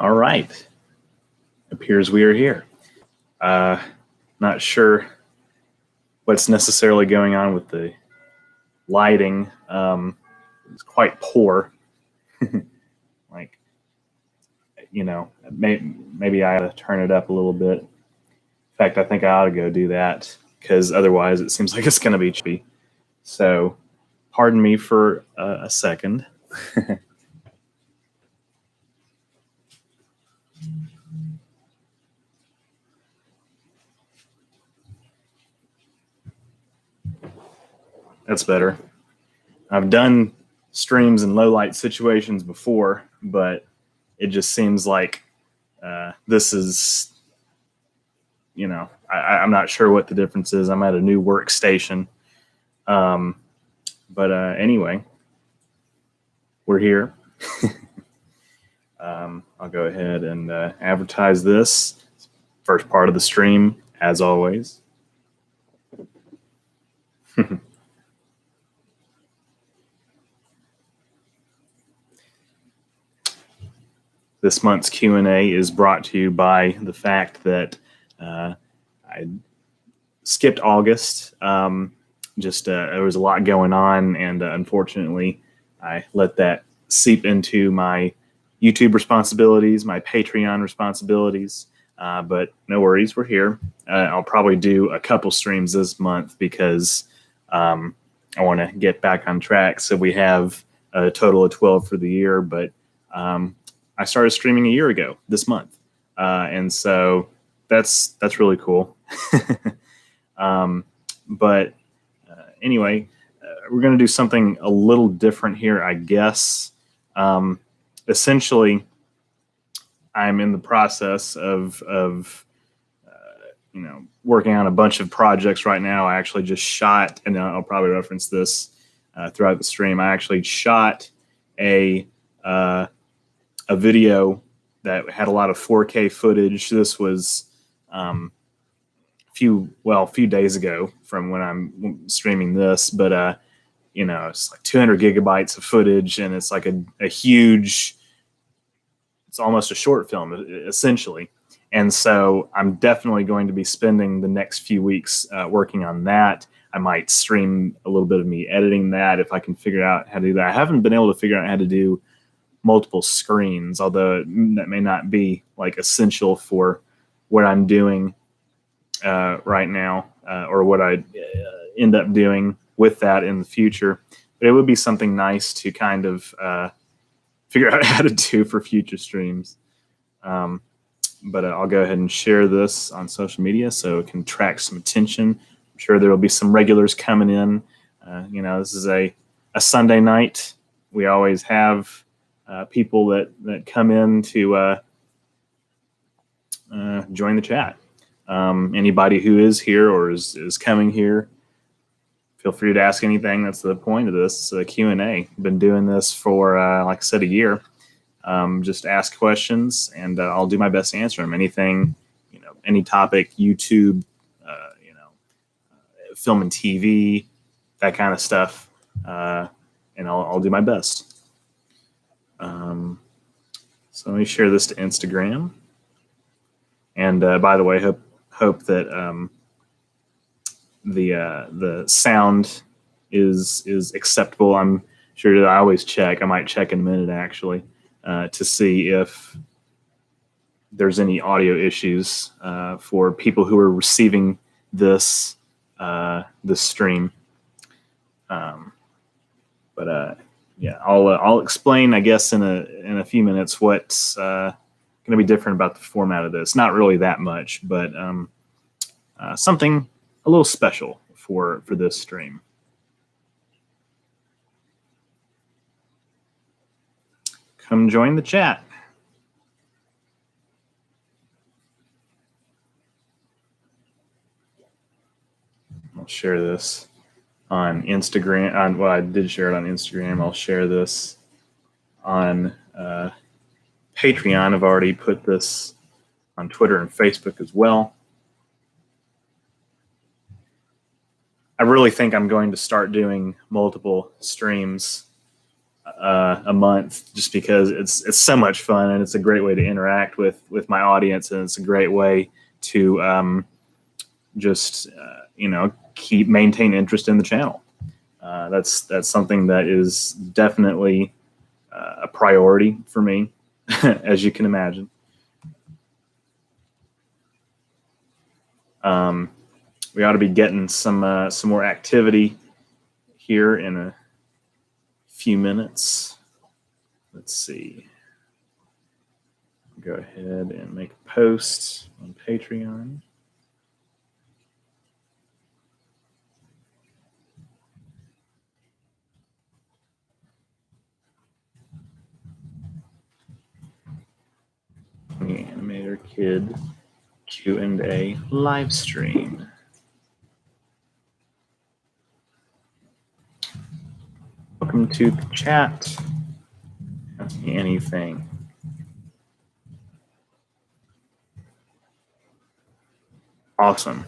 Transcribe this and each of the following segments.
All right. Appears we are here. Not sure what's necessarily going on with the lighting. It's quite poor. Like, you know, maybe I ought to turn it up a little bit. In fact, I think I ought to go do that because otherwise it seems like it's going to be cheapy. So pardon me for a second. That's better. I've done streams in low light situations before, but it just seems like this is, you know, I'm not sure what the difference is. I'm at a new workstation. But anyway, we're here. I'll go ahead and advertise this. First part of the stream, as always. This month's Q&A is brought to you by the fact that I skipped August. There was a lot going on, and unfortunately, I let that seep into my YouTube responsibilities, my Patreon responsibilities. But no worries, we're here. I'll probably do a couple streams this month because I want to get back on track. So we have a total of 12 for the year, but I started streaming a year ago this month. And so that's really cool. But anyway, we're going to do something a little different here, I guess. Essentially, I'm in the process of working on a bunch of projects right now. I actually just shot, and I'll probably reference this throughout the stream. I actually shot a video that had a lot of 4K footage. This was a few days ago from when I'm streaming this, but it's like 200 gigabytes of footage, and it's like a huge, it's almost a short film essentially. And so I'm definitely going to be spending the next few weeks working on that. I might stream a little bit of me editing that if I can figure out how to do that. I haven't been able to figure out how to do multiple screens, although that may not be like essential for what I'm doing right now, or what I end up doing with that in the future. But it would be something nice to kind of figure out how to do for future streams. But I'll go ahead and share this on social media so it can attract some attention. I'm sure there will be some regulars coming in. This is a Sunday night. We always have people that come in to join the chat. Anybody who is here or is coming here, feel free to ask anything. That's the point of this Q&A. Been doing this for, like I said, a year. Just ask questions, and I'll do my best to answer them. Anything, any topic, YouTube, film and TV, that kind of stuff, and I'll do my best. So let me share this to Instagram. And by the way, hope that the sound is acceptable. I'm sure that I always check. I might check in a minute actually to see if there's any audio issues for people who are receiving this stream. Yeah, I'll explain, I guess, in a few minutes what's going to be different about the format of this. Not really that much, but something a little special for this stream. Come join the chat. I'll share this on Instagram. I did share it on Instagram. I'll share this on Patreon. I've already put this on Twitter and Facebook as well. I really think I'm going to start doing multiple streams a month, just because it's so much fun, and it's a great way to interact with my audience, and it's a great way to just maintain interest in the channel. That's something that is definitely a priority for me, as you can imagine. We ought to be getting some more activity here in a few minutes. Let's see. Go ahead and make a post on Patreon. The Anim8orkid Q&A live stream. Welcome to the chat. Ask me anything. Awesome.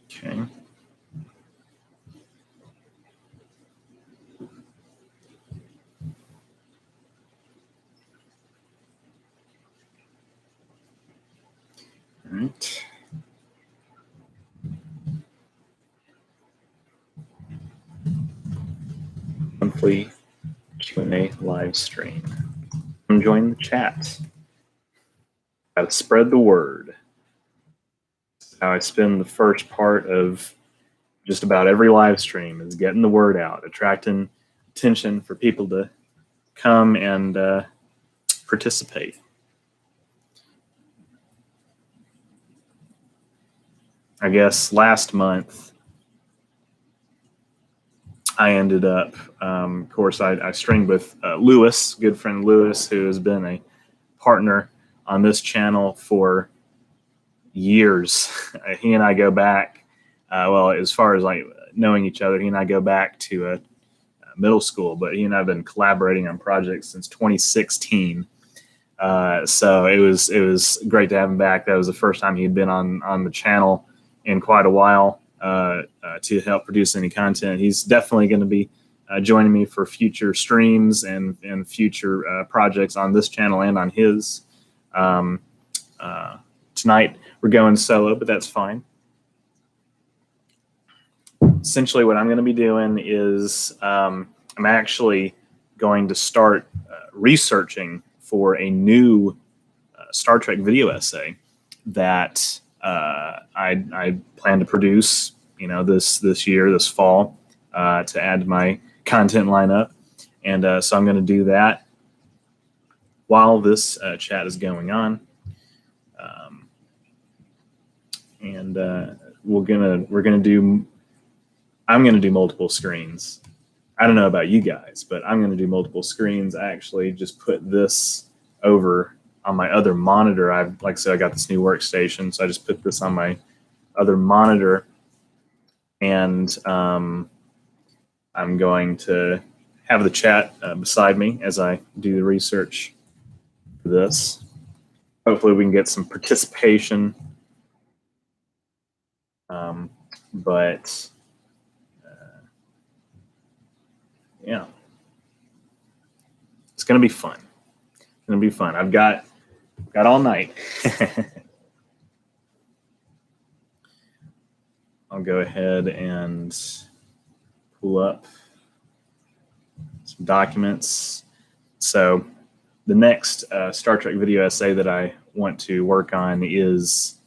Okay. All right. Monthly Q&A live stream. Come join the chat. Got to spread the word. That's how I spend the first part of just about every live stream, is getting the word out, attracting attention for people to come and participate. I guess last month I ended up, of course, I streamed with Lewis, good friend Lewis, who has been a partner on this channel for years. He and I go back, well, as far as like knowing each other, he and I go back to middle school, but he and I have been collaborating on projects since 2016. So it was great to have him back. That was the first time he'd been on the channel in quite a while to help produce any content. He's definitely going to be joining me for future streams and future projects on this channel and on his. Tonight we're going solo, but that's fine. Essentially what I'm going to be doing is I'm actually going to start researching for a new Star Trek video essay that I plan to produce, this year, this fall, to add to my content lineup. And so I'm going to do that while this chat is going on. I'm going to do multiple screens. I don't know about you guys, but I'm going to do multiple screens. I actually just put this over on my other monitor. Like I said, I got this new workstation, so I just put this on my other monitor, and I'm going to have the chat beside me as I do the research for this. Hopefully we can get some participation. Yeah, it's going to be fun. It's going to be fun. I've got all night. I'll go ahead and pull up some documents. So the next Star Trek video essay that I want to work on is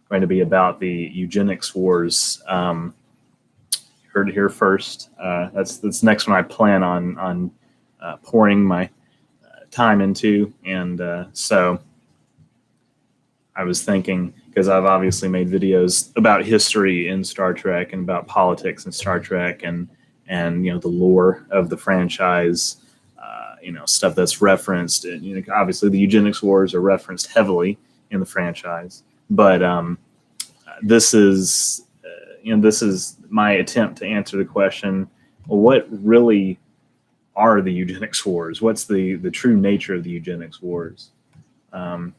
going to be about the eugenics wars. Heard it here first. That's the next one I plan on pouring my time into, and so I was thinking, because I've obviously made videos about history in Star Trek and about politics in Star Trek, and the lore of the franchise, stuff that's referenced. And, obviously the eugenics wars are referenced heavily in the franchise, but this is my attempt to answer the question, well, what really are the eugenics wars? What's the true nature of the eugenics wars? I'm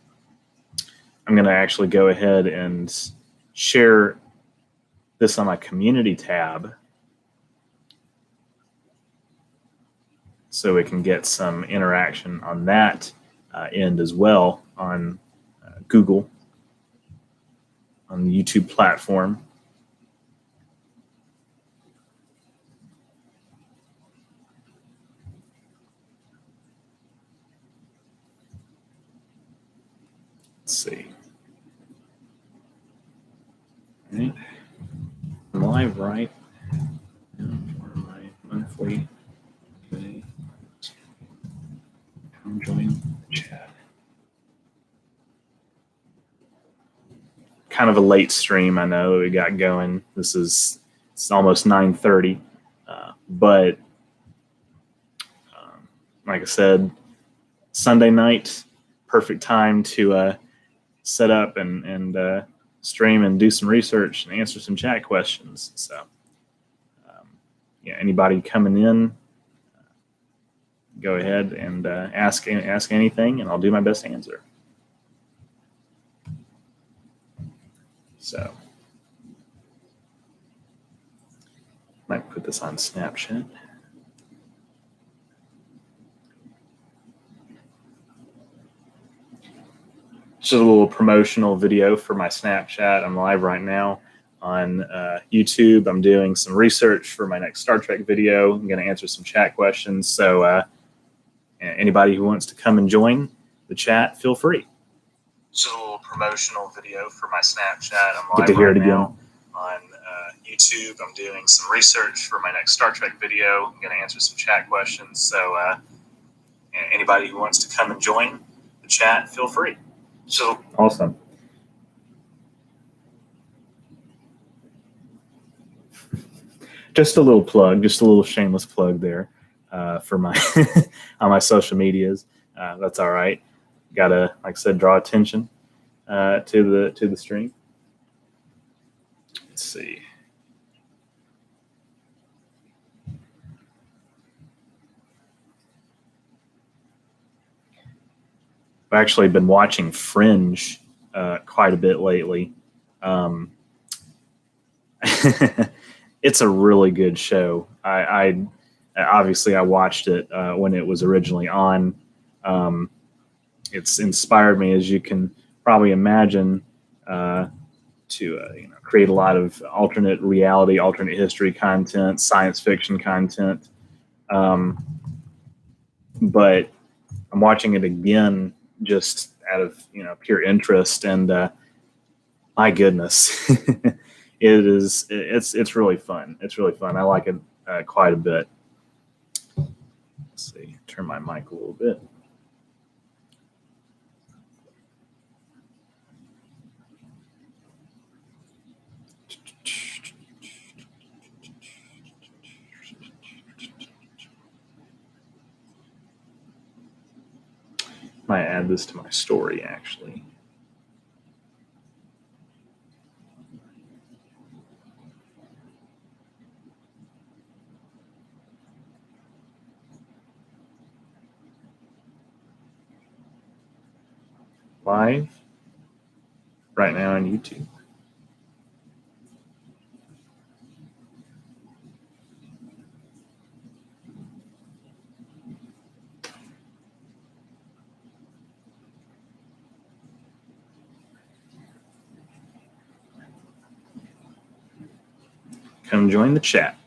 going to actually go ahead and share this on my community tab so we can get some interaction on that end as well on Google, on the YouTube platform. Let's see. All right. I'm live, right? For my monthly. Okay. Come join the chat. Kind of a late stream, I know. We got going. It's almost 9:30, but like I said, Sunday night, perfect time to set up and stream and do some research and answer some chat questions. So, yeah, anybody coming in, go ahead and ask anything, and I'll do my best to answer. So, might put this on Snapchat. Just a little promotional video for my Snapchat. I'm live right now on YouTube. I'm doing some research for my next Star Trek video. I'm going to answer some chat questions. So anybody who wants to come and join the chat, feel free. Just a little promotional video for my Snapchat. I'm live right now on YouTube. I'm doing some research for my next Star Trek video. I'm going to answer some chat questions. So anybody who wants to come and join the chat, feel free. So awesome. Just a little plug, just a little shameless plug there for my on my social medias. That's all right. Gotta, like I said, draw attention to the stream. Let's see. I've actually been watching Fringe quite a bit lately. It's a really good show. I obviously I watched it when it was originally on. It's inspired me, as you can probably imagine, to create a lot of alternate reality, alternate history content, science fiction content. But I'm watching it again just out of pure interest, and my goodness, it's really fun. It's really fun. I like it quite a bit. Let's see, turn my mic a little bit. Might add this to my story, actually. Live right now on YouTube. Come join the chat.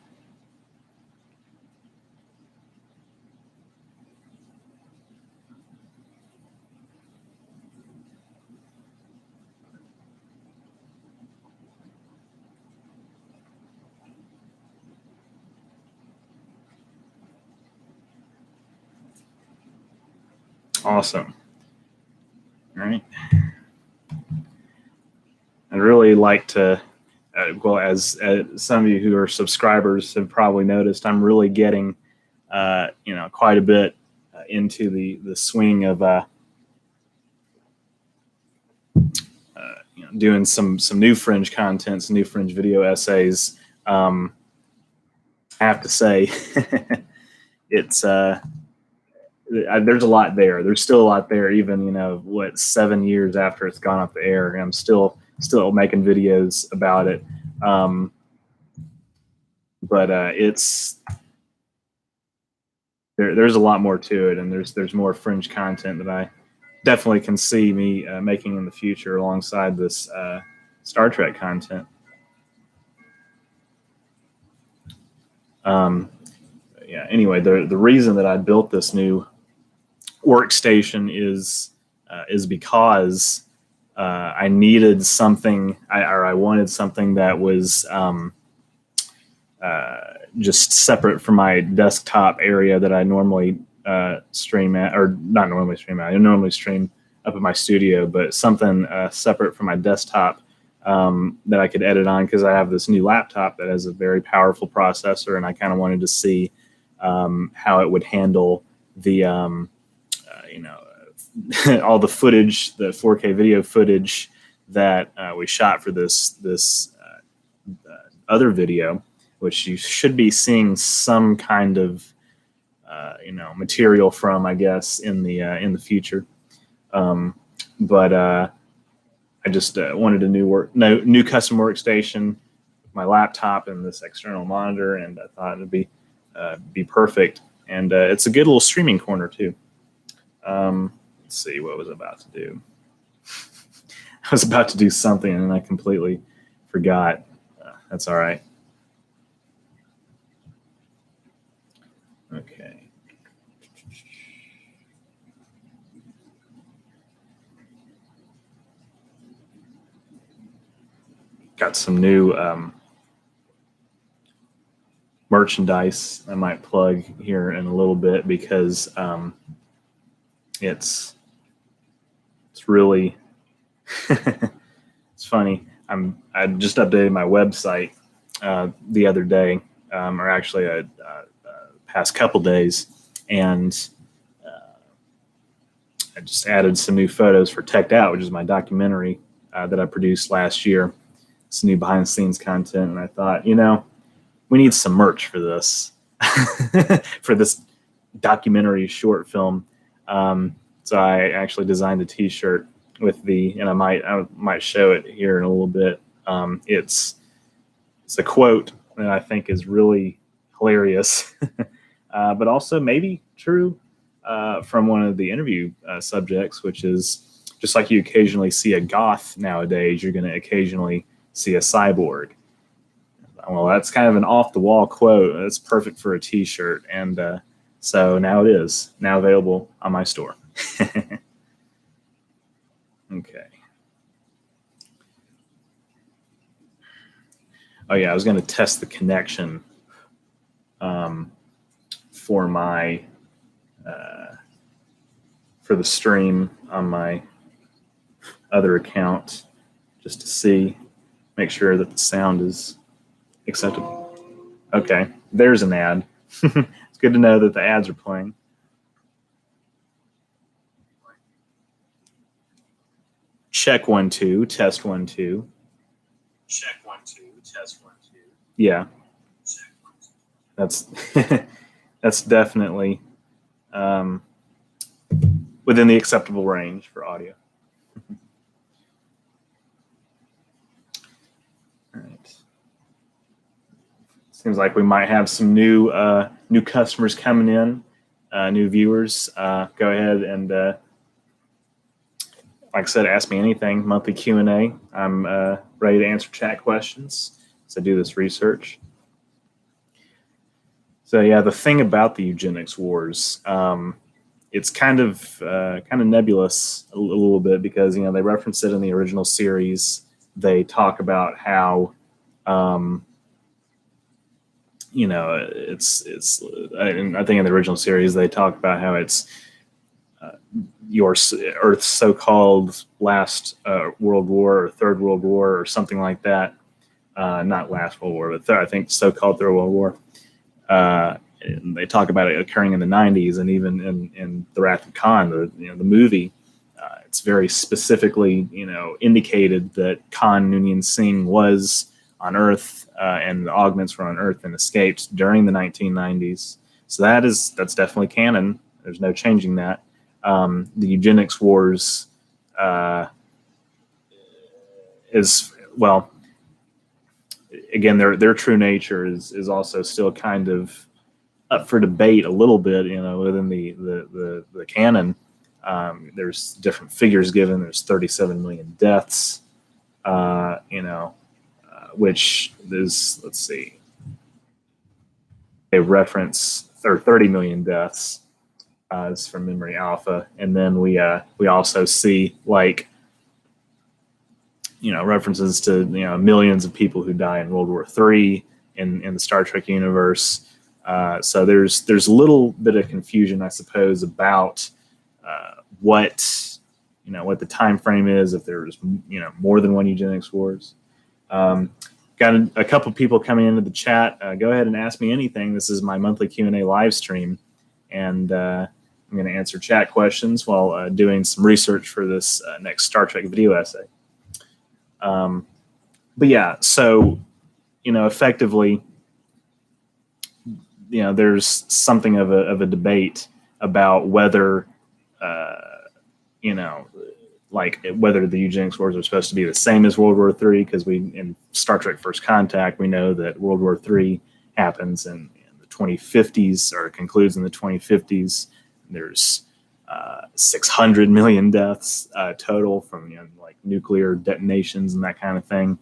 Awesome. All right. I'd really like to, well, as some of you who are subscribers have probably noticed, I'm really getting, quite a bit into the swing of doing some new Fringe content, some new Fringe video essays. I have to say, it's there's a lot there. There's still a lot there, even 7 years after it's gone off the air. I'm still making videos about it. but there's a lot more to it, and there's more fringe content that I definitely can see me making in the future alongside this Star Trek content. Yeah. Anyway, the reason that I built this new workstation is because I needed something, I wanted something that was just separate from my desktop area that I normally stream at, or not normally stream at. I normally stream up at my studio, but something separate from my desktop that I could edit on, because I have this new laptop that has a very powerful processor, and I kind of wanted to see how it would handle the all the footage, the 4K video footage that we shot for this other video, which you should be seeing some kind of material from, I guess, in the future. But I just wanted a new custom workstation, my laptop and this external monitor, and I thought it'd be perfect. And it's a good little streaming corner too. Let's see what I was about to do. I was about to do something and I completely forgot. That's all right. Okay. Got some new merchandise I might plug here in a little bit, because it's really it's funny. I just updated my website the other day, or actually past couple days, and I just added some new photos for Teched Out, which is my documentary that I produced last year. Some new behind the scenes content, and I thought, we need some merch for this for this documentary short film. So I actually designed a T-shirt with and I might show it here in a little bit. It's a quote that I think is really hilarious, but also maybe true from one of the interview subjects, which is, just like you occasionally see a goth nowadays, you're going to occasionally see a cyborg. Well, that's kind of an off-the-wall quote. It's perfect for a T-shirt, and so now it is available on my store. Okay. Oh yeah, I was going to test the connection for my for the stream on my other account, just to make sure that the sound is acceptable. Okay, there's an ad. It's good to know that the ads are playing. Check 1 2, test 1 2. Check 1 2, test 1 2. Yeah, that's that's definitely within the acceptable range for audio. All right. Seems like we might have some new customers coming in, new viewers. Go ahead and, like I said, ask me anything. Monthly Q&A. I'm ready to answer chat questions as I do this research. So yeah, the thing about the eugenics wars, it's kind of nebulous a little bit, because they reference it in the original series. They talk about how it's I think in the original series they talk about how it's your Earth's so-called last World War, or Third World War, or something like that. Not last World War, but I think so-called Third World War. And they talk about it occurring in the 90s, and even in The Wrath of Khan, the movie, it's very specifically indicated that Khan Noonien Singh was on Earth, and the augments were on Earth and escaped during the 1990s. So that's definitely canon. There's no changing that. The eugenics wars is, well, again, their true nature is also still kind of up for debate a little bit, within the canon. There's different figures given. There's 37 million deaths, which is, let's see, a reference, or 30 million deaths is from Memory Alpha. And then we also see, like, references to, millions of people who die in World War III in the Star Trek universe. So there's a little bit of confusion, I suppose, about what the time frame is, if there's more than one eugenics wars. Got a couple people coming into the chat. Go ahead and ask me anything. This is my monthly Q&A live stream, and I'm going to answer chat questions while doing some research for this next Star Trek video essay. But yeah, so effectively, there's something of a debate about whether like whether the eugenics wars are supposed to be the same as World War III, because in Star Trek First Contact, we know that World War III happens in the 2050s, or concludes in the 2050s. There's 600 million deaths total from like nuclear detonations and that kind of thing.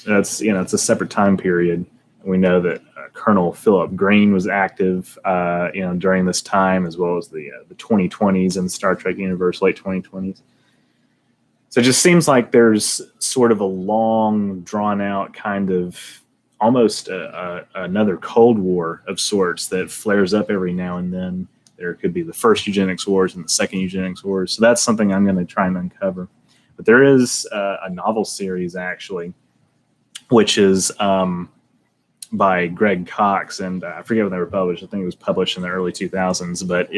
That's it's a separate time period. We know that Colonel Philip Green was active, during this time, as well as the 2020s in the Star Trek universe, late 2020s. So it just seems like there's sort of a long, drawn-out kind of almost another Cold War of sorts that flares up every now and then. There could be the first eugenics wars and the second eugenics wars. So that's something I'm going to try and uncover. But there is a novel series, actually, which is by Greg Cox, and I forget when they were published. I think it was published in the early 2000s, but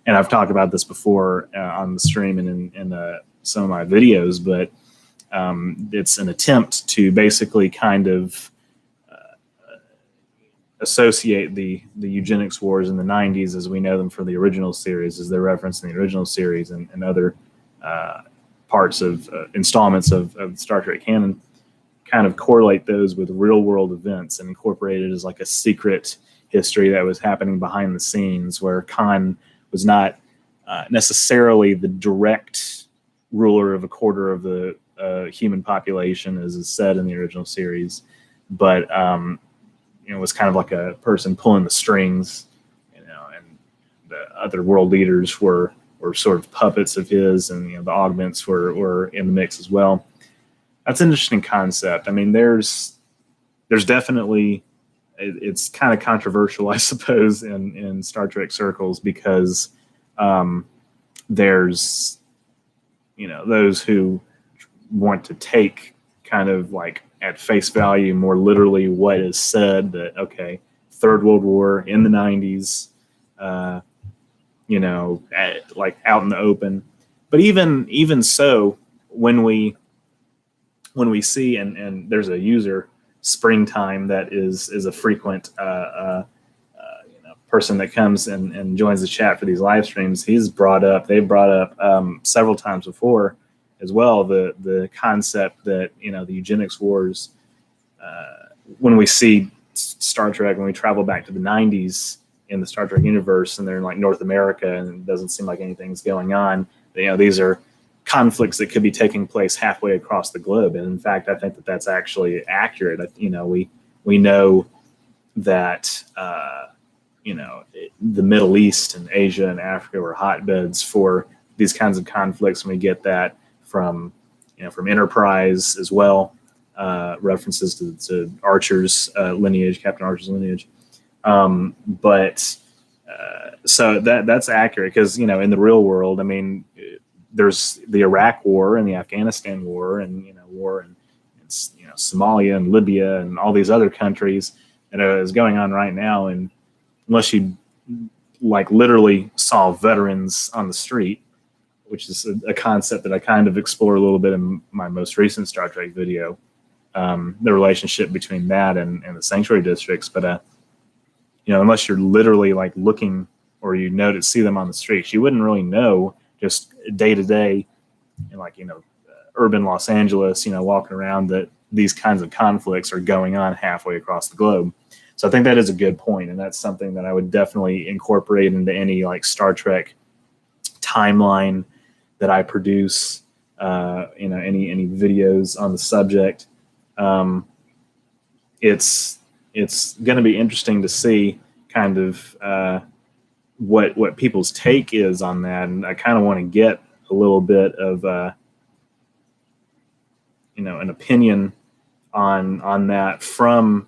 and I've talked about this before on the stream and in some of my videos, but it's an attempt to basically kind of associate the eugenics wars in the 90s as we know them from the original series, as they're referenced in the original series and other parts of installments of Star Trek canon, kind of correlate those with real world events and incorporate it as like a secret history that was happening behind the scenes, where Khan was not necessarily the direct ruler of a quarter of the human population, as is said in the original series, but was kind of like a person pulling the strings, and the other world leaders were sort of puppets of his, and the augments were in the mix as well. That's an interesting concept. I mean, there's definitely, it's kind of controversial, I suppose, in Star Trek circles, because there's those who want to take kind of like at face value more literally what is said, that okay, Third World War in the 90s, like out in the open. But even so, when we see, and there's a user, Springtime, that is a frequent person that comes and joins the chat for these live streams. They've brought up several times before as well the concept that the eugenics wars, when we see Star Trek, when we travel back to the 90s in the Star Trek universe, and they're in like North America and it doesn't seem like anything's going on, these are conflicts that could be taking place halfway across the globe. And in fact, I think that that's actually accurate. We know that the Middle East and Asia and Africa were hotbeds for these kinds of conflicts, and we get that from Enterprise as well, references to Archer's lineage, Captain Archer's lineage. So that's accurate, because in the real world, I mean, there's the Iraq War and the Afghanistan War, and war in Somalia and Libya and all these other countries that is going on right now. And unless you like literally saw veterans on the street, which is a concept that I kind of explore a little bit in my most recent Star Trek video, the relationship between that and the sanctuary districts. But unless you're literally like looking, or see them on the streets, you wouldn't really know just day to day in urban Los Angeles, walking around, that these kinds of conflicts are going on halfway across the globe. So I think that is a good point, and that's something that I would definitely incorporate into any like Star Trek timeline that I produce. Any videos on the subject. It's going to be interesting to see kind of what people's take is on that, and I kind of want to get a little bit of an opinion on that from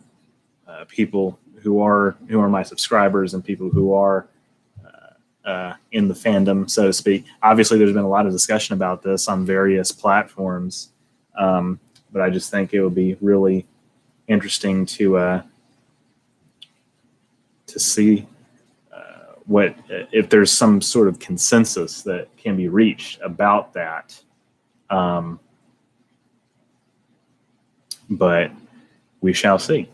people who are my subscribers and people who are in the fandom, so to speak. Obviously, there's been a lot of discussion about this on various platforms, but I just think it would be really interesting to see what if there's some sort of consensus that can be reached about that. But we shall see.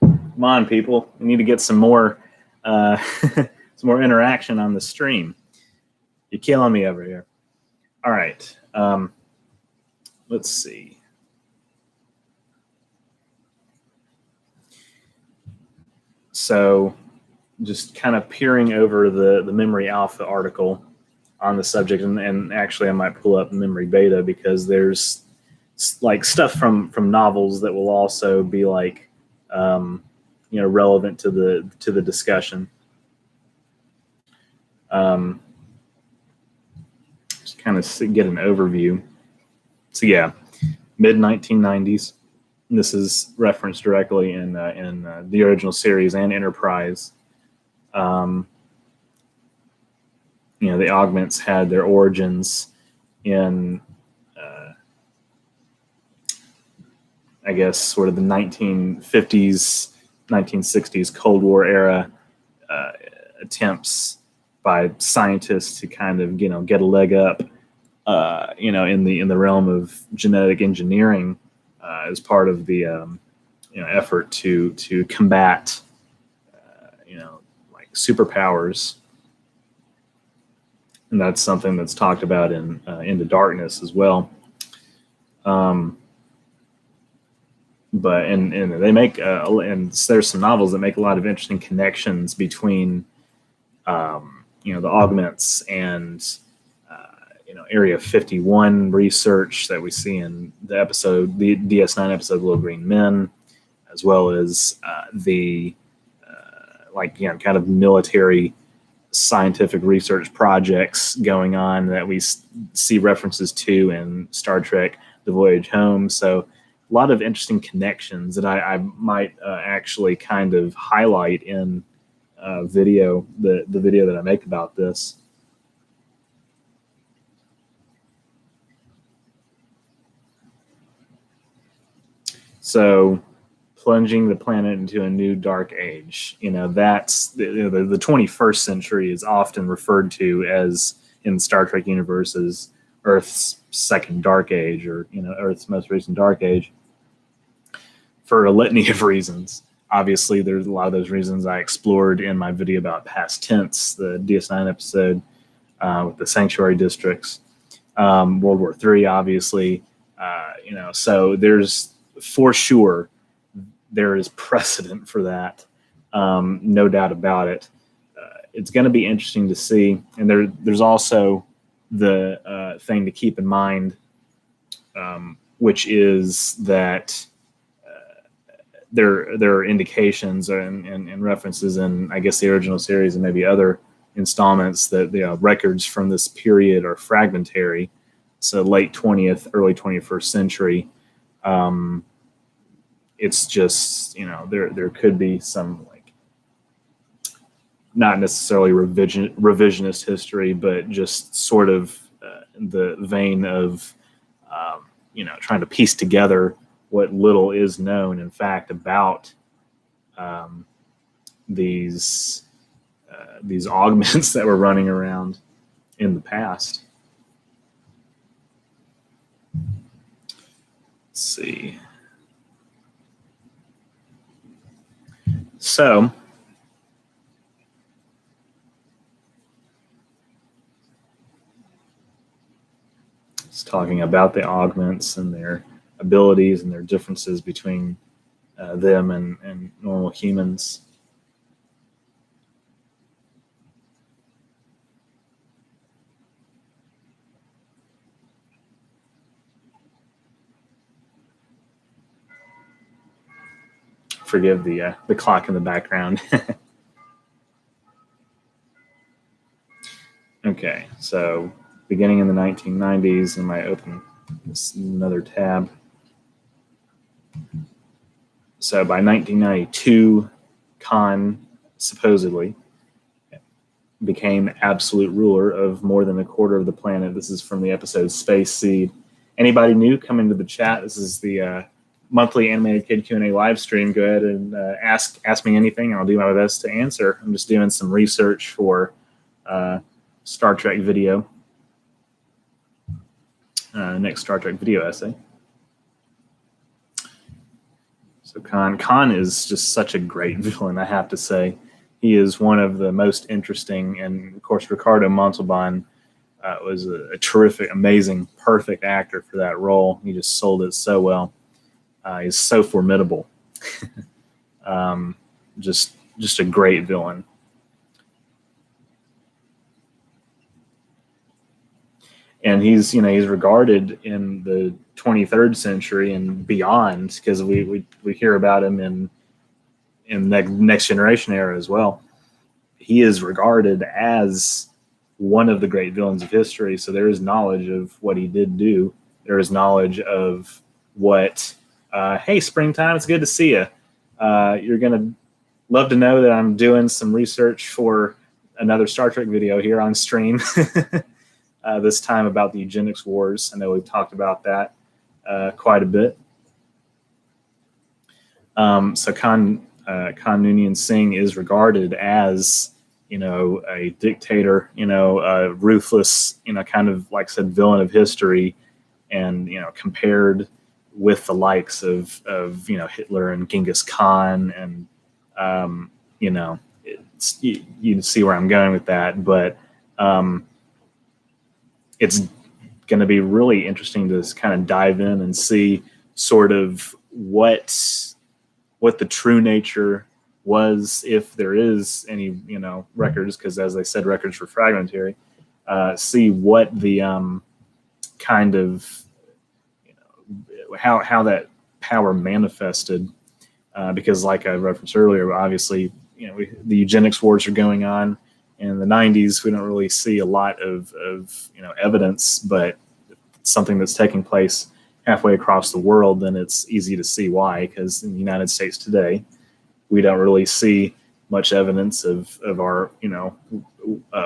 Come on, people. We need to get some more some more interaction on the stream. You're killing me over here. All right. Let's see. So just kind of peering over the Memory Alpha article on the subject, and actually I might pull up Memory Beta because there's like stuff from novels that will also be like relevant to the discussion. Just kind of get an overview. So yeah, mid 1990s. This is referenced directly in the original series and Enterprise. The augments had their origins in, I guess, sort of the 1950s, 1960s Cold War era attempts by scientists to kind of get a leg up, in the realm of genetic engineering as part of the effort to combat like superpowers. And that's something that's talked about in Into Darkness as well. But and they make and there's some novels that make a lot of interesting connections between the augments and Area 51 research that we see in the DS9 episode Little Green Men, as well as the kind of military scientific research projects going on that we see references to in Star Trek The Voyage Home. So a lot of interesting connections that I might actually kind of highlight in video, the video that I make about this. So plunging the planet into a new dark age, that's the 21st century is often referred to as, in the Star Trek universe, as Earth's second dark age, or Earth's most recent dark age, for a litany of reasons. Obviously, there's a lot of those reasons I explored in my video about past tense, the DS9 episode with the sanctuary districts, World War III, obviously. So there's, for sure, there is precedent for that, no doubt about it. It's going to be interesting to see, and there's also the thing to keep in mind, which is that there are indications and references in, I guess, the original series and maybe other installments that the records from this period are fragmentary. So late 20th, early 21st century. It's just, there could be some, like, not necessarily revisionist history, but just sort of the vein of, trying to piece together what little is known, in fact, about these augments that were running around in the past. Let's see. So It's talking about the augments and their abilities and their differences between them and normal humans. Forgive the clock in the background. Okay, so beginning in the 1990s, and I open this another tab. So by 1992, Khan supposedly became absolute ruler of more than a quarter of the planet. This is from the episode Space Seed. Anybody new come into the chat? This is the monthly Animated Kid Q&A live stream. Go ahead and ask me anything. I'll do my best to answer. I'm just doing some research for Star Trek video. Next Star Trek video essay. So Khan is just such a great villain, I have to say. He is one of the most interesting, and of course Ricardo Montalban was a terrific, amazing, perfect actor for that role. He just sold it so well. He's so formidable. Just a great villain. And he's regarded in the 23rd century and beyond, because we hear about him in the Next Generation era as well. He is regarded as one of the great villains of history. So there is knowledge of what he did do. There is knowledge of what, hey, Springtime, it's good to see you. You're going to love to know that I'm doing some research for another Star Trek video here on stream. This time about the eugenics wars. I know we've talked about that quite a bit. So Khan Noonien Singh is regarded as, a dictator, a ruthless, kind of, like I said, villain of history, and compared with the likes of Hitler and Genghis Khan, and you see where I'm going with that, but it's going to be really interesting to kind of dive in and see sort of what the true nature was, if there is any, records, because as I said, records were fragmentary. See what the kind of, how that power manifested, because like I referenced earlier, obviously, the eugenics wars are going on. In the 90s, we don't really see a lot of evidence, but it's something that's taking place halfway across the world, then it's easy to see why, because in the United States today, we don't really see much evidence of our,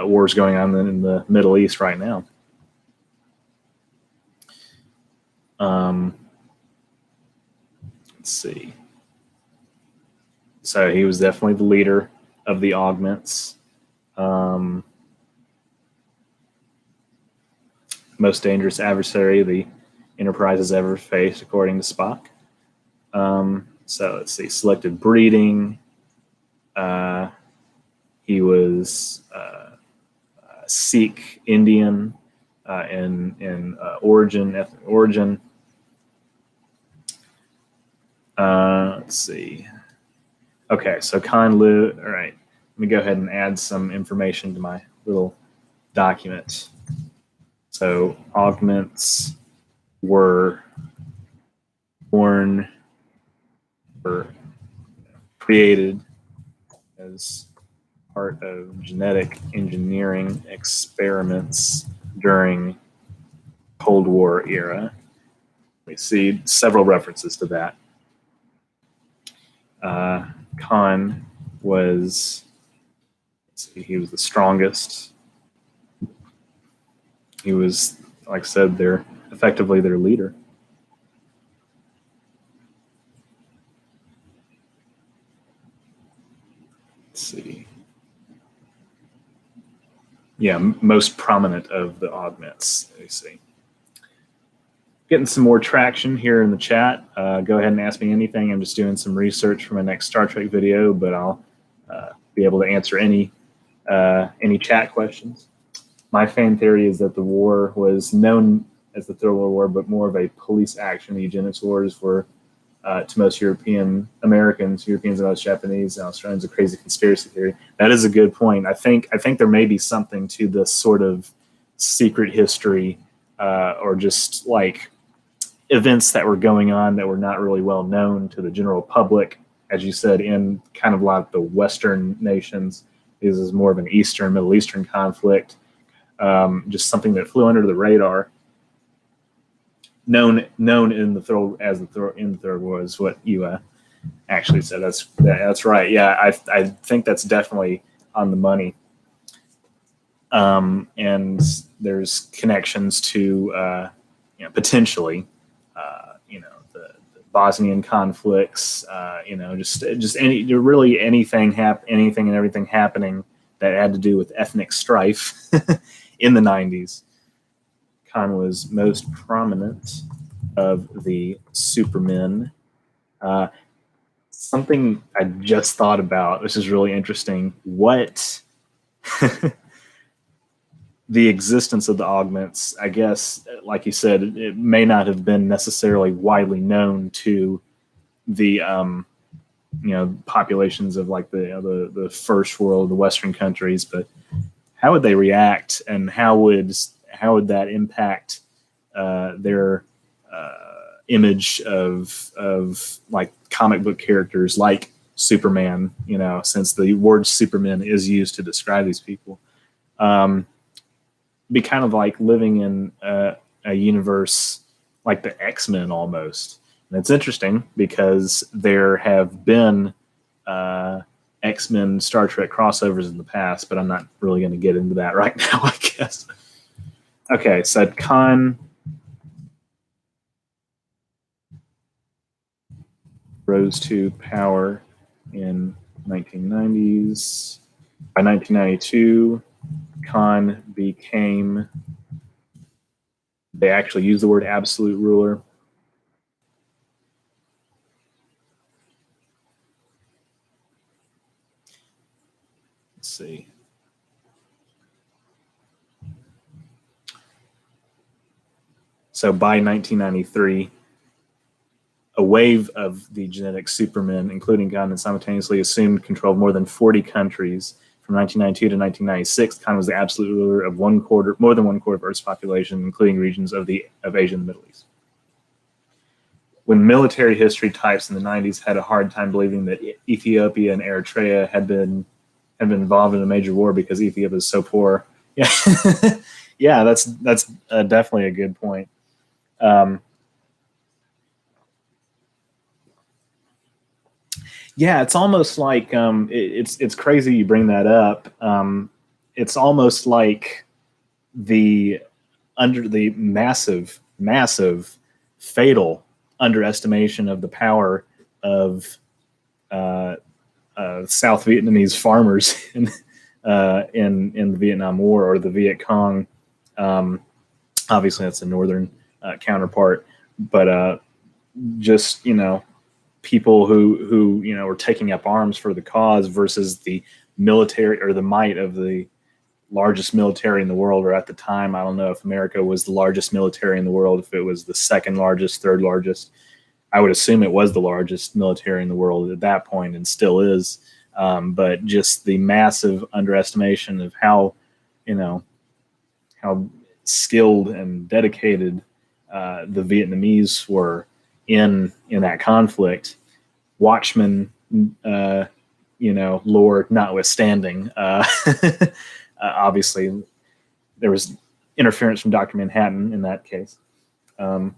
wars going on in the Middle East right now. Let's see. So he was definitely the leader of the augments. Most dangerous adversary the Enterprise has ever faced, according to Spock. So let's see, selected breeding. He was Sikh Indian in origin, ethnic origin. Let's see. Okay, so Khan lived. All right, let me go ahead and add some information to my little document. So augments were born or created as part of genetic engineering experiments during Cold War era. We see several references to that. Khan was, he was the strongest. He was, like I said, effectively their leader. Let's see. Yeah, most prominent of the augments, you see. Getting some more traction here in the chat. Go ahead and ask me anything. I'm just doing some research for my next Star Trek video, but I'll be able to answer any chat questions. My fan theory is that the war was known as the Third World War, but more of a police action. The eugenics wars were, to most Europeans and most Japanese and Australians, a crazy conspiracy theory. That is a good point. I think there may be something to this sort of secret history, or just like events that were going on that were not really well known to the general public, as you said, in kind of like the Western nations. This is more of an Middle Eastern conflict, just something that flew under the radar. Known in the Third War is what you actually said. That's right. Yeah, I think that's definitely on the money. And there's connections to potentially the Bosnian conflicts. Just anything and everything happening that had to do with ethnic strife in the 90s. Khan was most prominent of the supermen. Something I just thought about, this is really interesting. What the existence of the augments, I guess, like you said, it may not have been necessarily widely known to the populations of like the first world, the Western countries, but how would they react, and how would that impact their image of like comic book characters like Superman, since the word Superman is used to describe these people. Be kind of like living in a universe like the X-Men almost. And it's interesting because there have been X-Men Star Trek crossovers in the past, but I'm not really going to get into that right now, I guess. Okay, so Khan rose to power in 1990s. By 1992, Khan became, they actually use the word absolute ruler. Let's see. So by 1993, a wave of the genetic supermen, including Khan, simultaneously assumed control of more than 40 countries. From 1992 to 1996, Khan was the absolute ruler of more than one quarter of Earth's population, including regions of Asia and the Middle East. When military history types in the 90s had a hard time believing that Ethiopia and Eritrea had been involved in a major war because Ethiopia is so poor. Yeah, yeah, that's definitely a good point. Yeah, it's almost like it's crazy you bring that up. It's almost like under the massive fatal underestimation of the power of South Vietnamese farmers in the Vietnam War, or the Viet Cong. Obviously, that's a northern counterpart, but just people who were taking up arms for the cause versus the military, or the might of the largest military in the world, or at the time, I don't know if America was the largest military in the world, if it was the second largest, third largest. I would assume it was the largest military in the world at that point, and still is. But just the massive underestimation of how skilled and dedicated the Vietnamese were in that conflict. Watchmen, lore notwithstanding, obviously there was interference from Dr. Manhattan in that case. Do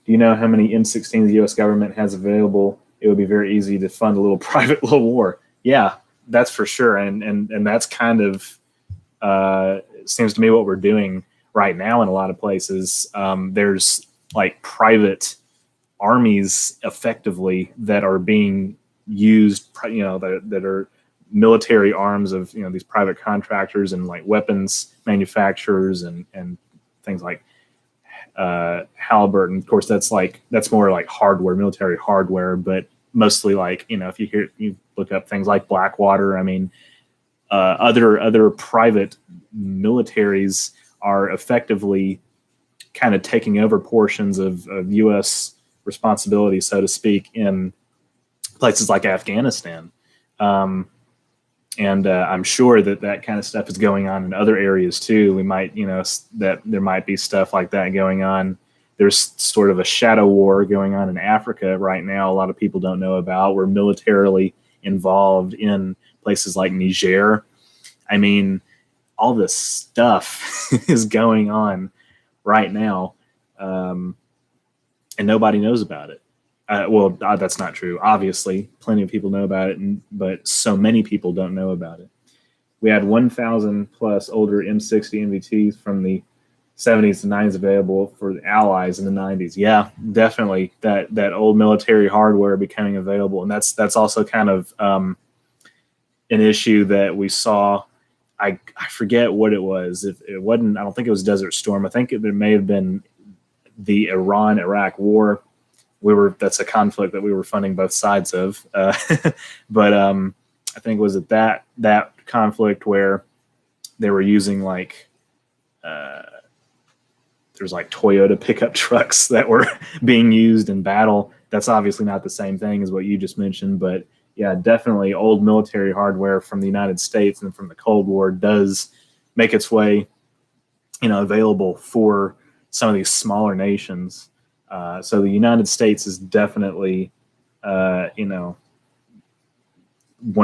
you know how many M16s the U.S. government has available? It would be very easy to fund a little private little war. Yeah, that's for sure, and that's kind of it seems to me what we're doing right now in a lot of places. There's like private armies effectively that are being used, that are military arms of these private contractors and like weapons manufacturers and things like Halliburton. Of course, that's more like hardware, military hardware, but mostly like if you look up things like Blackwater, I mean, other private militaries are effectively kind of taking over portions of U.S. responsibility, so to speak, in places like Afghanistan. And I'm sure that kind of stuff is going on in other areas too. We might, that there might be stuff like that going on. There's sort of a shadow war going on in Africa right now. A lot of people don't know about. We're militarily involved in places like Niger. I mean, all this stuff is going on right now, and nobody knows about it. Well, that's not true. Obviously, plenty of people know about it, but so many people don't know about it. We had 1,000 plus older M60 NVTs from the 70s and 90s available for the Allies in the 90s. Yeah, definitely that old military hardware becoming available, and that's also kind of an issue that we saw. I forget what it was. If it wasn't, I don't think it was Desert Storm. I think it may have been the Iran-Iraq War. That's a conflict that we were funding both sides of. But I think was it that conflict where they were using there's like Toyota pickup trucks that were being used in battle. That's obviously not the same thing as what you just mentioned, but yeah, definitely old military hardware from the United States and from the Cold War does make its way, available for some of these smaller nations. So the United States is definitely, one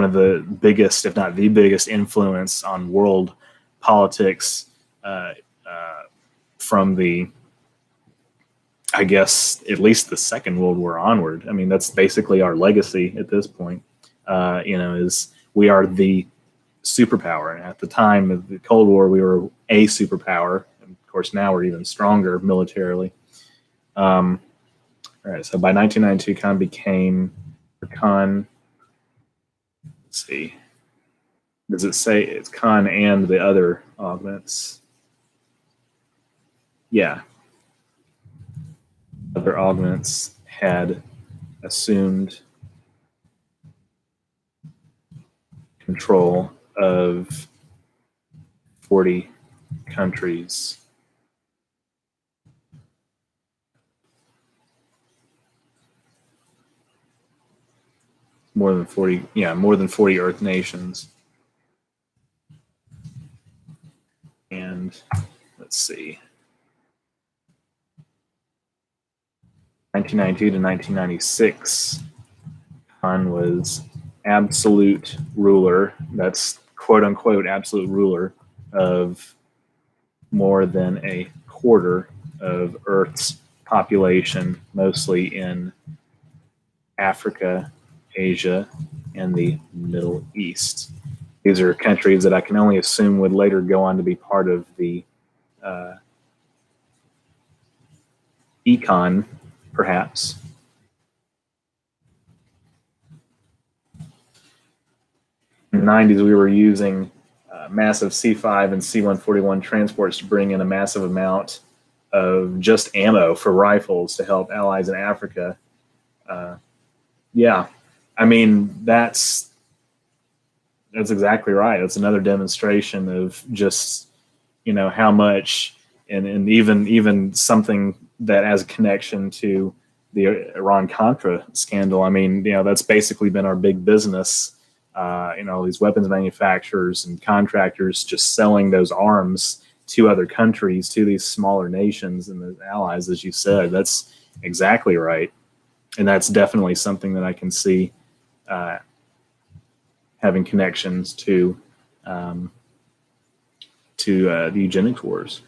of the biggest, if not the biggest, influence on world politics from the, I guess, at least the Second World War onward. I mean, that's basically our legacy at this point, is we are the superpower. At the time of the Cold War, we were a superpower. And of course, now we're even stronger militarily. All right, so by 1992, Khan became Khan. Let's see. Does it say it's Khan and the other augments? Yeah. Other augments had assumed control of 40 countries. More than 40 Earth nations. And let's see. 1992 to 1996, Khan was absolute ruler. That's quote unquote absolute ruler of more than a quarter of Earth's population, mostly in Africa, Asia, and the Middle East. These are countries that I can only assume would later go on to be part of the econ, perhaps. In the 90s, we were using massive C5 and C-141 transports to bring in a massive amount of just ammo for rifles to help allies in Africa. Yeah, I mean, that's exactly right. It's another demonstration of just, how much, and even something that has a connection to the Iran-Contra scandal. I mean, that's basically been our big business. These weapons manufacturers and contractors just selling those arms to other countries, to these smaller nations and the allies, as you said. That's exactly right. And that's definitely something that I can see having connections to the eugenics wars.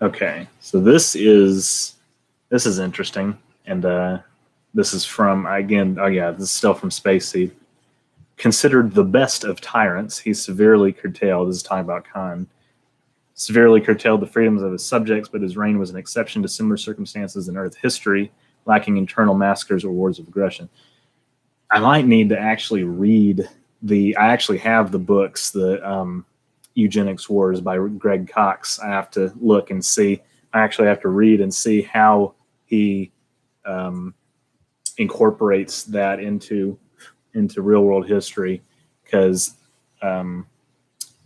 Okay, so this is interesting, and this is from, again, this is still from Space Seed. Considered the best of tyrants, he severely curtailed, this is talking about Khan, severely curtailed the freedoms of his subjects, but his reign was an exception to similar circumstances in Earth history, lacking internal massacres or wars of aggression. I might need to actually read I actually have the books, the Eugenics Wars by Greg Cox. I have to look and see. I actually have to read and see how he incorporates that into real world history, because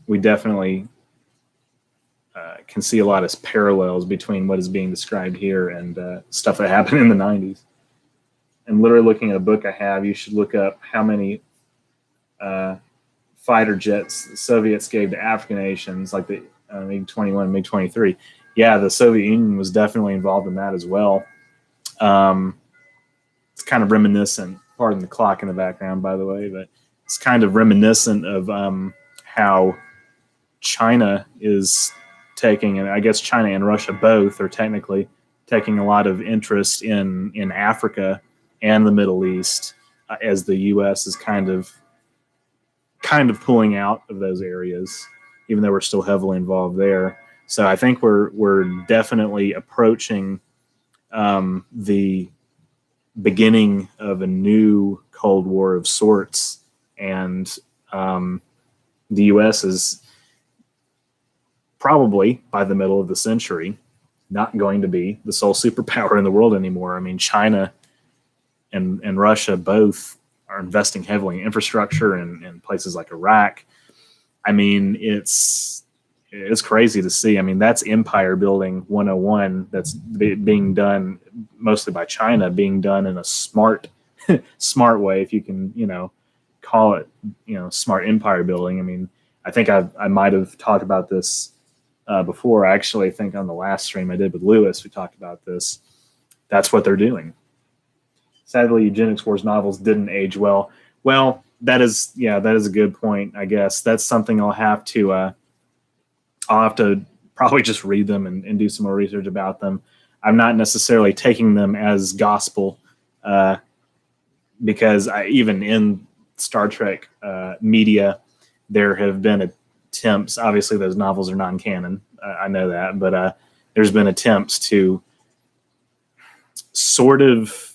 we definitely can see a lot of parallels between what is being described here and stuff that happened in the 90s. And literally looking at a book I have, you should look up how many fighter jets the Soviets gave to African nations, like the MiG-21, MiG-23. Yeah, the Soviet Union was definitely involved in that as well. It's kind of reminiscent, pardon the clock in the background, by the way, but it's kind of reminiscent of how China is taking, and I guess China and Russia both are technically taking a lot of interest in Africa and the Middle East, as the U.S. is kind of pulling out of those areas, even though we're still heavily involved there. So I think we're definitely approaching the beginning of a new Cold War of sorts, and the U.S. is probably by the middle of the century not going to be the sole superpower in the world anymore. I mean, China and Russia both are investing heavily in infrastructure in places like Iraq. I mean, it's crazy to see. I mean, that's empire building 101 that's being done mostly by China, being done in a smart way, if you can, call it, smart empire building. I mean, I think I might have talked about this before. I actually think on the last stream I did with Lewis, we talked about this. That's what they're doing. Sadly, Eugenics Wars novels didn't age well. Well, that is a good point, I guess. That's something I'll have to probably just read them and do some more research about them. I'm not necessarily taking them as gospel, because even in Star Trek media, there have been attempts. Obviously, those novels are non-canon. I know that, but there's been attempts to sort of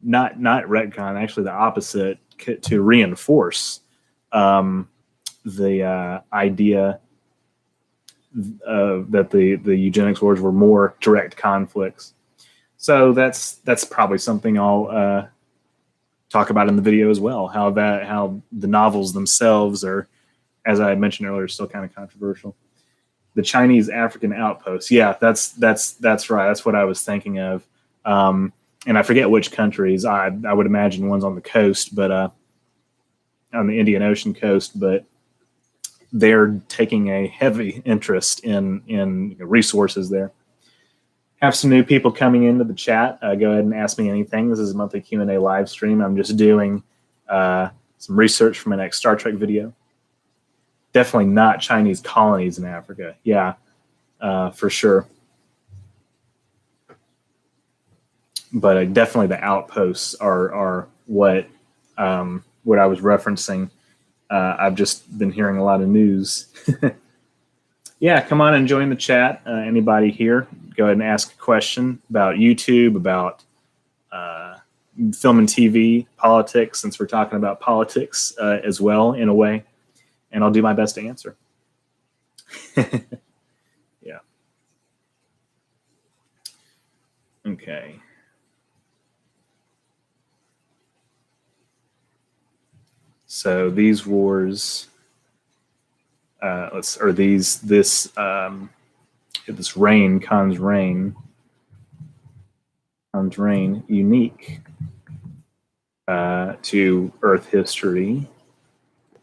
not retcon, actually the opposite, to reinforce the idea that the Eugenics Wars were more direct conflicts. So that's probably something I'll talk about in the video as well. How the novels themselves are, as I mentioned earlier, still kind of controversial. The Chinese African outposts. Yeah, that's right. That's what I was thinking of. And I forget which countries. I would imagine one's on the coast, but on the Indian Ocean coast. But they're taking a heavy interest in resources there. Have some new people coming into the chat. Go ahead and ask me anything. This is a monthly Q&A live stream. I'm just doing some research for my next Star Trek video. Definitely not Chinese colonies in Africa. Yeah, for sure. But definitely the outposts are what I was referencing. I've just been hearing a lot of news. Yeah, come on and join the chat. Anybody here, go ahead and ask a question about YouTube, about film and TV, politics, since we're talking about politics as well in a way, and I'll do my best to answer. Yeah. Okay. So these wars, this reign, Khan's reign, unique to Earth history,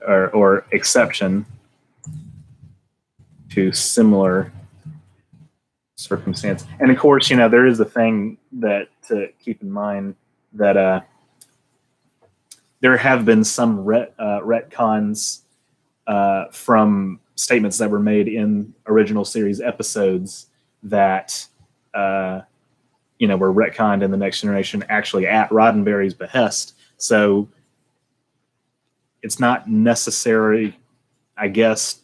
or exception to similar circumstance. And of course, there is a thing that to keep in mind, that there have been some retcons from statements that were made in original series episodes that were retconned in the Next Generation, actually at Roddenberry's behest. So it's not necessary, I guess,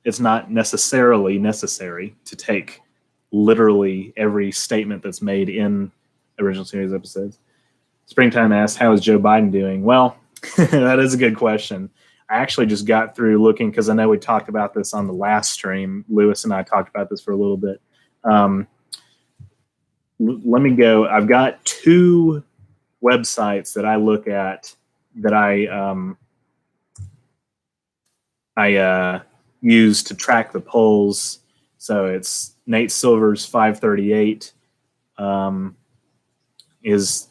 it's not necessarily necessary to take literally every statement that's made in original series episodes. Springtime asks, how is Joe Biden doing? Well, that is a good question. I actually just got through looking, because I know we talked about this on the last stream. Lewis and I talked about this for a little bit. let me go. I've got two websites that I look at that I use to track the polls. So it's Nate Silver's 538. He's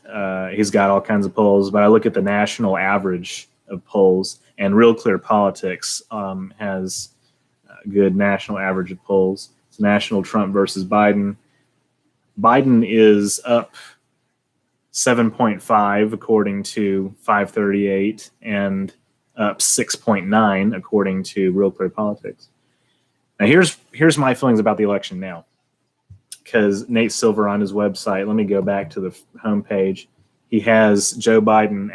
got all kinds of polls, but I look at the national average of polls, and Real Clear Politics has a good national average of polls. It's national Trump versus Biden. Biden is up 7.5 according to 538, and up 6.9 according to Real Clear Politics. Now here's my feelings about the election now, because Nate Silver on his website, let me go back to the homepage. He has Joe Biden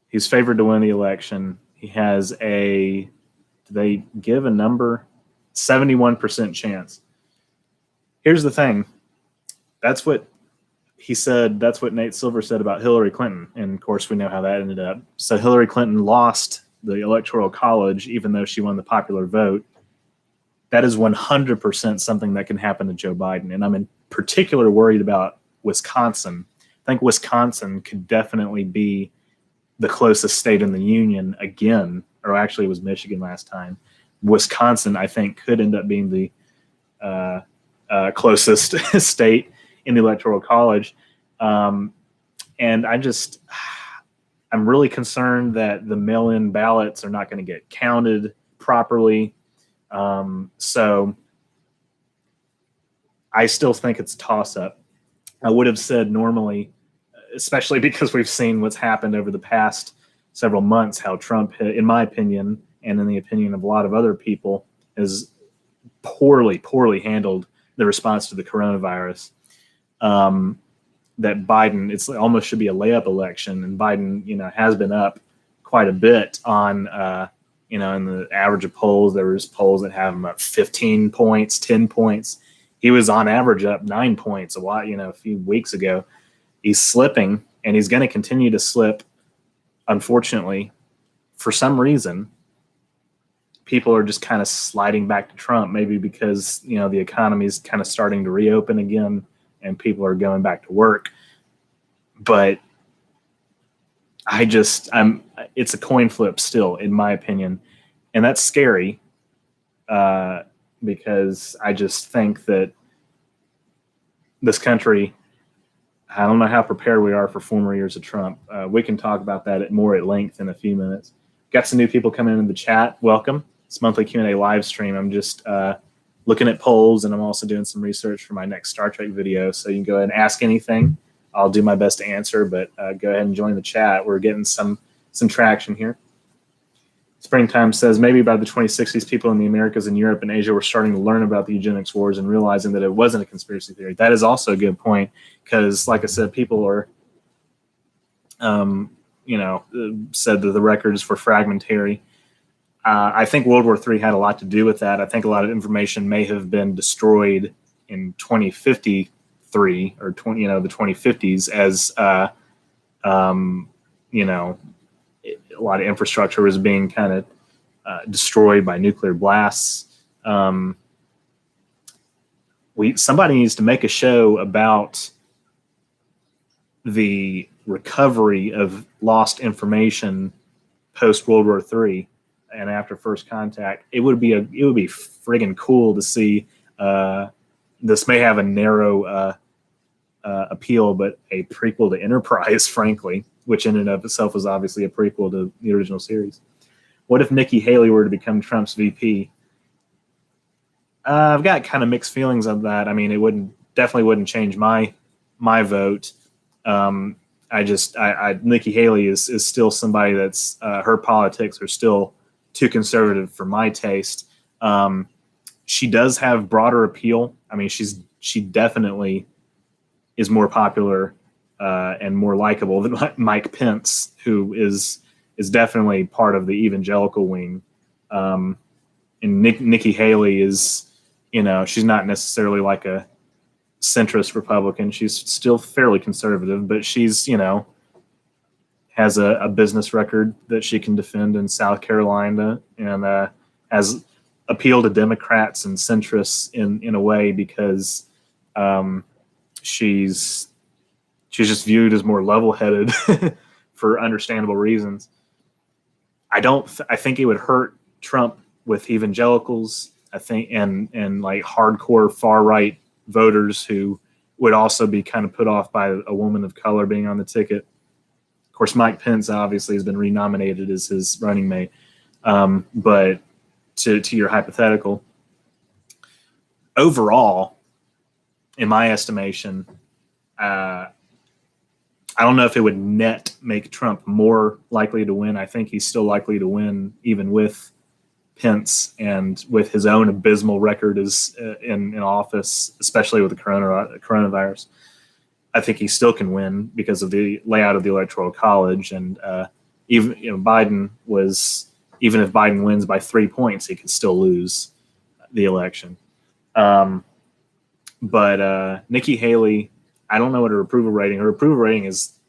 he's favored to win the election. He has do they give a number? 71% chance. Here's the thing. That's what he said. That's what Nate Silver said about Hillary Clinton. And of course, we know how that ended up. So Hillary Clinton lost the Electoral College, even though she won the popular vote. That is 100% something that can happen to Joe Biden. And I'm in particular worried about Wisconsin. I think Wisconsin could definitely be the closest state in the union again, or actually it was Michigan last time. Wisconsin, I think, could end up being the closest state in the Electoral College. And I'm really concerned that the mail-in ballots are not going to get counted properly. So I still think it's a toss-up. I would have said normally, especially because we've seen what's happened over the past several months, how Trump, in my opinion, and in the opinion of a lot of other people, has poorly handled the response to the coronavirus. That Biden, it's almost should be a layup election, and Biden, has been up quite a bit on, in the average of polls. There was polls that have him up 15 points, 10 points. He was on average up 9 points a few weeks ago. He's slipping, and he's going to continue to slip. Unfortunately, for some reason, people are just kind of sliding back to Trump, maybe because, the economy is kind of starting to reopen again and people are going back to work. But it's a coin flip still, in my opinion. And that's scary because I just think that this country, I don't know how prepared we are for 4 more years of Trump. We can talk about that more at length in a few minutes. Got some new people coming in the chat. Welcome. It's monthly Q&A live stream. I'm just looking at polls, and I'm also doing some research for my next Star Trek video. So you can go ahead and ask anything. I'll do my best to answer, but go ahead and join the chat. We're getting some traction here. Springtime says, maybe by the 2060s, people in the Americas and Europe and Asia were starting to learn about the eugenics wars and realizing that it wasn't a conspiracy theory. That is also a good point, because, like I said, people are, said that the records were fragmentary. I think World War III had a lot to do with that. I think a lot of information may have been destroyed in 2053 or the 2050s as, a lot of infrastructure was being kind of destroyed by nuclear blasts. Somebody needs to make a show about the recovery of lost information post World War III and after First Contact. It would be friggin' cool to see. This may have a narrow appeal, but a prequel to Enterprise, frankly, which in and of itself was obviously a prequel to the original series. What if Nikki Haley were to become Trump's VP? I've got kind of mixed feelings on that. I mean, it definitely wouldn't change my vote. Nikki Haley is still somebody that's her politics are still too conservative for my taste. She does have broader appeal. I mean, she definitely is more popular and more likable than Mike Pence, who is definitely part of the evangelical wing. And Nikki Haley is, she's not necessarily like a centrist Republican. She's still fairly conservative, but she's, has a business record that she can defend in South Carolina, and has appealed to Democrats and centrists in a way, because She's just viewed as more level-headed for understandable reasons. I think it would hurt Trump with evangelicals, I think, and like hardcore far-right voters who would also be kind of put off by a woman of color being on the ticket. Of course, Mike Pence obviously has been renominated as his running mate. But to your hypothetical, overall, in my estimation, I don't know if it would net make Trump more likely to win. I think he's still likely to win even with Pence and with his own abysmal record as in office, especially with the coronavirus. I think he still can win because of the layout of the Electoral College. And even if Biden wins by 3 points, he could still lose the election. But Nikki Haley, I don't know what her approval rating. Her approval rating is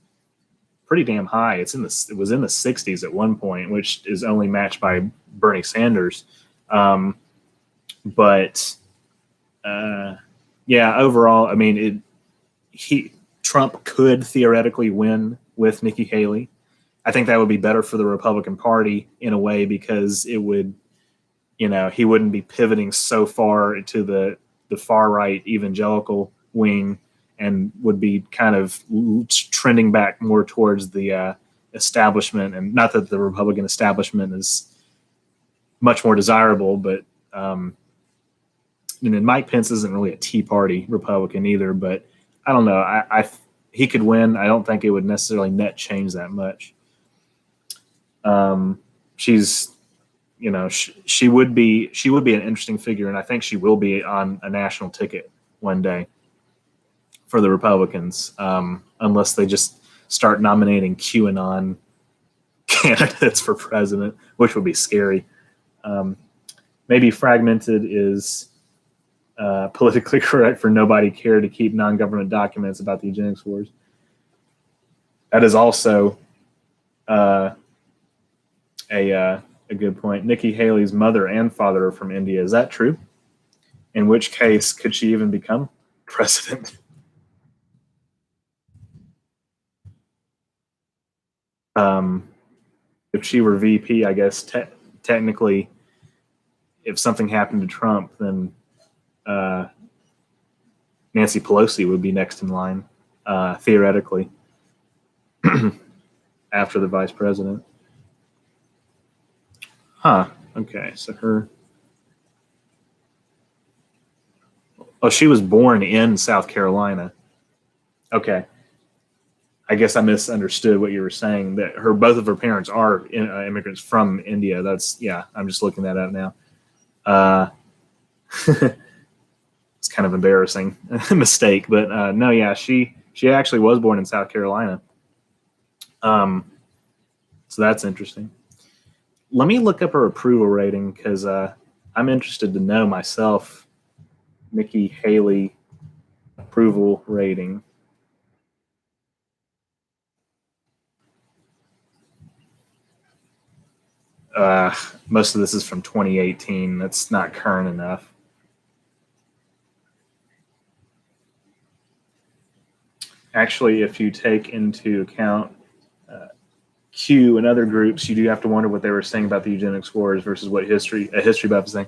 pretty damn high. It was in the 60s at one point, which is only matched by Bernie Sanders. Yeah, overall, I mean, Trump could theoretically win with Nikki Haley. I think that would be better for the Republican Party in a way because it would, he wouldn't be pivoting so far to the far right evangelical wing and would be kind of trending back more towards the establishment. And not that the Republican establishment is much more desirable, but Mike Pence isn't really a Tea Party Republican either. But I don't know. He could win. I don't think it would necessarily net change that much. She's, she would be an interesting figure, and I think she will be on a national ticket one day for the Republicans, unless they just start nominating QAnon candidates for president, which would be scary. Maybe fragmented is politically correct for nobody cared to keep non-government documents about the eugenics wars. That is also a good point. Nikki Haley's mother and father are from India. Is that true? In which case, could she even become president? If she were VP, I guess technically, if something happened to Trump, then Nancy Pelosi would be next in line, theoretically, after the vice president. Huh. Okay. So she was born in South Carolina. Okay. I guess I misunderstood what you were saying, that both of her parents are immigrants from India. I'm just looking that up now. It's kind of embarrassing mistake, but no, yeah, she actually was born in South Carolina. So that's interesting. Let me look up her approval rating because I'm interested to know myself. Nikki Haley approval rating. Most of this is from 2018. That's not current enough. Actually, if you take into account Q and other groups, you do have to wonder what they were saying about the eugenics wars versus what a history buff is saying.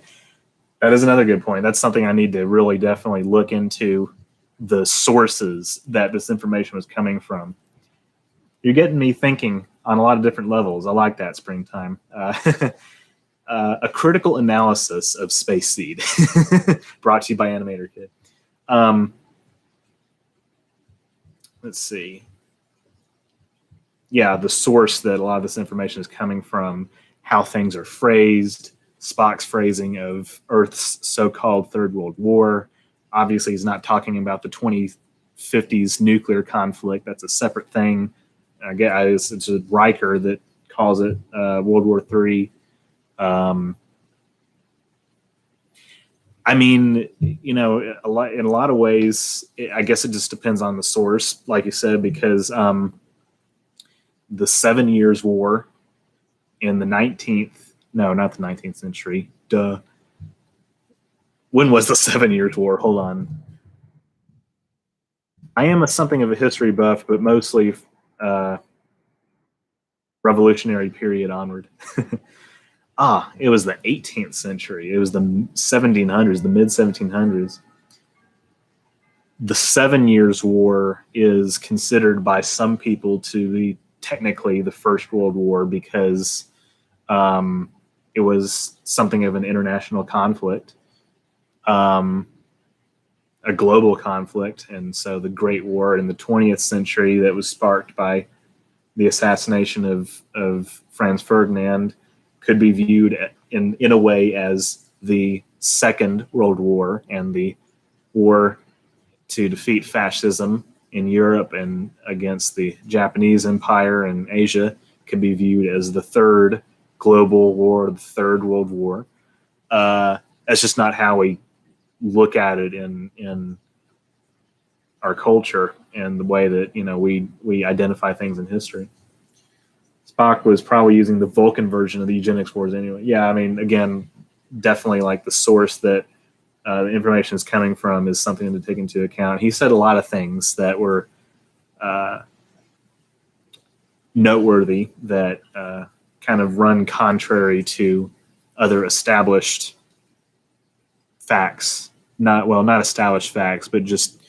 That is another good point. That's something I need to really definitely look into, the sources that this information was coming from. You're getting me thinking on a lot of different levels. I like that, Springtime. A critical analysis of Space Seed, brought to you by Anim8orkid. Let's see. Yeah, the source that a lot of this information is coming from, how things are phrased, Spock's phrasing of Earth's so-called Third World War. Obviously, he's not talking about the 2050s nuclear conflict. That's a separate thing. I guess it's Riker that calls it World War III. I mean, in a lot of ways, I guess it just depends on the source, like you said, because the 7 Years' War in the 19th century. Duh. When was the 7 Years' War? Hold on. I am something of a history buff, but mostly Revolutionary period onward. It was the 18th century. It was the 1700s, the mid 1700s. The 7 Years' War is considered by some people to be technically the First World War because it was something of an international conflict, a global conflict. And so the Great War in the 20th century that was sparked by the assassination of Franz Ferdinand could be viewed in a way as the Second World War, and the war to defeat fascism in Europe and against the Japanese Empire in Asia could be viewed as the Third Global War, the Third World War. That's just not how we look at it in our culture and the way that we identify things in history. Spock was probably using the Vulcan version of the eugenics wars anyway. Yeah, I mean, again, definitely like the source that the information is coming from is something to take into account. He said a lot of things that were noteworthy that kind of run contrary to other established facts. Not established facts, but just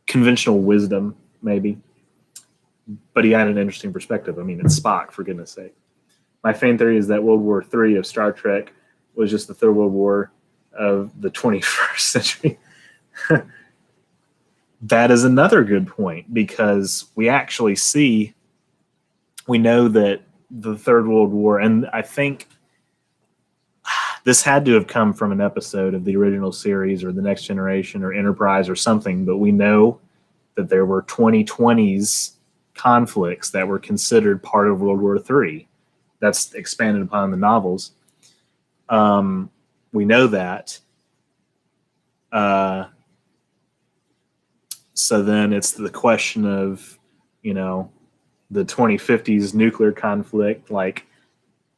conventional wisdom, maybe. But he had an interesting perspective. I mean, it's Spock, for goodness sake. My fan theory is that World War III of Star Trek was just the Third World War of the 21st century. That is another good point, because we know that the Third World War, and I think this had to have come from an episode of the original series or The Next Generation or Enterprise or something, but we know that there were 2020s conflicts that were considered part of World War III. That's expanded upon the novels. We know that. So then it's the question of, the 2050s nuclear conflict. Like,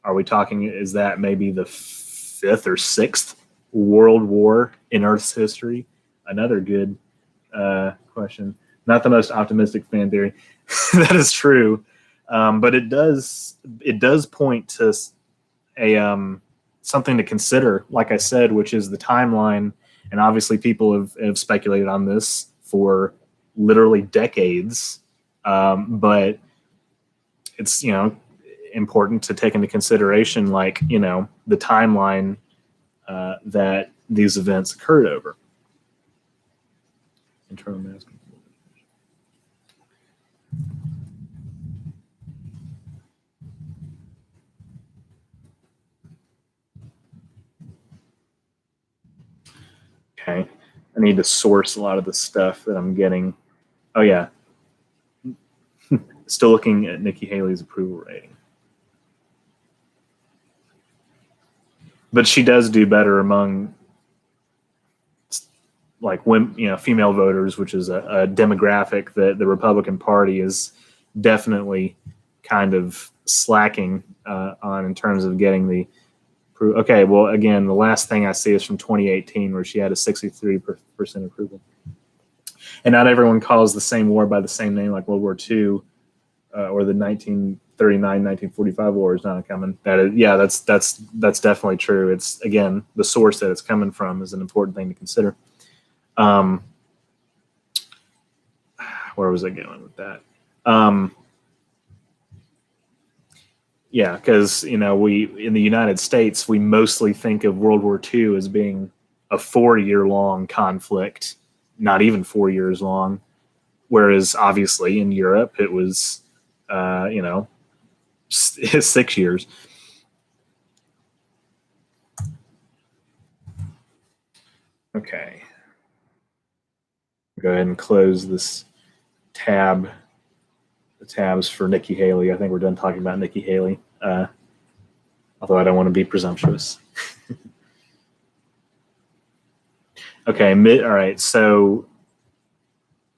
are we talking, is that maybe the 5th or 6th world war in Earth's history? Another good question. Not the most optimistic fan theory. That is true. But it does point to something to consider, like I said, which is the timeline. And obviously people have speculated on this for literally decades. But it's, important to take into consideration, like, the timeline that these events occurred over. Internal mass. Okay. I need to source a lot of the stuff that I'm getting. Oh, yeah. Still looking at Nikki Haley's approval rating. But she does do better among, like, women, female voters, which is a demographic that the Republican Party is definitely kind of slacking on in terms of getting the. Okay, well, again, the last thing I see is from 2018, where she had a 63% approval. And not everyone calls the same war by the same name, like World War II or the 1939-1945 war is not coming. That's definitely true. It's, again, the source that it's coming from is an important thing to consider. Where was I going with that? Yeah, because, we in the United States, we mostly think of World War II as being a 4-year-long conflict, not even 4 years long, whereas obviously in Europe it was, 6 years. Okay. Go ahead and close this tab. The tabs for Nikki Haley. I think we're done talking about Nikki Haley. Although I don't want to be presumptuous. Okay, all right. So,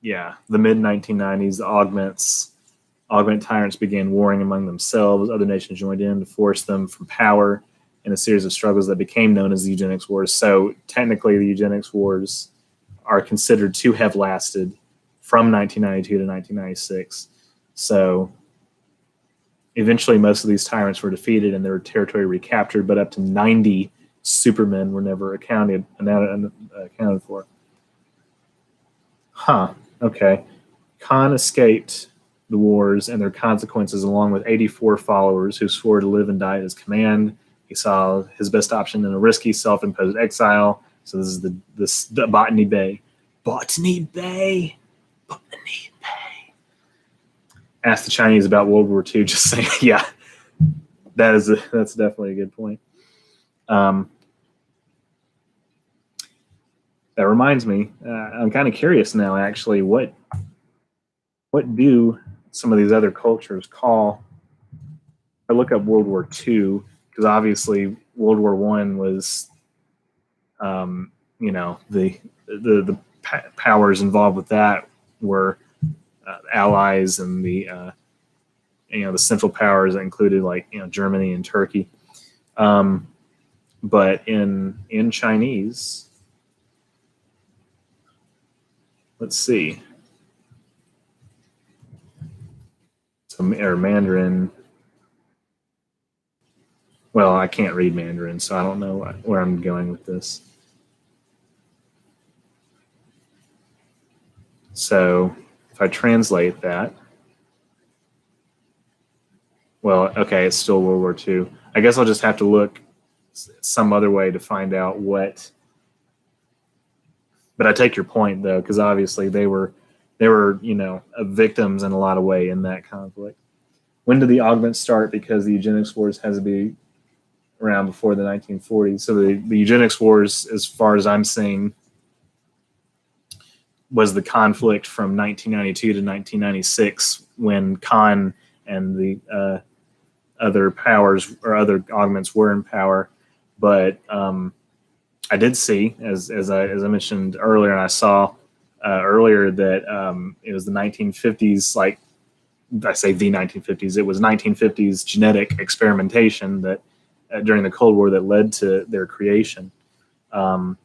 yeah, the mid 1990s, augment tyrants began warring among themselves. Other nations joined in to force them from power in a series of struggles that became known as the eugenics wars. So technically, the eugenics wars are considered to have lasted from 1992 to 1996. So eventually most of these tyrants were defeated and their territory recaptured, but up to 90 supermen were never accounted for. Huh, okay. Khan escaped the wars and their consequences along with 84 followers who swore to live and die at his command. He saw his best option in a risky self-imposed exile. So this is the Botany Bay. Botany Bay. Botany Bay. Ask the Chinese about World War II. Just saying, yeah, that's definitely a good point. That reminds me, I'm kind of curious now, actually, what do some of these other cultures call? I look up World War II because obviously World War I was, the powers involved with that were allies and the Central Powers that included Germany and Turkey. But in Chinese, let's see. Or Mandarin. Well, I can't read Mandarin, so I don't know where I'm going with this. So if I translate that, well, okay, it's still World War II. I guess I'll just have to look some other way to find out what. But I take your point, though, because obviously they were victims in a lot of ways in that conflict. When did the augments start? Because the eugenics wars has to be around before the 1940s. So the eugenics wars, as far as I'm seeing, was the conflict from 1992 to 1996 when Khan and the other powers or other augments were in power. But I did see, as I mentioned earlier, and I saw earlier that it was the 1950s, like I say the 1950s, it was 1950s genetic experimentation that during the Cold War that led to their creation. And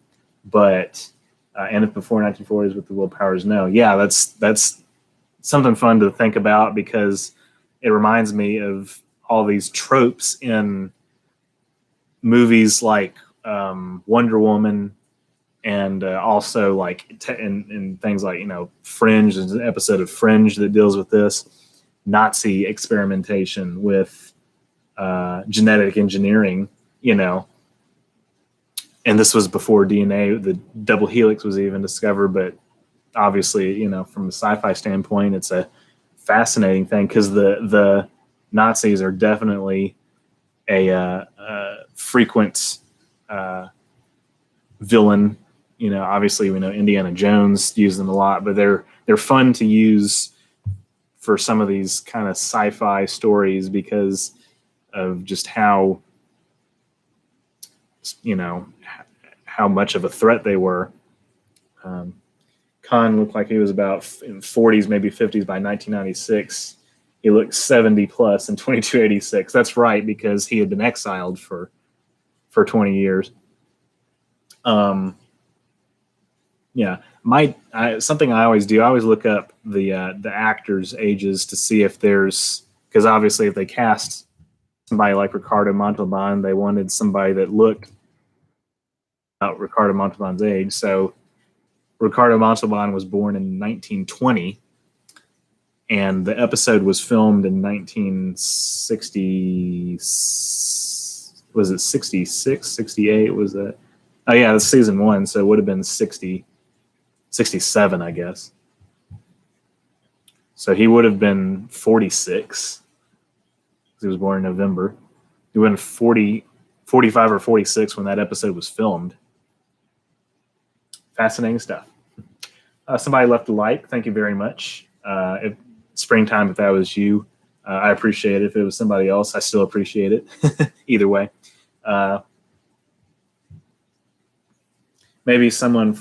if before 1940s with the world powers, no. Yeah, that's something fun to think about because it reminds me of all these tropes in movies like Wonder Woman, and also like in things like Fringe. There's an episode of Fringe that deals with this Nazi experimentation with genetic engineering, and this was before DNA, the double helix was even discovered. But obviously, from a sci-fi standpoint, it's a fascinating thing because the Nazis are definitely a frequent villain. Obviously we know Indiana Jones used them a lot, but they're fun to use for some of these kind of sci-fi stories because of just how much of a threat they were. Khan looked like he was about in 40s, maybe 50s by 1996. He looked 70 plus in 2286. That's right, because he had been exiled for 20 years. Something I always do, I always look up the actors' ages to see if there's, because obviously if they cast somebody like Ricardo Montalban, they wanted somebody that looked about Ricardo Montalban's age. So Ricardo Montalban was born in 1920, and the episode was filmed in 1960. Was it 66, 68? Was that? Oh yeah, that's season 1, so it would have been 67, I guess. So he would have been 46. He was born in November. He would have been 45 or 46 when that episode was filmed. Fascinating stuff. Somebody left a like. Thank you very much. If springtime, if that was you, I appreciate it. If it was somebody else, I still appreciate it. Either way. Maybe someone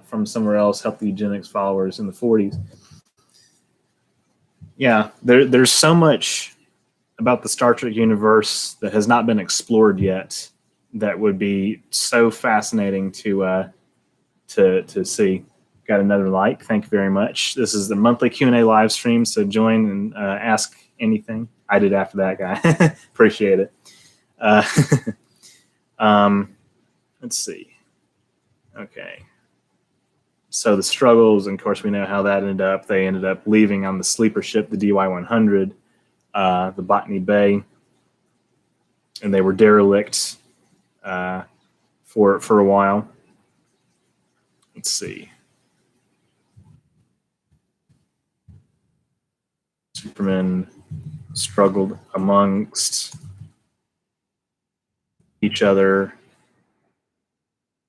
from somewhere else helped the eugenics followers in the 40s. Yeah, there's so much about the Star Trek universe that has not been explored yet that would be so fascinating to see. got another like. Thank you very much. This is the monthly Q&A live stream, so join and ask anything. I did after that, guy. Appreciate it. Let's see. Okay. So the struggles, and of course, we know how that ended up. They ended up leaving on the sleeper ship, the DY-100, the Botany Bay, and they were derelict for a while. Let's see. Supermen struggled amongst each other,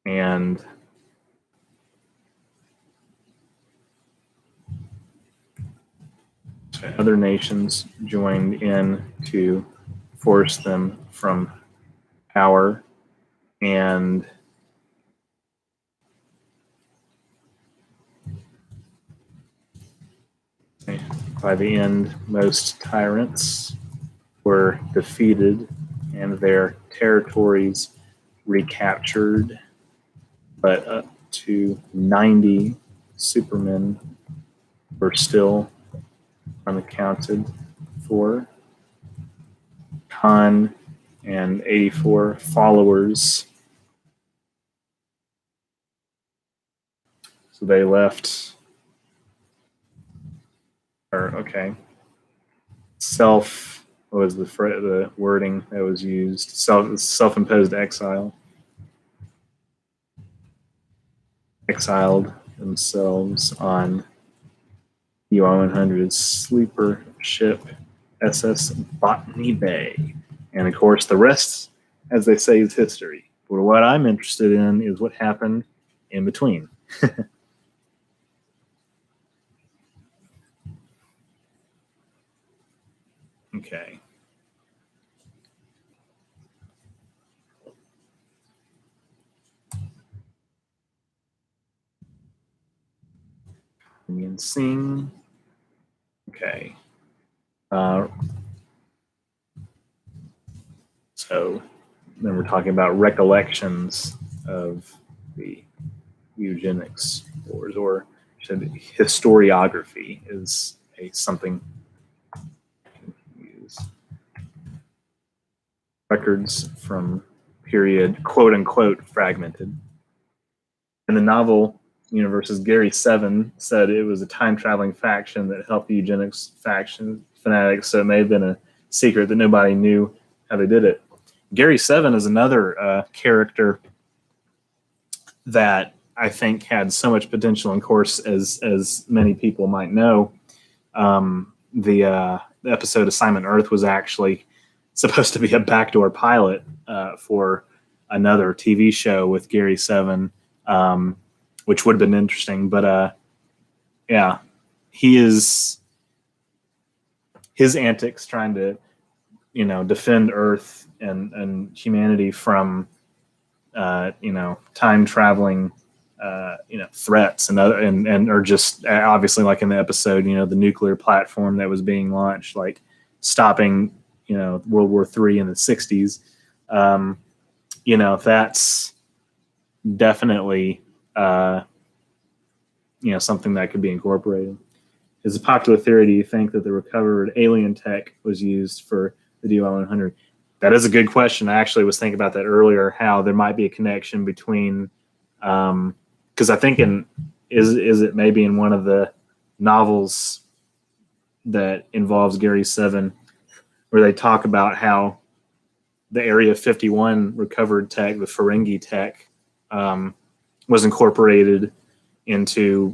and other nations joined in to force them from power, and by the end, most tyrants were defeated and their territories recaptured, but up to 90 Supermen were still unaccounted for. Khan and 84 followers. So they left, or okay, what was the wording that was used? Self-imposed exile. Exiled themselves on DY-100's sleeper ship SS Botany Bay. And of course, the rest, as they say, is history. But what I'm interested in is what happened in between. Okay. And sing. Okay. So then we're talking about recollections of the eugenics wars, or historiography is something I can use. Records from period, quote unquote, fragmented. In the novel universes, Gary Seven said it was a time-traveling faction that helped the eugenics faction fanatics, so it may have been a secret that nobody knew how they did it. Gary Seven is another character that I think had so much potential. And of course, as many people might know, the episode Assignment Earth was actually supposed to be a backdoor pilot for another TV show with Gary Seven, which would have been interesting. But yeah, his antics trying to, defend Earth and humanity from, time traveling, threats and other, and or just obviously like in the episode, the nuclear platform that was being launched, like stopping, World War III in the 60s. That's definitely, something that could be incorporated. Is a popular theory, do you think that the recovered alien tech was used for the DY-100? That is a good question. I actually was thinking about that earlier, how there might be a connection between, because I think is it maybe in one of the novels that involves Gary Seven, where they talk about how the Area 51 recovered tech, the Ferengi tech, was incorporated into,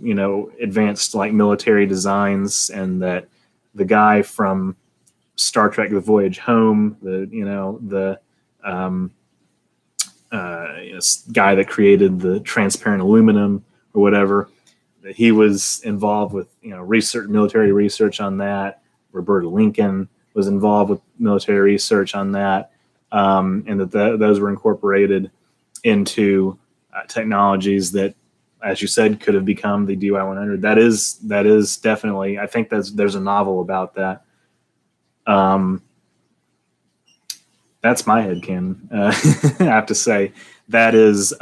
advanced like military designs, and that the guy from Star Trek: The Voyage Home, the guy that created the transparent aluminum or whatever, that he was involved with research, military research on that. Roberta Lincoln was involved with military research on that, and that those were incorporated into technologies that, as you said, could have become the DY-100. That is definitely. I think there's a novel about that. That's my headcanon. I have to say that is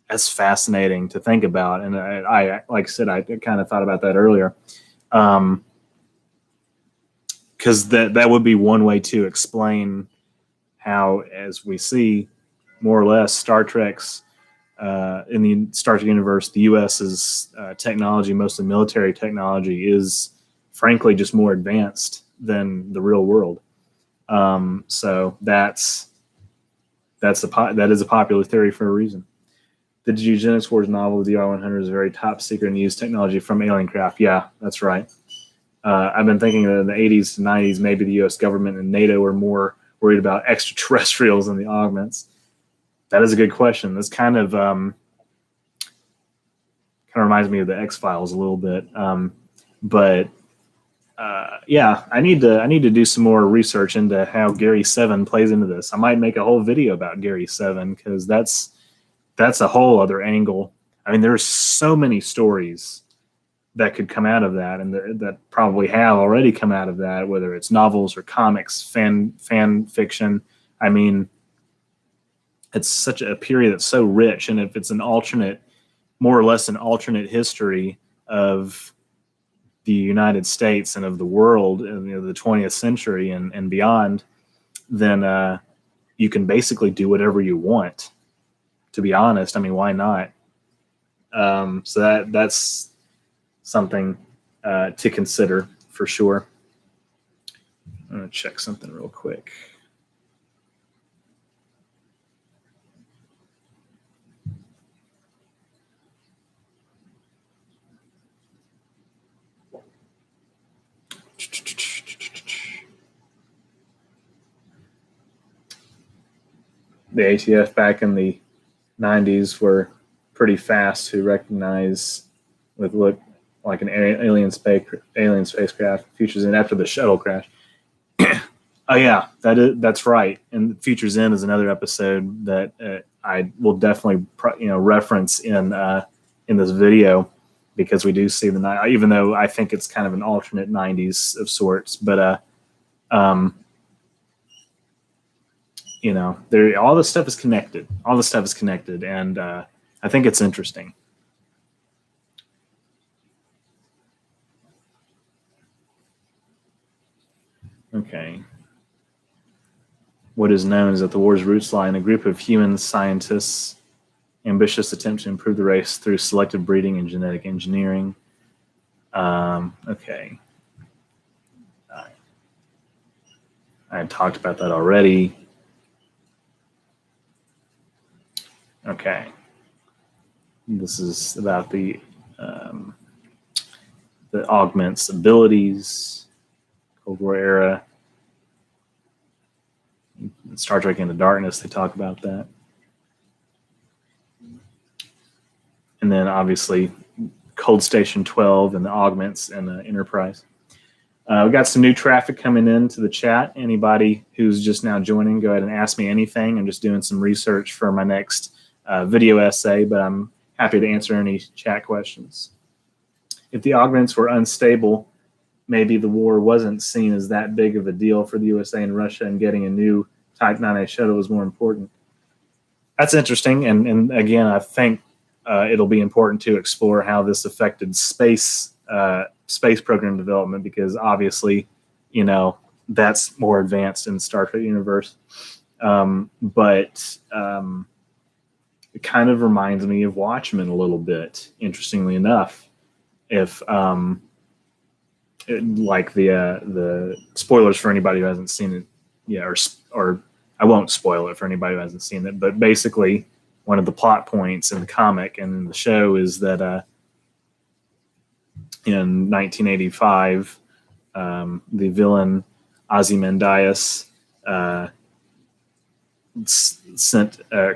that's fascinating to think about. And I like I said, I kind of thought about that earlier. Because that would be one way to explain how, as we see, more or less, Star Trek's in the Star Trek universe, the U.S.'s technology, mostly military technology, is frankly just more advanced than the real world. So that is a popular theory for a reason. The Eugenics Wars novel, the R100, is a very top secret and used technology from alien craft. Yeah, that's right. I've been thinking that in the 80s to 90s, maybe the U.S. government and NATO were more worried about extraterrestrials than the augments. That is a good question. This kind of reminds me of the X-Files a little bit. Yeah, I need to do some more research into how Gary 7 plays into this. I might make a whole video about Gary 7 because that's a whole other angle. I mean, there's so many stories that could come out of that, and that probably have already come out of that, whether it's novels or comics, fan fiction. I mean, it's such a period that's so rich, and if it's an alternate, more or less an alternate history of the United States and of the world in the 20th century and beyond, then you can basically do whatever you want, to be honest. I mean, why not? So that's something to consider for sure. I'm going to check something real quick. The ATF back in the 90s were pretty fast to recognize with what like an alien spacecraft Futures in after the shuttle crash. Oh yeah, that's right. And Futures in is another episode that I will definitely reference in this video, because we do see the even though I think it's kind of an alternate 90s of sorts, but all this stuff is connected. All this stuff is connected, and I think it's interesting. Okay. What is known is that the war's roots lie in a group of human scientists' ambitious attempt to improve the race through selective breeding and genetic engineering. Okay. I had talked about that already. Okay. This is about the augments' abilities, Cold War era. In Star Trek Into Darkness, they talk about that. And then obviously Cold Station 12 and the augments and the Enterprise. We got some new traffic coming into the chat. Anybody who's just now joining, go ahead and ask me anything. I'm just doing some research for my next video essay, but I'm happy to answer any chat questions. If the augments were unstable, maybe the war wasn't seen as that big of a deal for the USA and Russia, and getting a new Type 9A shuttle was more important. That's interesting, and again, I think it'll be important to explore how this affected space program development, because obviously, that's more advanced in the Star Trek universe. But it kind of reminds me of Watchmen a little bit, interestingly enough. If like the spoilers for anybody who hasn't seen it, or I won't spoil it for anybody who hasn't seen it, but basically one of the plot points in the comic and in the show is that in 1985, the villain Ozymandias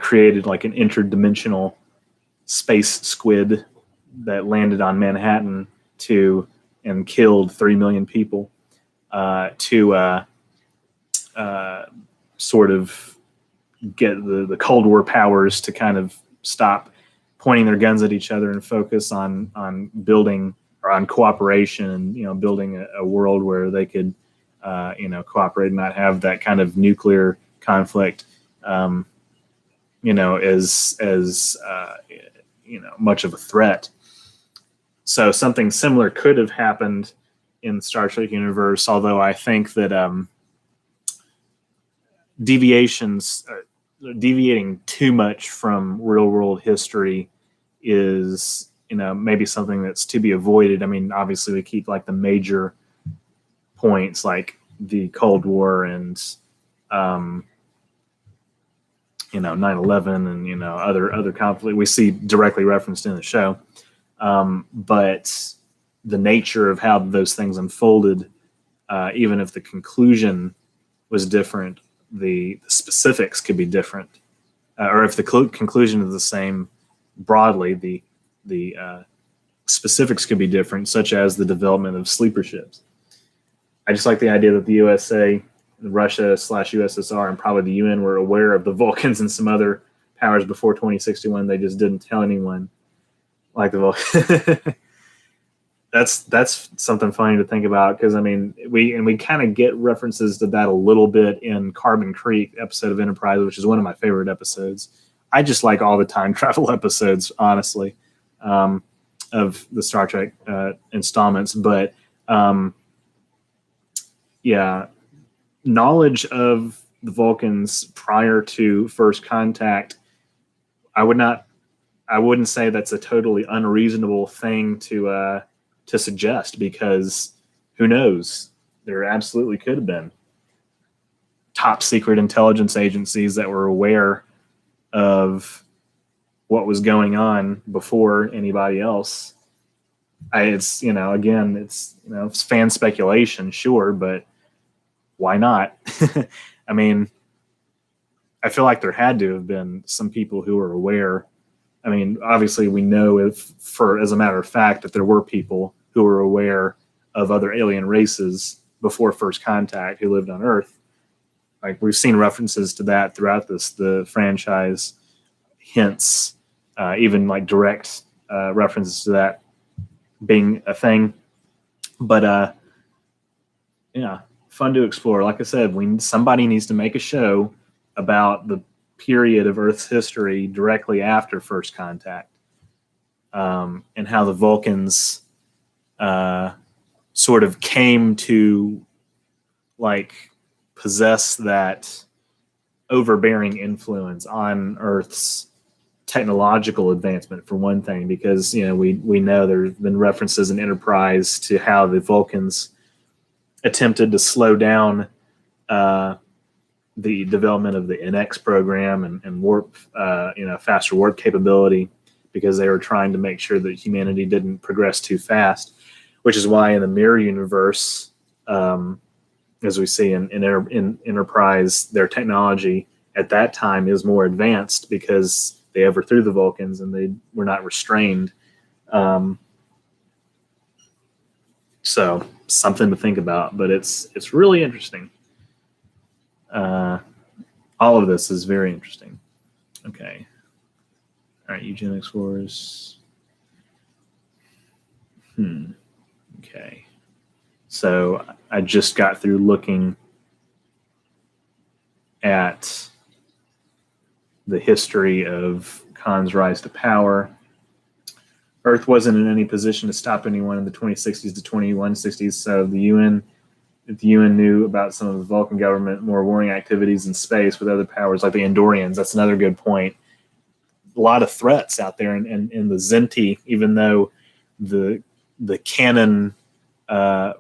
created like an interdimensional space squid that landed on Manhattan and killed 3 million people to sort of get the Cold War powers to kind of stop pointing their guns at each other and focus on building or on cooperation, and building a world where they could cooperate and not have that kind of nuclear conflict. as much of a threat. So something similar could have happened in the Star Trek universe, although I think that deviating too much from real world history is maybe something that's to be avoided. I mean, obviously we keep like the major points like the Cold War and 9/11 and other conflict we see directly referenced in the show, but the nature of how those things unfolded, even if the conclusion was different, the specifics could be different, or if the conclusion is the same broadly, the specifics could be different, such as the development of sleeper ships. I just like the idea that the USA, Russia/USSR, and probably the UN were aware of the Vulcans and some other powers before 2061. They just didn't tell anyone, like the Vulcans. That's something funny to think about, because I mean we kind of get references to that a little bit in Carbon Creek episode of Enterprise, which is one of my favorite episodes. I just like all the time travel episodes, honestly, of the Star Trek installments. But yeah, knowledge of the Vulcans prior to first contact, I wouldn't say that's a totally unreasonable thing to suggest, because who knows? There absolutely could have been top secret intelligence agencies that were aware of what was going on before anybody else. It's fan speculation, sure, but why not? I mean, I feel like there had to have been some people who were aware. I mean, obviously we know as a matter of fact, that there were people who were aware of other alien races before first contact who lived on Earth. Like, we've seen references to that throughout the franchise, hints, even like direct references to that being a thing. But yeah, fun to explore. Like I said, somebody needs to make a show about the period of Earth's history directly after first contact, and how the Vulcans sort of came to like possess that overbearing influence on Earth's technological advancement, for one thing, because we know there's been references in Enterprise to how the Vulcans attempted to slow down the development of the NX program and warp, faster warp capability, because they were trying to make sure that humanity didn't progress too fast, which is why in the Mirror Universe, as we see in Enterprise, their technology at that time is more advanced because they overthrew the Vulcans and they were not restrained. So something to think about, but it's really interesting. All of this is very interesting. Okay. All right, eugenics wars. Okay. So I just got through looking at the history of Khan's rise to power. Earth wasn't in any position to stop anyone in the 2060s to 2160s, so if the UN knew about some of the Vulcan government more warring activities in space with other powers like the Andorians. That's another good point. A lot of threats out there, and the Zenti, even though the canon, their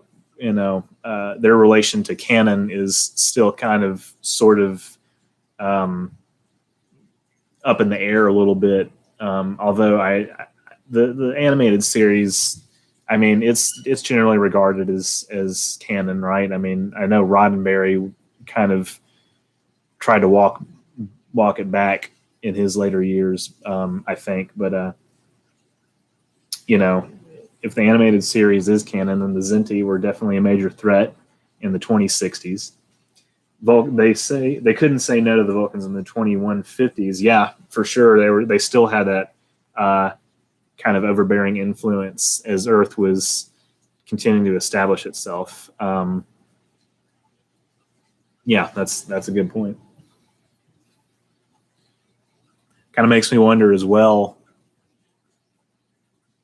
relation to canon is still kind of sort of up in the air a little bit. Although the animated series, I mean, it's generally regarded as canon, right? I mean, I know Roddenberry kind of tried to walk it back in his later years, I think. But if the animated series is canon, then the Zenti were definitely a major threat in the 2060s. They couldn't say no to the Vulcans in the 2150s. Yeah, for sure. They still had that kind of overbearing influence as Earth was continuing to establish itself. Yeah, that's a good point. Kind of makes me wonder as well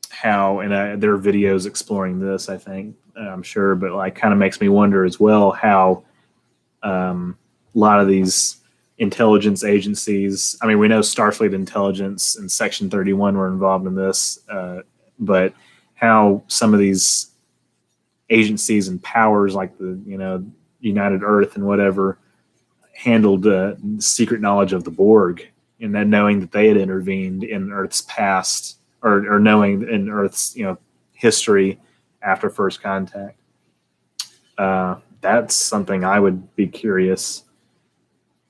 how, and there are videos exploring this, I think, I'm sure, but like kind of makes me wonder as well how a lot of these intelligence agencies, I mean, we know Starfleet Intelligence and Section 31 were involved in this, but how some of these agencies and powers like the, United Earth and whatever handled secret knowledge of the Borg, and then knowing that they had intervened in Earth's past, or knowing in Earth's history after first contact. That's something I would be curious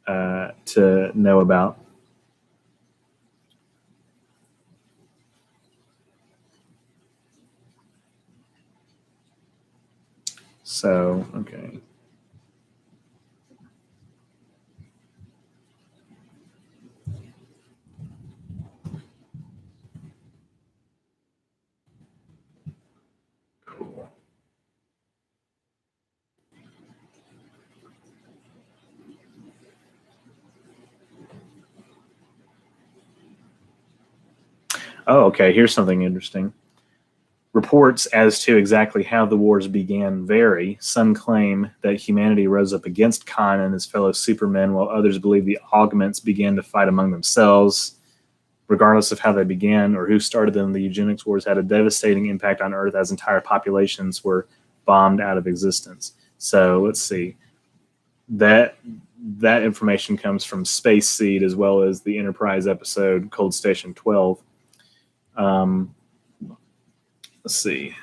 to know about. So, okay. Cool. Oh, okay. Here's something interesting. Reports as to exactly how the wars began vary. Some claim that humanity rose up against Khan and his fellow supermen, while others believe the augments began to fight among themselves. Regardless of how they began or who started them, the eugenics wars had a devastating impact on Earth as entire populations were bombed out of existence. So let's see. That information comes from Space Seed as well as the Enterprise episode Cold Station 12. Let's see.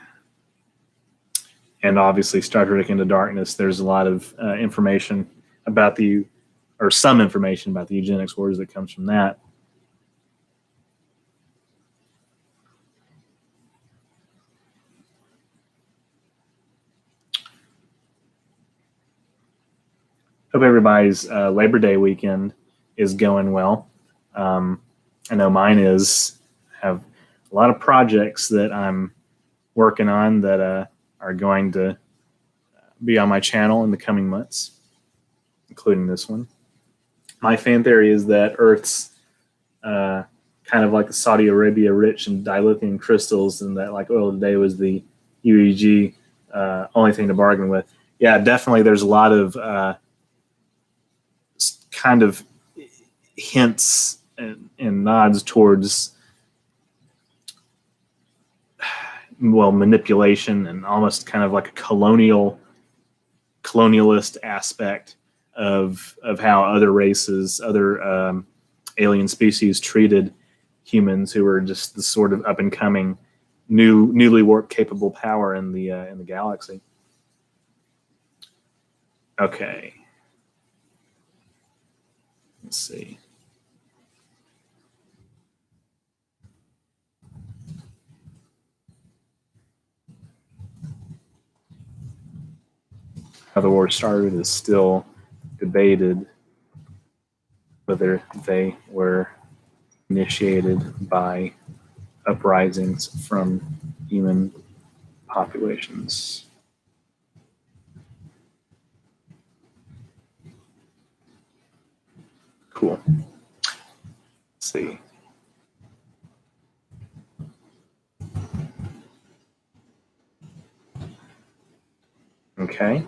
And obviously Star Trek Into Darkness, there's a lot of information about some information about the eugenics wars that comes from that. Hope everybody's Labor Day weekend is going well. I know mine is. Have a lot of projects that I'm working on that are going to be on my channel in the coming months, including this one. My fan theory is that Earth's kind of like Saudi Arabia rich in dilithium crystals, and that like oil today was the UEG only thing to bargain with. Yeah, definitely there's a lot of kind of hints and nods towards manipulation and almost kind of like a colonialist aspect of how other races, other alien species treated humans who were just the sort of up and coming newly warp capable power in the galaxy. Okay. Let's see. How the war started is still debated, whether they were initiated by uprisings from human populations. Cool. Let's see. Okay.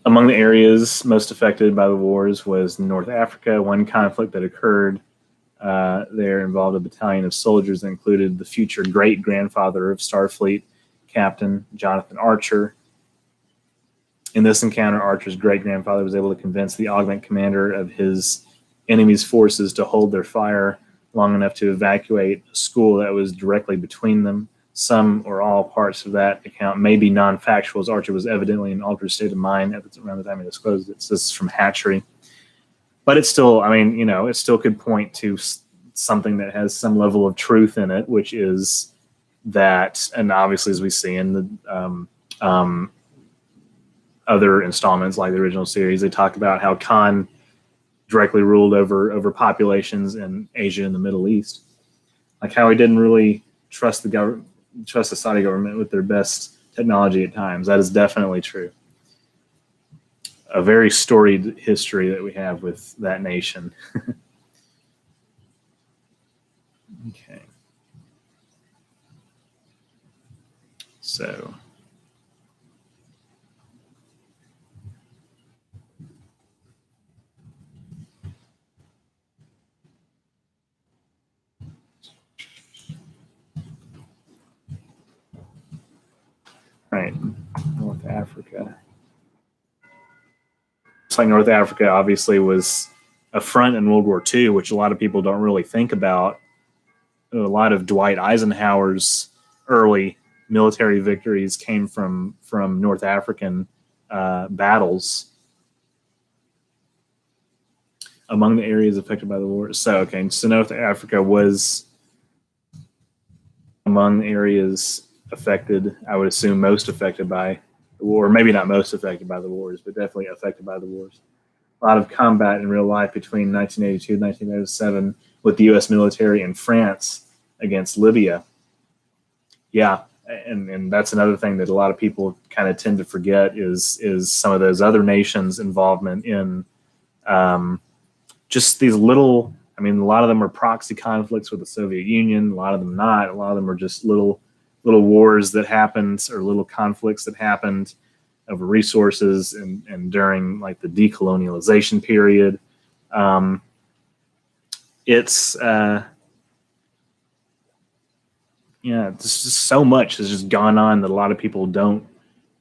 Among the areas most affected by the wars was North Africa. One conflict that occurred there involved a battalion of soldiers that included the future great-grandfather of Starfleet, Captain Jonathan Archer. In this encounter, Archer's great-grandfather was able to convince the augment commander of his enemy's forces to hold their fire long enough to evacuate a school that was directly between them. Some or all parts of that account may be non-factual, as Archer was evidently in an altered state of mind around the time he disclosed it. So this is from Hatchery. But it's still, I mean, it still could point to something that has some level of truth in it, which is that, and obviously as we see in the other installments like the original series, they talk about how Khan directly ruled over populations in Asia and the Middle East. Like how he didn't really trust the Saudi government with their best technology at times. That is definitely true. a very storied history that we have with that nation. Okay. So. Right, North Africa. It's like North Africa obviously was a front in World War II, which a lot of people don't really think about. A lot of Dwight Eisenhower's early military victories came from North African battles. Among the areas affected by the war. So, okay, so North Africa was among the areas affected, I would assume most affected by the war, maybe not most affected by the wars, but definitely affected by the wars. A lot of combat in real life between 1982 and 1907 with the U.S. military in France against Libya. Yeah, and that's another thing that a lot of people kind of tend to forget is some of those other nations' involvement in just these little. I mean, a lot of them are proxy conflicts with the Soviet Union. A lot of them not. A lot of them are just little wars that happened or little conflicts that happened over resources and during like the decolonialization period. It's it's just so much has just gone on that a lot of people don't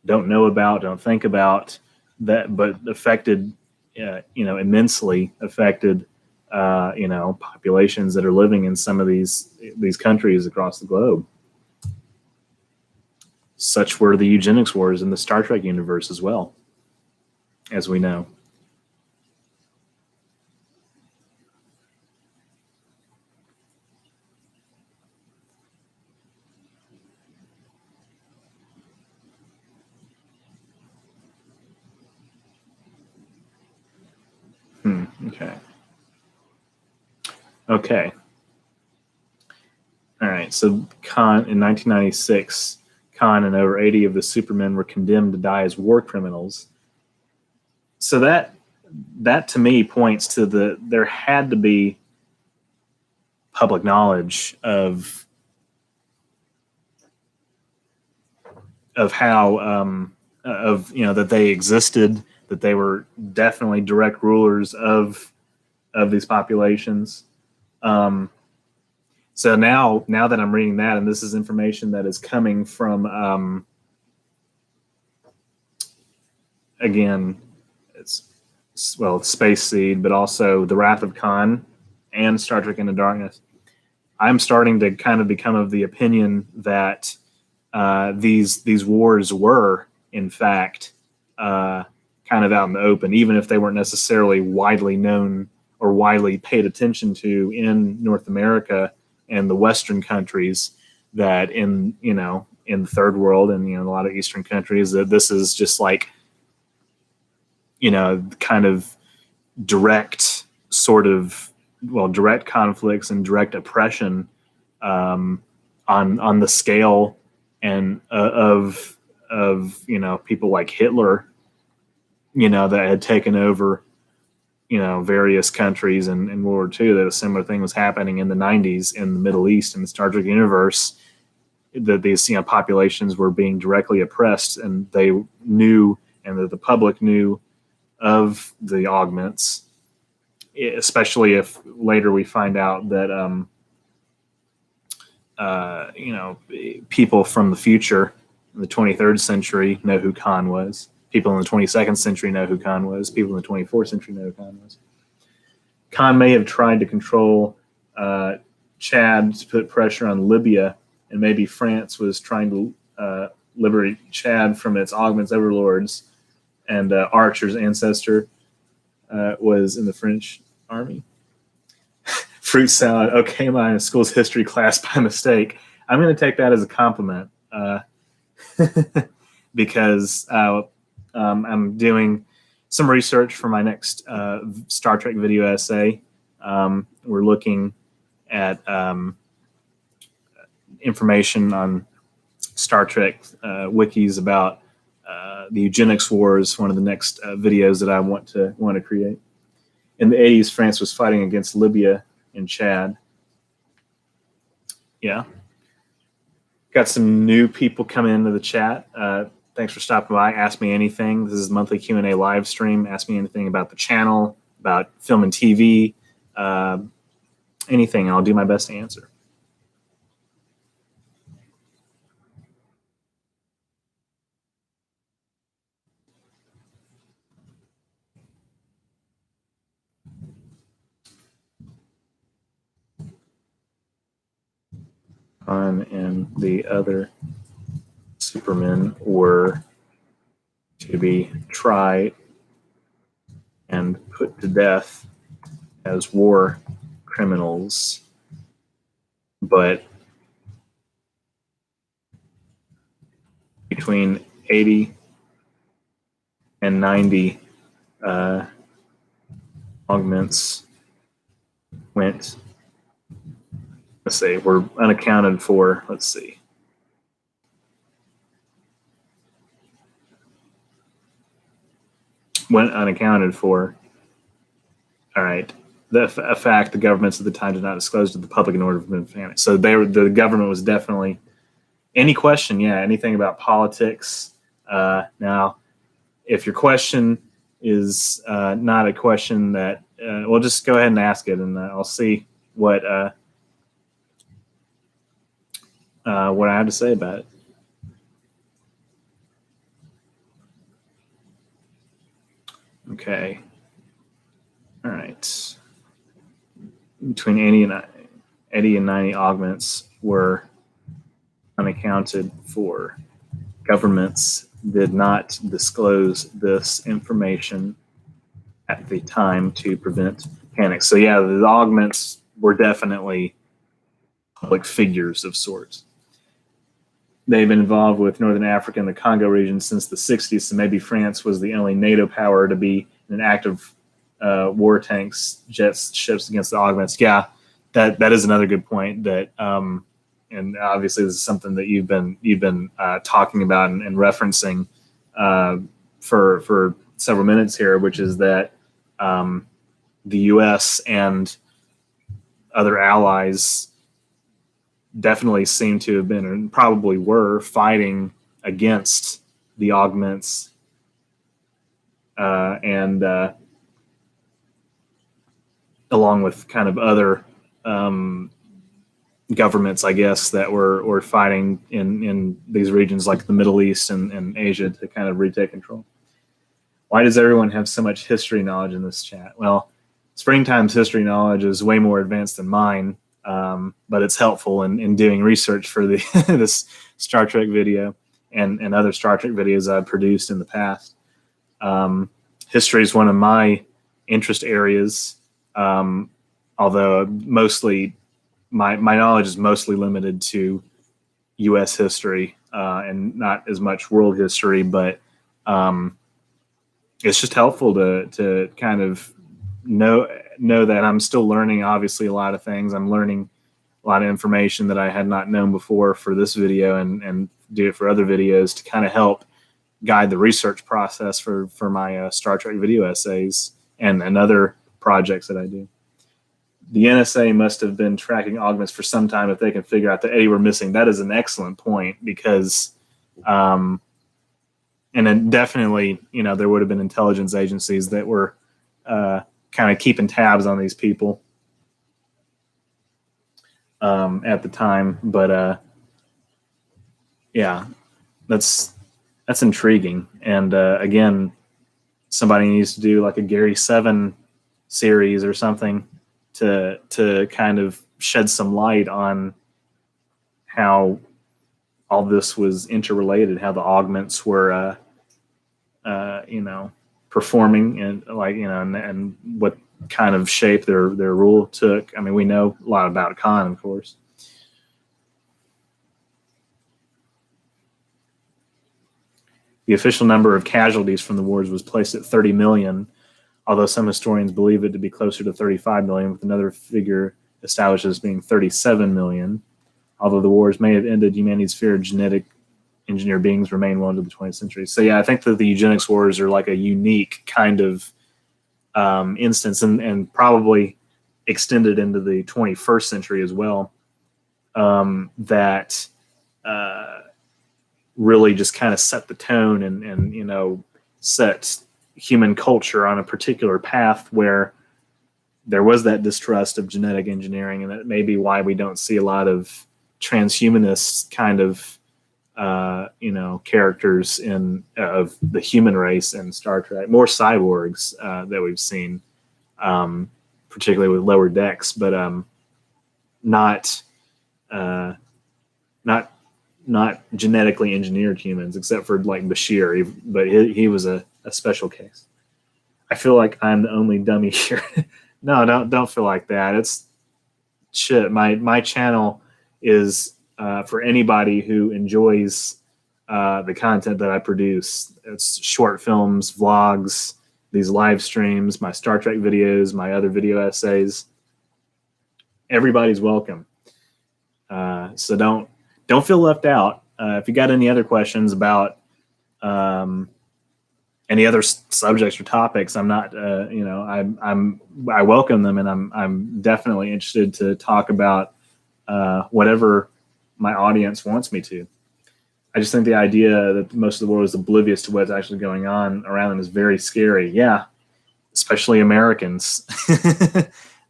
know about, don't think about that, but affected, immensely affected, populations that are living in some of these countries across the globe. Such were the eugenics wars in the Star Trek universe as well, as we know. Okay. Okay. All right. So Khan in 1996, Khan and over 80 of the Supermen were condemned to die as war criminals. So that to me points to there had to be public knowledge of how that they existed, that they were definitely direct rulers of these populations. So now that I'm reading that, and this is information that is coming from again, it's Space Seed, but also The Wrath of Khan and Star Trek Into Darkness. I'm starting to kind of become of the opinion that these wars were, in fact, kind of out in the open, even if they weren't necessarily widely known or widely paid attention to in North America and the Western countries. That in the third world and a lot of Eastern countries, that this is just like kind of direct conflicts and direct oppression on the scale and of people like Hitler, that had taken over various countries in World War II. That a similar thing was happening in the 90s in the Middle East in the Star Trek universe. That these populations were being directly oppressed, and they knew, and that the public knew of the augments, especially if later we find out that people from the future in the 23rd century know who Khan was. People in the 22nd century know who Khan was. People in the 24th century know who Khan was. Khan may have tried to control Chad to put pressure on Libya, and maybe France was trying to liberate Chad from its augments overlords. And Archer's ancestor was in the French army. Fruit salad. Okay, I'm in a school's history class by mistake. I'm going to take that as a compliment because I'm doing some research for my next Star Trek video essay. We're looking at information on Star Trek wikis about the eugenics wars, one of the next videos that I want to create. In the 80s, France was fighting against Libya and Chad. Yeah. Got some new people coming into the chat. Thanks for stopping by. Ask me anything. This is monthly Q&A live stream. Ask me anything about the channel, about film and TV, anything. I'll do my best to answer. And the other Supermen were to be tried and put to death as war criminals, but between 80 and 90 augments went, let's say, were unaccounted for. Let's see. Went unaccounted for. All right. A fact the governments at the time did not disclose to the public in order to prevent panic. So the government was definitely, any question, yeah, anything about politics. Now, if your question is not a question that, well, just go ahead and ask it, and I'll see what I have to say about it. Okay. All right. Between 80 and 90 augments were unaccounted for. Governments did not disclose this information at the time to prevent panic. So yeah, the augments were definitely public figures of sorts. They've been involved with Northern Africa and the Congo region since the 60s, so maybe France was the only NATO power to be in an active war tanks, jets, ships against the augments. Yeah, that is another good point. That and obviously this is something that you've been talking about and referencing for several minutes here, which is that the U.S. and other allies definitely seem to have been, and probably were, fighting against the augments and along with kind of other governments, I guess, that were fighting in these regions like the Middle East and Asia to kind of retake control. Why does everyone have so much history knowledge in this chat? Well, Springtime's history knowledge is way more advanced than mine, but it's helpful in doing research for this Star Trek video and other Star Trek videos I've produced in the past. History is one of my interest areas, although mostly my knowledge is mostly limited to U.S. history and not as much world history, but it's just helpful to kind of know that I'm still learning, obviously, a lot of things. I'm learning a lot of information that I had not known before for this video, and do it for other videos to kind of help guide the research process for my Star Trek video essays and other projects that I do. The NSA must have been tracking augments for some time if they can figure out that 80 were missing. That is an excellent point, because and then definitely, there would have been intelligence agencies that were kind of keeping tabs on these people at the time. But yeah, that's intriguing. And again, somebody needs to do like a Gary 7 series or something to kind of shed some light on how all this was interrelated, how the augments were performing, and and what kind of shape their rule took. I mean, we know a lot about Khan, of course. The official number of casualties from the wars was placed at 30 million, although some historians believe it to be closer to 35 million, with another figure established as being 37 million. Although the wars may have ended humanity's fear of genetic engineered beings remain well into the 20th century. So yeah, I think that the eugenics wars are like a unique kind of instance, and probably extended into the 21st century as well. That really just kind of set the tone and set human culture on a particular path where there was that distrust of genetic engineering, and that may be why we don't see a lot of transhumanist kind of characters of the human race in Star Trek. More cyborgs that we've seen, particularly with lower decks, but not genetically engineered humans, except for like Bashir. But he was a special case. I feel like I'm the only dummy here. No, don't feel like that. It's shit. My channel is for anybody who enjoys the content that I produce. It's short films, vlogs, these live streams, my Star Trek videos, my other video essays. Everybody's welcome. So don't feel left out. If you got any other questions about any other subjects or topics, I'm not, I welcome them, and I'm definitely interested to talk about whatever my audience wants me to. I just think the idea that most of the world is oblivious to what's actually going on around them is very scary. Yeah, especially Americans.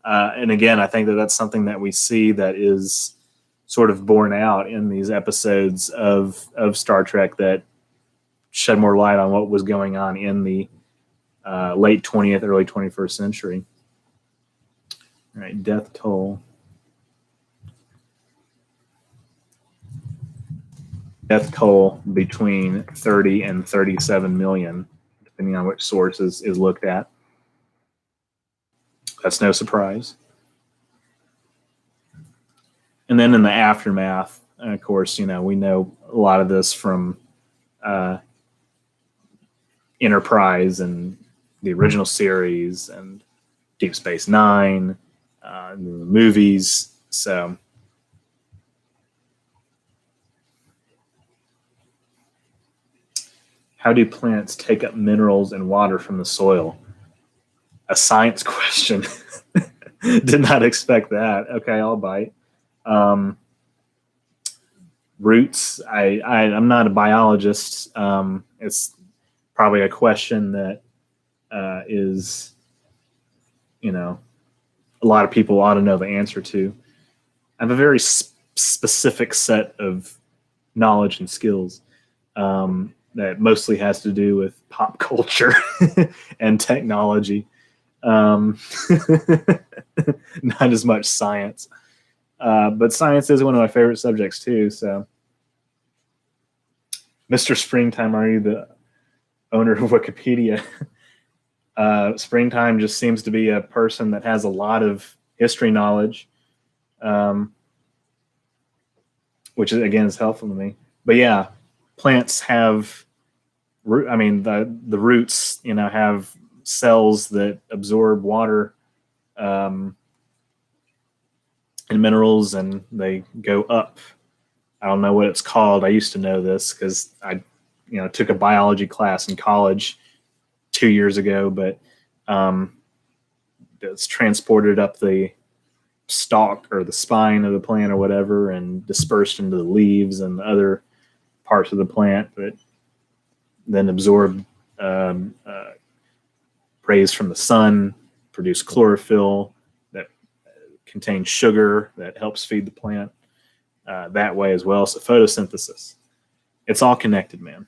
And again, I think that that's something that we see that is sort of borne out in these episodes of Star Trek that shed more light on what was going on in the late 20th, early 21st century. All right, death toll. Death toll between 30 and 37 million, depending on which source is looked at. That's no surprise. And then in the aftermath, of course, we know a lot of this from Enterprise and the original series and Deep Space Nine, the movies. So how do plants take up minerals and water from the soil? A science question. Did not expect that. Okay, I'll bite. Roots. I'm not a biologist. It's probably a question that is, a lot of people ought to know the answer to. I have a very specific set of knowledge and skills that mostly has to do with pop culture and technology. Not as much science. But science is one of my favorite subjects too. So, Mr. Springtime, are you the owner of Wikipedia? Springtime just seems to be a person that has a lot of history knowledge, which again is helpful to me. But yeah, plants have, the roots, have cells that absorb water and minerals, and they go up. I don't know what it's called. I used to know this because I, took a biology class in college 2 years ago, but it's transported up the stalk or the spine of the plant or whatever and dispersed into the leaves and other parts of the plant that then absorb rays from the sun, produce chlorophyll that contains sugar that helps feed the plant that way as well. So photosynthesis. It's all connected, man.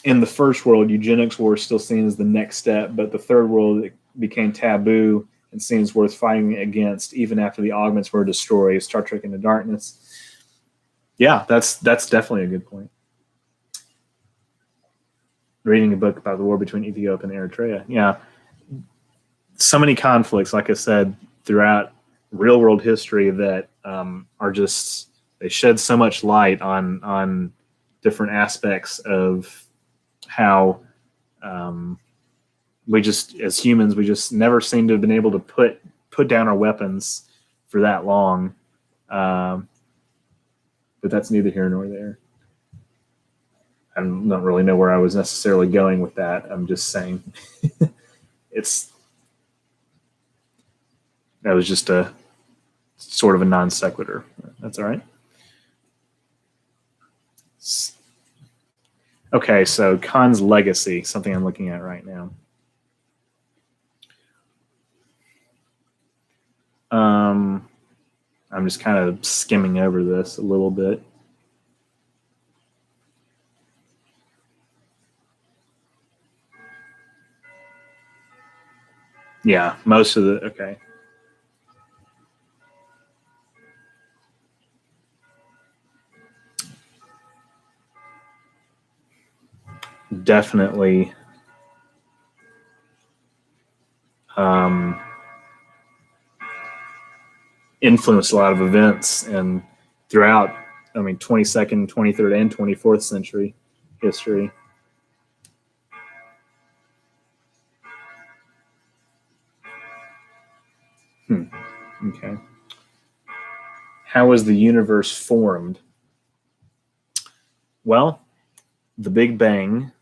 In the first world, eugenics were still seen as the next step, but the third world, it became taboo and seen as worth fighting against even after the augments were destroyed. Star Trek Into Darkness. Yeah, that's definitely a good point. Reading a book about the war between Ethiopia and Eritrea. Yeah. So many conflicts, like I said, throughout real world history that are just, they shed so much light on different aspects of how we just, as humans, we just never seem to have been able to put down our weapons for that long. But that's neither here nor there. I don't really know where I was necessarily going with that. I'm just saying that was just a sort of a non sequitur. That's all right. Okay, so Khan's legacy, something I'm looking at right now. I'm just kind of skimming over this a little bit. Yeah, most of the, okay. Definitely influenced a lot of events and throughout, I mean, 22nd, 23rd, and 24th century history. Okay. How was the universe formed? Well, the Big Bang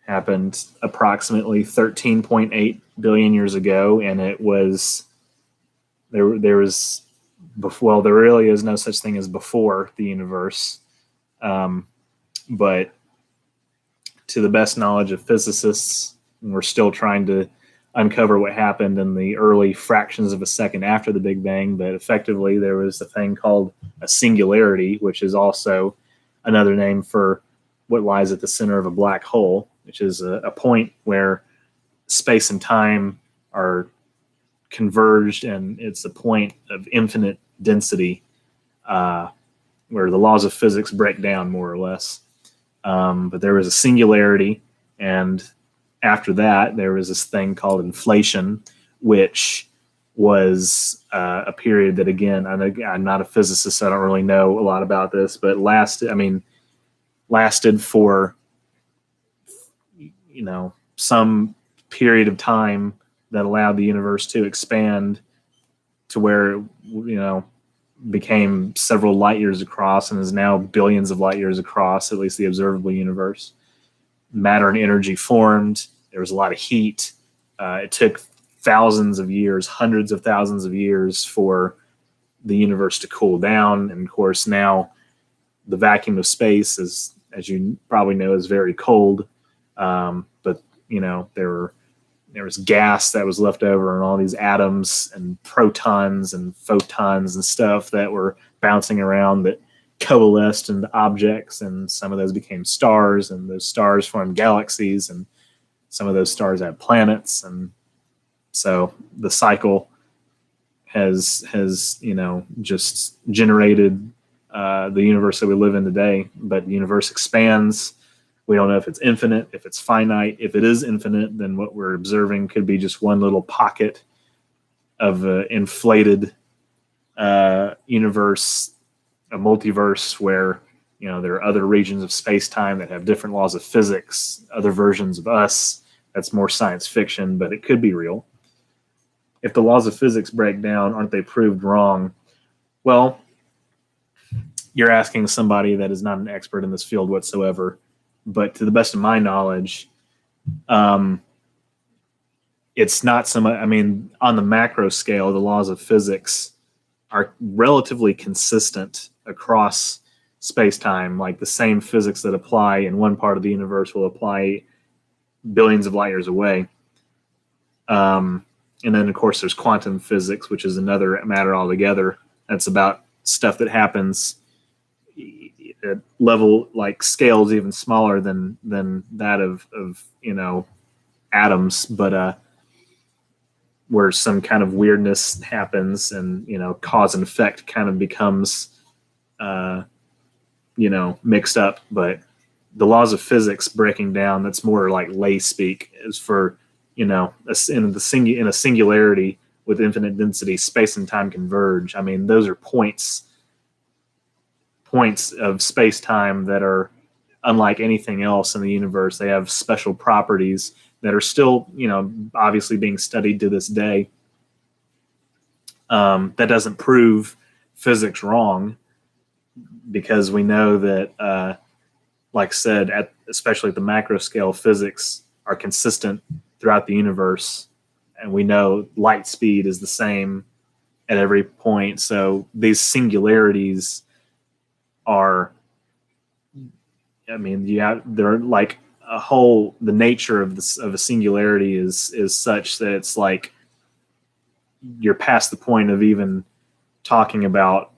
happened approximately 13.8 billion years ago, and it was there was before, well, there really is no such thing as before the universe, but to the best knowledge of physicists, and we're still trying to uncover what happened in the early fractions of a second after the Big Bang, but effectively there was a thing called a singularity, which is also another name for what lies at the center of a black hole, which is a point where space and time are converged, and it's a point of infinite density where the laws of physics break down more or less. But there was a singularity, and after that, there was this thing called inflation, which was a period that, again, I'm not a physicist, so I don't really know a lot about this, but lasted for, some period of time that allowed the universe to expand to where, became several light years across and is now billions of light years across, at least the observable universe. Matter and energy formed. There was a lot of heat. It took thousands of years, hundreds of thousands of years for the universe to cool down. And of course, now the vacuum of space is, as you probably know, is very cold. But there was gas that was left over, and all these atoms and protons and photons and stuff that were bouncing around that coalesced into objects, and some of those became stars, and those stars formed galaxies, and some of those stars have planets. And so the cycle has just generated the universe that we live in today. But the universe expands. We don't know if it's infinite, if it's finite. If it is infinite, then what we're observing could be just one little pocket of an inflated universe, a multiverse where there are other regions of space-time that have different laws of physics, other versions of us. That's more science fiction, but it could be real. If the laws of physics break down, aren't they proved wrong? Well, you're asking somebody that is not an expert in this field whatsoever. But to the best of my knowledge, it's not so much. I mean, on the macro scale, the laws of physics are relatively consistent across space-time. Like the same physics that apply in one part of the universe will apply billions of light years away. And then, of course, there's quantum physics, which is another matter altogether. That's about stuff that happens at level, like scales even smaller than that of atoms, but where some kind of weirdness happens, and cause and effect kind of becomes mixed up. But the laws of physics breaking down, that's more like lay speak, is for in a singularity with infinite density, space and time converge. I mean, those are points of space-time that are unlike anything else in the universe. They have special properties that are still, obviously being studied to this day. That doesn't prove physics wrong, because we know that, like I said, especially at the macro scale, physics are consistent throughout the universe, and we know light speed is the same at every point. So these singularities are, I mean, they're like the nature of a singularity is such that it's like you're past the point of even talking about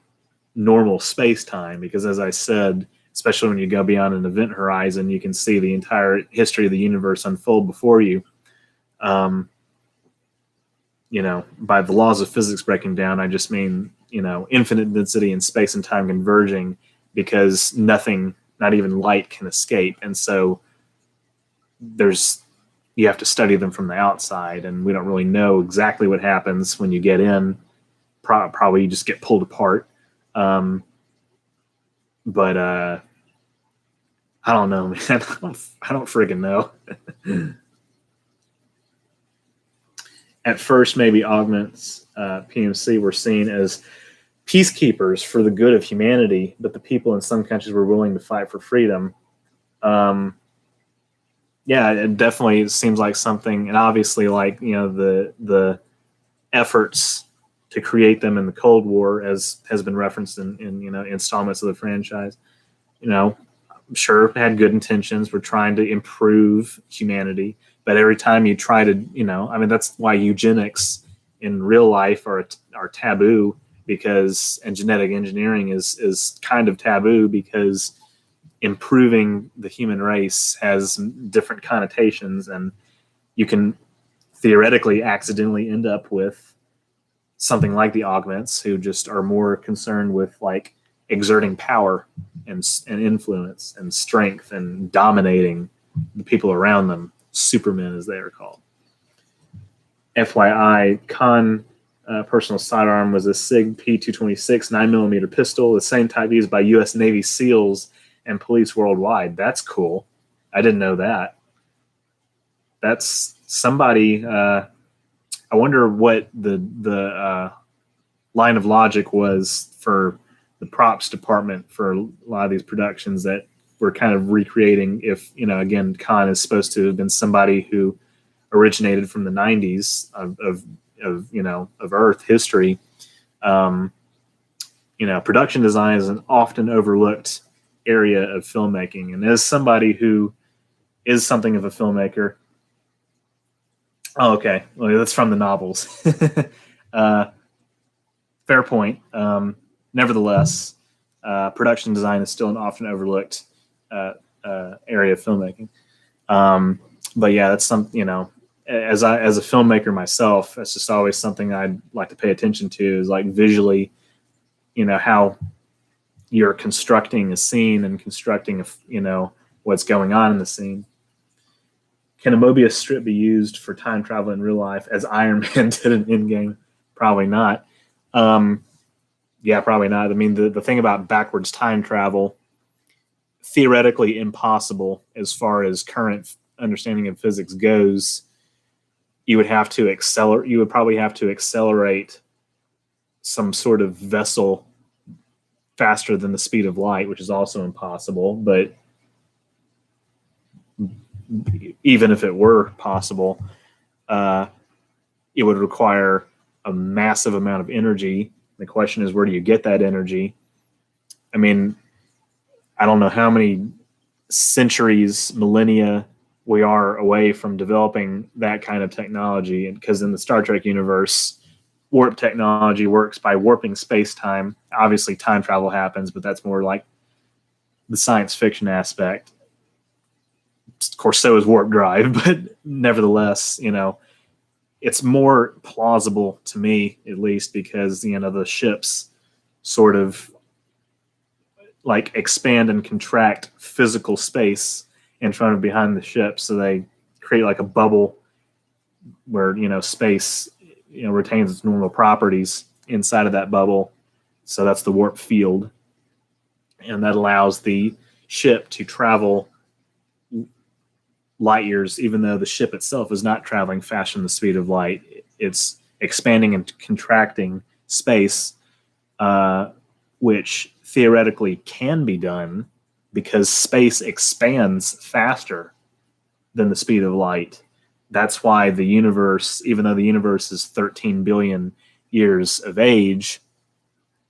normal space time, because as I said, especially when you go beyond an event horizon, you can see the entire history of the universe unfold before you. By the laws of physics breaking down, I just mean, infinite density and space and time converging, because nothing, not even light, can escape. And so you have to study them from the outside, and we don't really know exactly what happens when you get in. Probably you just get pulled apart. But I don't know, man. I don't friggin' know. At first, maybe augments PMC were seen as peacekeepers for the good of humanity, but the people in some countries were willing to fight for freedom. Yeah, it definitely seems like something, and obviously, like, the efforts to create them in the Cold War, as has been referenced in installments of the franchise. I'm sure had good intentions. We're trying to improve humanity, but every time you try to, that's why eugenics in real life are taboo, and genetic engineering is kind of taboo, because improving the human race has different connotations, and you can theoretically accidentally end up with something like the augments, who just are more concerned with like exerting power and influence and strength and dominating the people around them, supermen as they are called. FYI, Khan personal sidearm was a SIG P226 9mm pistol, the same type used by U.S. Navy SEALs and police worldwide. That's cool. I didn't know that. That's somebody. I wonder what the line of logic was for the props department for a lot of these productions that we're kind of recreating. If, again, Khan is supposed to have been somebody who originated from the 90s of Earth history. Production design is an often overlooked area of filmmaking. And as somebody who is something of a filmmaker, okay, well, that's from the novels. Fair point. Nevertheless, production design is still an often overlooked area of filmmaking. But yeah, that's as a filmmaker myself, that's just always something I'd like to pay attention to, is like visually, how you're constructing a scene and constructing what's going on in the scene. Can a Mobius strip be used for time travel in real life as Iron Man did in Endgame? Probably not. Yeah, probably not. I mean, the thing about backwards time travel, theoretically impossible as far as current understanding of physics goes. You would probably have to accelerate some sort of vessel faster than the speed of light, which is also impossible. But even if it were possible, it would require a massive amount of energy. The question is, where do you get that energy? I mean, I don't know how many centuries, millennia we are away from developing that kind of technology. And because in the Star Trek universe, warp technology works by warping space-time. Obviously, time travel happens, but that's more like the science fiction aspect. Of course, so is warp drive, but nevertheless, it's more plausible to me, at least, because the ships sort of like expand and contract physical space in front and behind the ship, so they create like a bubble where space retains its normal properties inside of that bubble. So that's the warp field, and that allows the ship to travel light years, even though the ship itself is not traveling faster than the speed of light. It's expanding and contracting space, which theoretically can be done because space expands faster than the speed of light. That's why the universe, even though the universe is 13 billion years of age,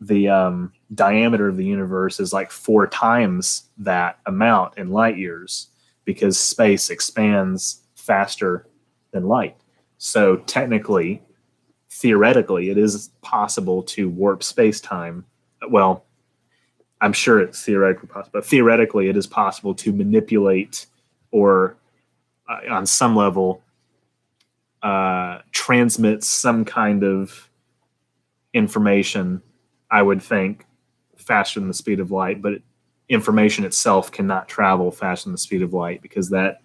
the diameter of the universe is like 4 times that amount in light years, because space expands faster than light. So technically, theoretically, it is possible to warp space-time. Well, I'm sure it's theoretically possible, but theoretically it is possible to manipulate or on some level transmit some kind of information, I would think, faster than the speed of light, but information itself cannot travel faster than the speed of light, because that,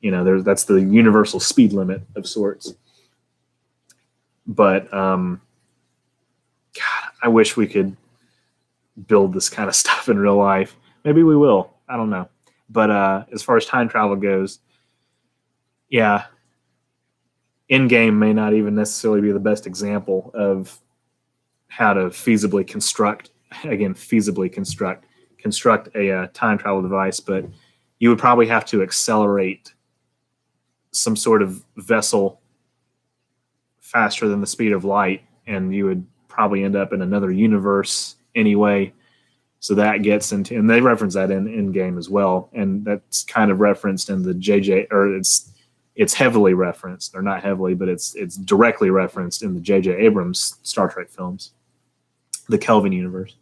that's the universal speed limit of sorts. But God, I wish we could build this kind of stuff in real life. Maybe we will. I don't know. But as far as time travel goes, yeah, in-game may not even necessarily be the best example of how to feasibly construct a time travel device, but you would probably have to accelerate some sort of vessel faster than the speed of light, and you would probably end up in another universe anyway. So that gets into, and they reference that in game as well, and that's kind of referenced in the JJ, or it's heavily referenced, or not heavily, but it's directly referenced in the J.J. Abrams Star Trek films, the Kelvin universe.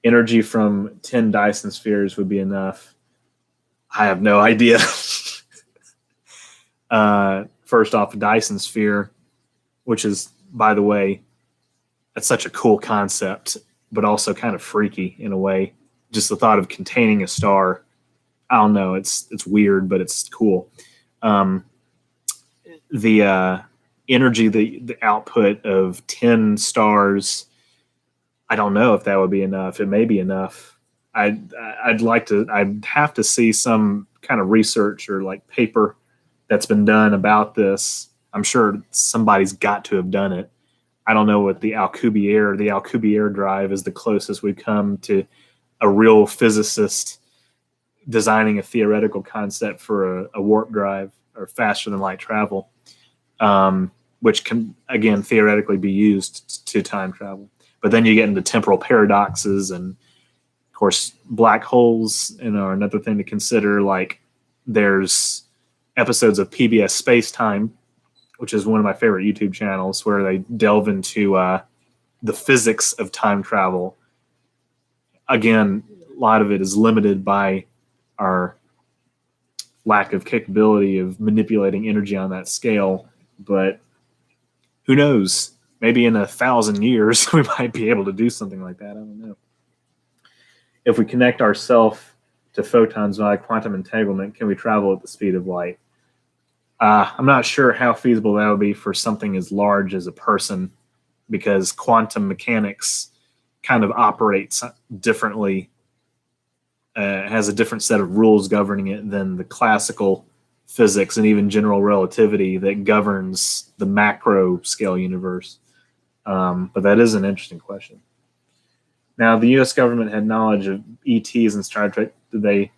Energy from 10 Dyson spheres would be enough. I have no idea. First off, a Dyson sphere, which is, by the way, that's such a cool concept, but also kind of freaky in a way. Just the thought of containing a star, I don't know, it's weird, but it's cool. The energy, the output of 10 stars, I don't know if that would be enough. It may be enough. I'd have to see some kind of research or like paper that's been done about this. I'm sure somebody's got to have done it. I don't know what the Alcubierre drive is the closest we've come to a real physicist designing a theoretical concept for a warp drive or faster than light travel, which can, again, theoretically be used to time travel. But then you get into temporal paradoxes, and of course, black holes are another thing to consider. Like, there's episodes of PBS Space Time, which is one of my favorite YouTube channels, where they delve into the physics of time travel. Again, a lot of it is limited by our lack of capability of manipulating energy on that scale, but who knows? Maybe in 1,000 years we might be able to do something like that. I don't know. If we connect ourselves to photons via quantum entanglement, can we travel at the speed of light? I'm not sure how feasible that would be for something as large as a person, because quantum mechanics kind of operates differently, has a different set of rules governing it than the classical physics and even general relativity that governs the macro scale universe. But that is an interesting question. Now, the U.S. government had knowledge of ETs and Star Trek. Did they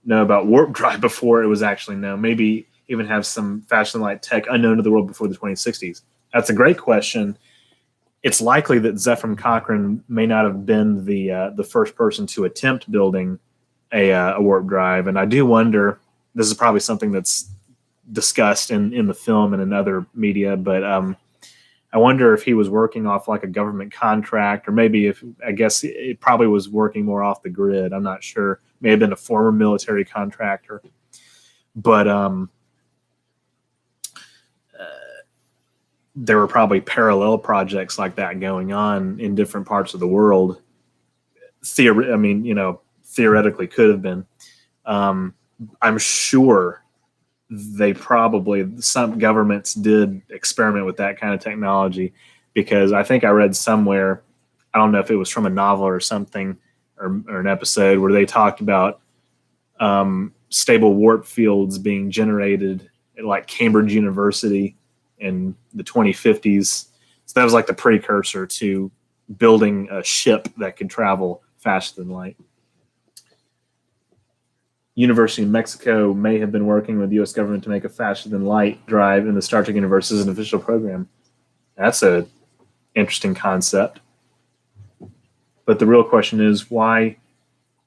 know about warp drive before it was actually known? Maybe even have some faster than light tech unknown to the world before the 2060s? That's a great question. It's likely that Zephram Cochrane may not have been the first person to attempt building a warp drive, and I do wonder. This is probably something that's discussed in the film and in other media, but I wonder if he was working off like a government contract, or maybe I guess it probably was working more off the grid. I'm not sure. May have been a former military contractor, but there were probably parallel projects like that going on in different parts of the world. Theoretically could have been. I'm sure some governments did experiment with that kind of technology, because I think I read somewhere, I don't know if it was from a novel or something, or an episode, where they talked about stable warp fields being generated at like Cambridge University in the 2050s. So that was like the precursor to building a ship that could travel faster than light. University of Mexico may have been working with the U.S. government to make a faster than light drive in the Star Trek universe as an official program. That's a interesting concept. But the real question is, why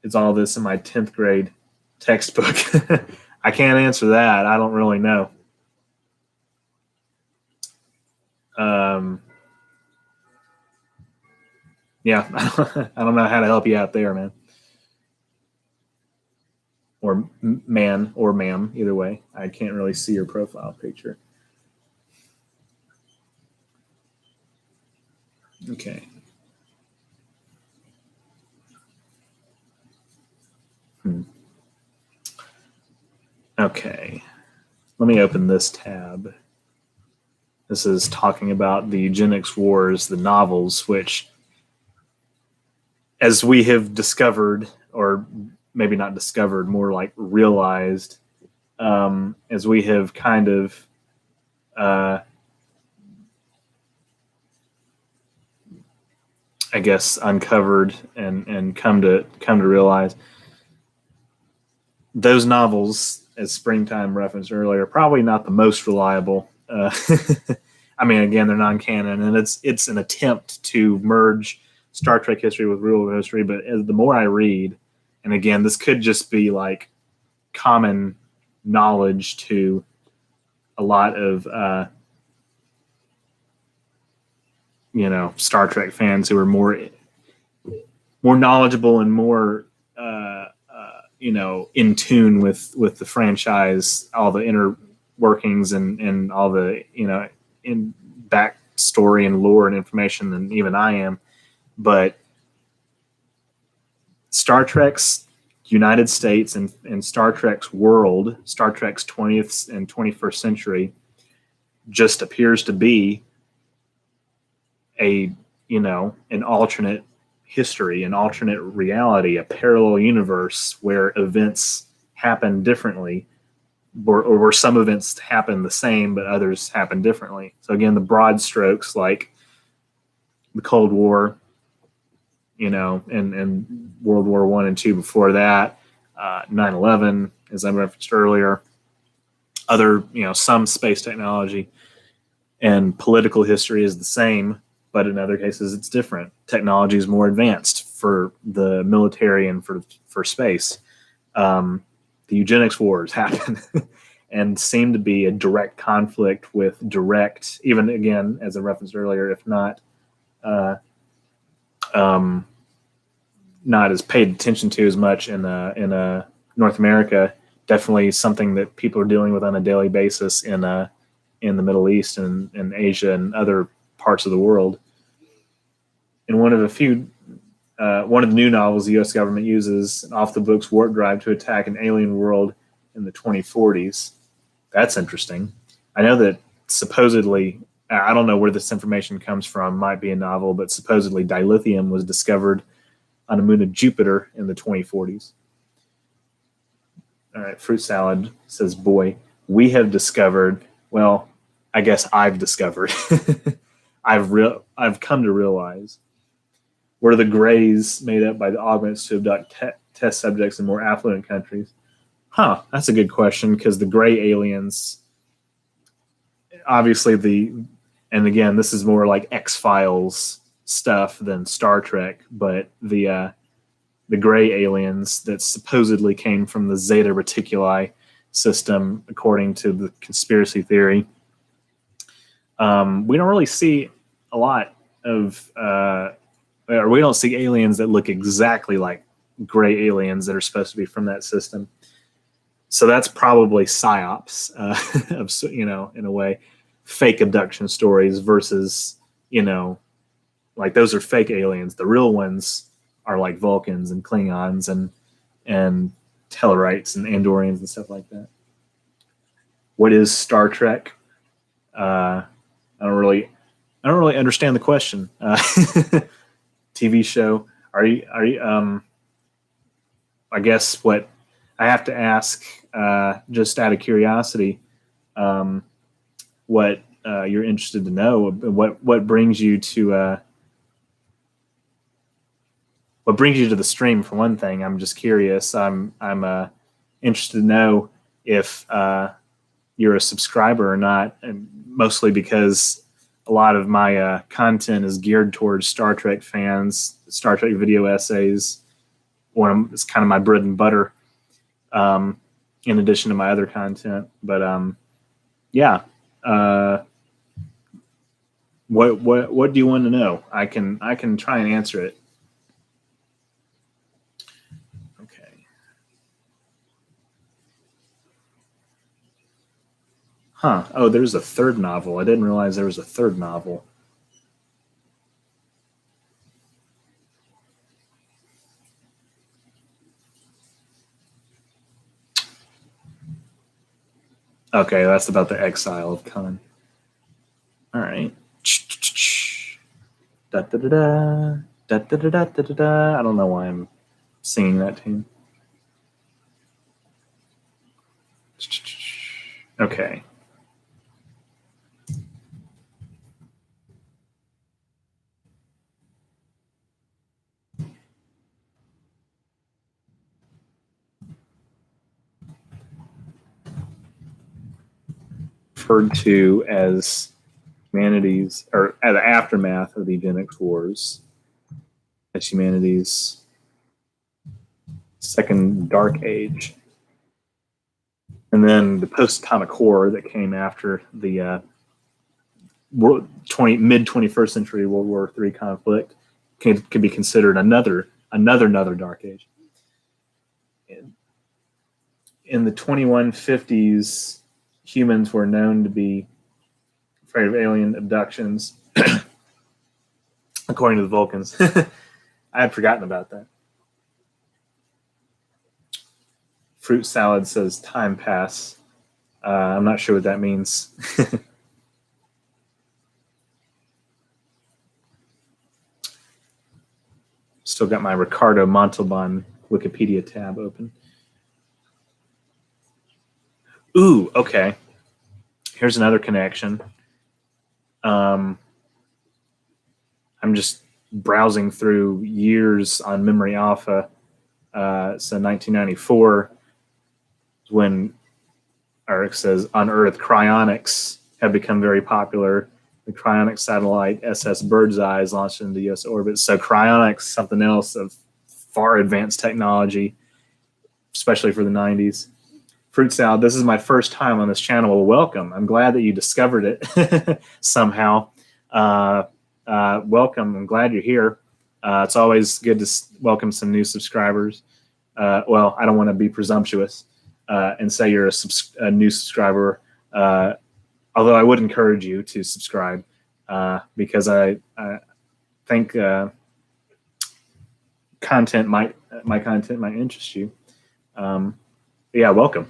is all this in my 10th grade textbook? I can't answer that. I don't really know. Yeah, I don't know how to help you out there, man. Or man or ma'am, either way. I can't really see your profile picture. Okay. Okay. Let me open this tab. This is talking about the eugenics wars, the novels, which, as we have discovered, or maybe not discovered, more like realized, as we have kind of I guess uncovered and come to realize, those novels, as Springtime referenced earlier, are probably not the most reliable. I mean, again, they're non-canon, and it's an attempt to merge Star Trek history with real history. But the more I read, and again, this could just be like common knowledge to a lot of Star Trek fans who are more knowledgeable and more in tune with the franchise, all the inner workings and all the in backstory and lore and information than even I am. But Star Trek's United States and Star Trek's world, Star Trek's 20th and 21st century, just appears to be an alternate history, an alternate reality, a parallel universe where events happen differently, or where some events happen the same but others happen differently. So again, the broad strokes, like the Cold War, and World War I and II before that, 9/11, as I referenced earlier, other, some space technology, and political history is the same, but in other cases it's different. Technology is more advanced for the military and for space. The eugenics wars happen and seem to be a direct conflict with direct, even again, as I referenced earlier, if not not as paid attention to as much in North America, definitely something that people are dealing with on a daily basis in the Middle East and Asia and other parts of the world. In one of the new novels, the U.S. government uses an off-the-books warp drive to attack an alien world in the 2040s. That's interesting. I know that supposedly, I don't know where this information comes from, might be a novel, but supposedly dilithium was discovered on the moon of Jupiter in the 2040s. All right, Fruit Salad says, boy, we have discovered, well, I guess I've discovered, I've come to realize, were the grays made up by the augments to abduct test subjects in more affluent countries? That's a good question, because the gray aliens, obviously and again, this is more like X-Files stuff than Star Trek, but the gray aliens that supposedly came from the Zeta Reticuli system, according to the conspiracy theory, we don't really see a lot of, or we don't see aliens that look exactly like gray aliens that are supposed to be from that system. So that's probably psyops, of, in a way, fake abduction stories versus, like those are fake aliens. The real ones are like Vulcans and Klingons and Tellarites and Andorians and stuff like that. What is Star Trek? I don't really understand the question. TV show. Are you? I guess what I have to ask, just out of curiosity, what you're interested to know. What brings you to what brings you to the stream, for one thing? I'm just curious. I'm interested to know if you're a subscriber or not, and mostly because a lot of my content is geared towards Star Trek fans, Star Trek video essays. It's kind of my bread and butter, in addition to my other content. But yeah, what do you want to know? I can try and answer it. Okay. Huh. Oh, there's a third novel. I didn't realize there was a third novel. Okay, that's about the exile of Khan. All right. Da da da da da da da da da da. I don't know why I'm singing that tune. Okay. Referred to as humanity's, or the aftermath of the eugenics wars, as humanity's second dark age. And then the post-atomic horror that came after the mid-21st century World War III conflict could be considered another dark age. In the 2150s, humans were known to be afraid of alien abductions, according to the Vulcans. I had forgotten about that. Fruit salad says time pass. I'm not sure what that means. Still got my Ricardo Montalban Wikipedia tab open. Ooh, okay. Here's another connection. I'm just browsing through years on Memory Alpha. So 1994, when Eric says on Earth, cryonics have become very popular. The cryonics satellite SS Birdseye is launched into U.S. orbit. So cryonics, something else of far advanced technology, especially for the 90s. Fruit salad, this is my first time on this channel. Well, welcome. I'm glad that you discovered it somehow. Welcome. I'm glad you're here. It's always good to welcome some new subscribers. Well, I don't want to be presumptuous and say you're a new subscriber, although I would encourage you to subscribe because I think my content might interest you. Yeah, welcome.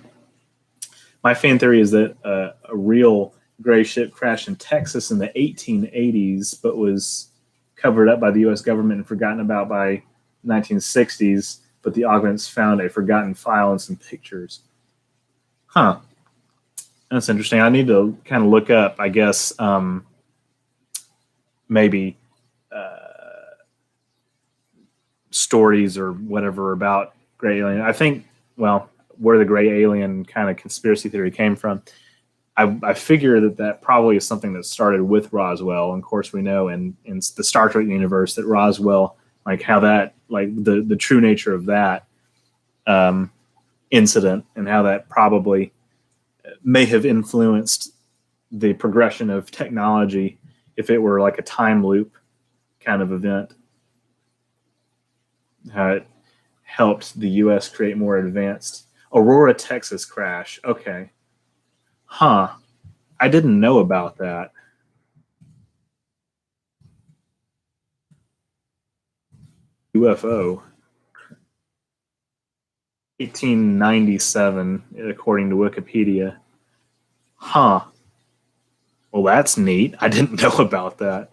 My fan theory is that a real gray ship crashed in Texas in the 1880s, but was covered up by the U.S. government and forgotten about by 1960s. But the augments found a forgotten file and some pictures. Huh. That's interesting. I need to kind of look up, I guess, maybe stories or whatever about gray alien. I think, well, where the gray alien kind of conspiracy theory came from, I figure that probably is something that started with Roswell. And of course, we know in the Star Trek universe that Roswell, like how that, like the true nature of that incident and how that probably may have influenced the progression of technology if it were like a time loop kind of event. How it helped the U.S. create more advanced Aurora, Texas crash. Okay. Huh. I didn't know about that. UFO. 1897, according to Wikipedia. Huh. Well, that's neat. I didn't know about that.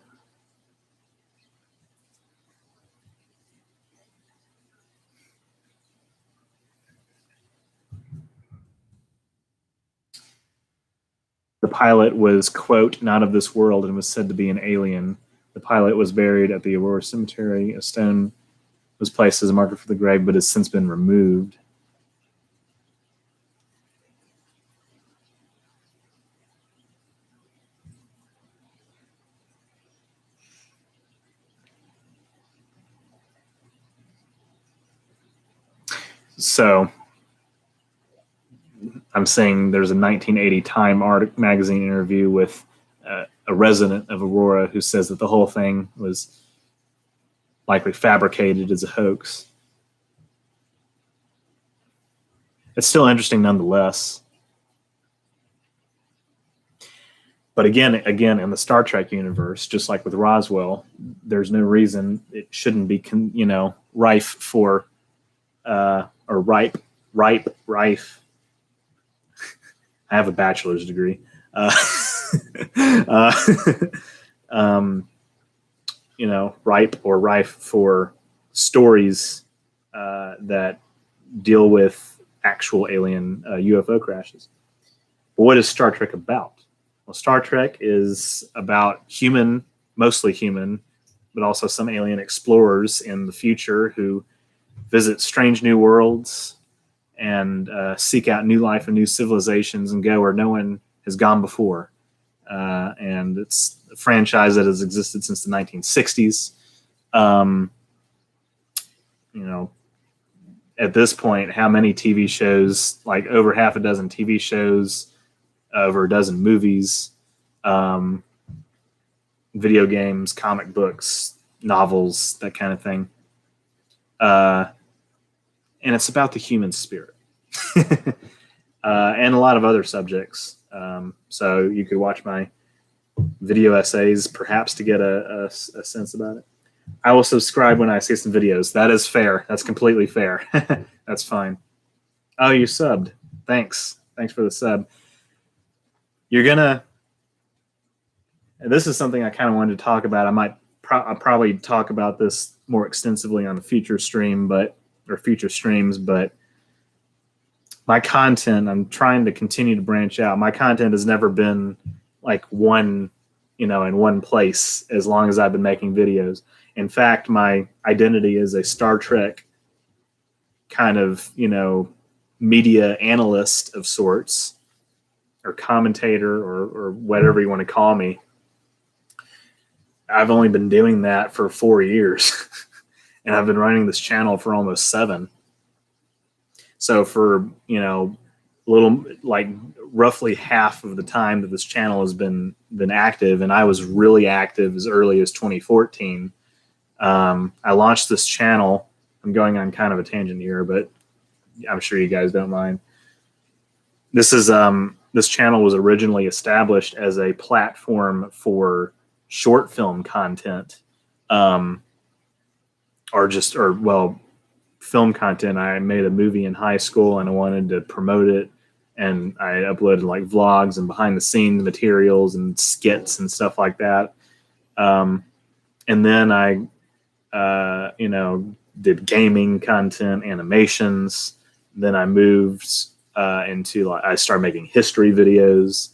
The pilot was, quote, not of this world and was said to be an alien. The pilot was buried at the Aurora Cemetery. A stone was placed as a marker for the grave, but has since been removed. So I'm saying there's a 1980 Time magazine interview with a resident of Aurora who says that the whole thing was likely fabricated as a hoax. It's still interesting nonetheless. But again, in the Star Trek universe, just like with Roswell, there's no reason it shouldn't be, rife for, or ripe. I have a bachelor's degree. Ripe or rife for stories that deal with actual alien UFO crashes. But what is Star Trek about? Well, Star Trek is about mostly human, but also some alien explorers in the future who visit strange new worlds and seek out new life and new civilizations and go where no one has gone before. And it's a franchise that has existed since the 1960s. At this point, how many TV shows, like over half a dozen TV shows, over a dozen movies, video games, comic books, novels, that kind of thing. And it's about the human spirit and a lot of other subjects. So you could watch my video essays perhaps to get a sense about it. I will subscribe when I see some videos. That is fair. That's completely fair. That's fine. Oh, you subbed. Thanks. Thanks for the sub. And this is something I kind of wanted to talk about. I'll probably talk about this more extensively on a future stream, or future streams, but my content, I'm trying to continue to branch out. My content has never been like in one place as long as I've been making videos. In fact, my identity is a Star Trek kind of, media analyst of sorts, or commentator, or whatever you want to call me. I've only been doing that for 4 years, and I've been running this channel for almost 7. So for, roughly half of the time that this channel has been active, and I was really active as early as 2014. I launched this channel. I'm going on kind of a tangent here, but I'm sure you guys don't mind. This channel was originally established as a platform for short film content, film content. I made a movie in high school and I wanted to promote it, and I uploaded like vlogs and behind the scenes materials and skits and stuff like that. And then I did gaming content, animations. Then I moved I started making history videos.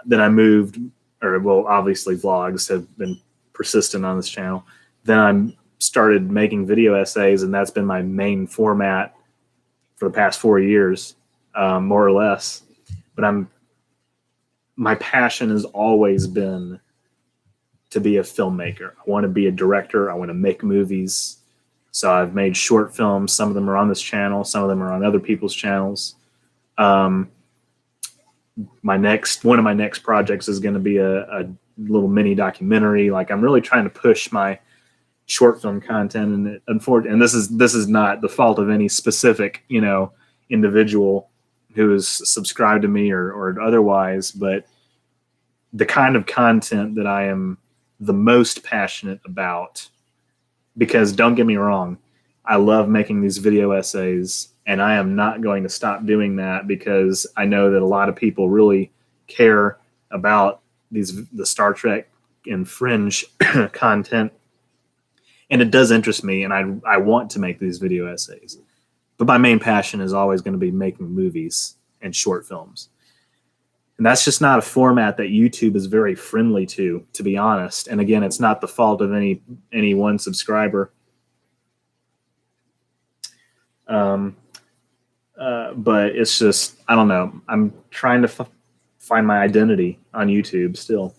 Then I moved, obviously vlogs have been persistent on this channel. Then I started making video essays, and that's been my main format for the past 4 years, more or less. But my passion has always been to be a filmmaker. I want to be a director. I want to make movies. So I've made short films. Some of them are on this channel. Some of them are on other people's channels. One of my next projects is going to be a little mini documentary. Like, I'm really trying to push my short film content, and unfortunately, and this is not the fault of any specific individual who has subscribed to me or otherwise, but the kind of content that I am the most passionate about, because don't get me wrong, I love making these video essays, and I am not going to stop doing that, because I know that a lot of people really care about the Star Trek and fringe content, and it does interest me, and I want to make these video essays. But my main passion is always going to be making movies and short films. And that's just not a format that YouTube is very friendly to be honest. And again, it's not the fault of any one subscriber. But it's just, I don't know. I'm trying to find my identity on YouTube still.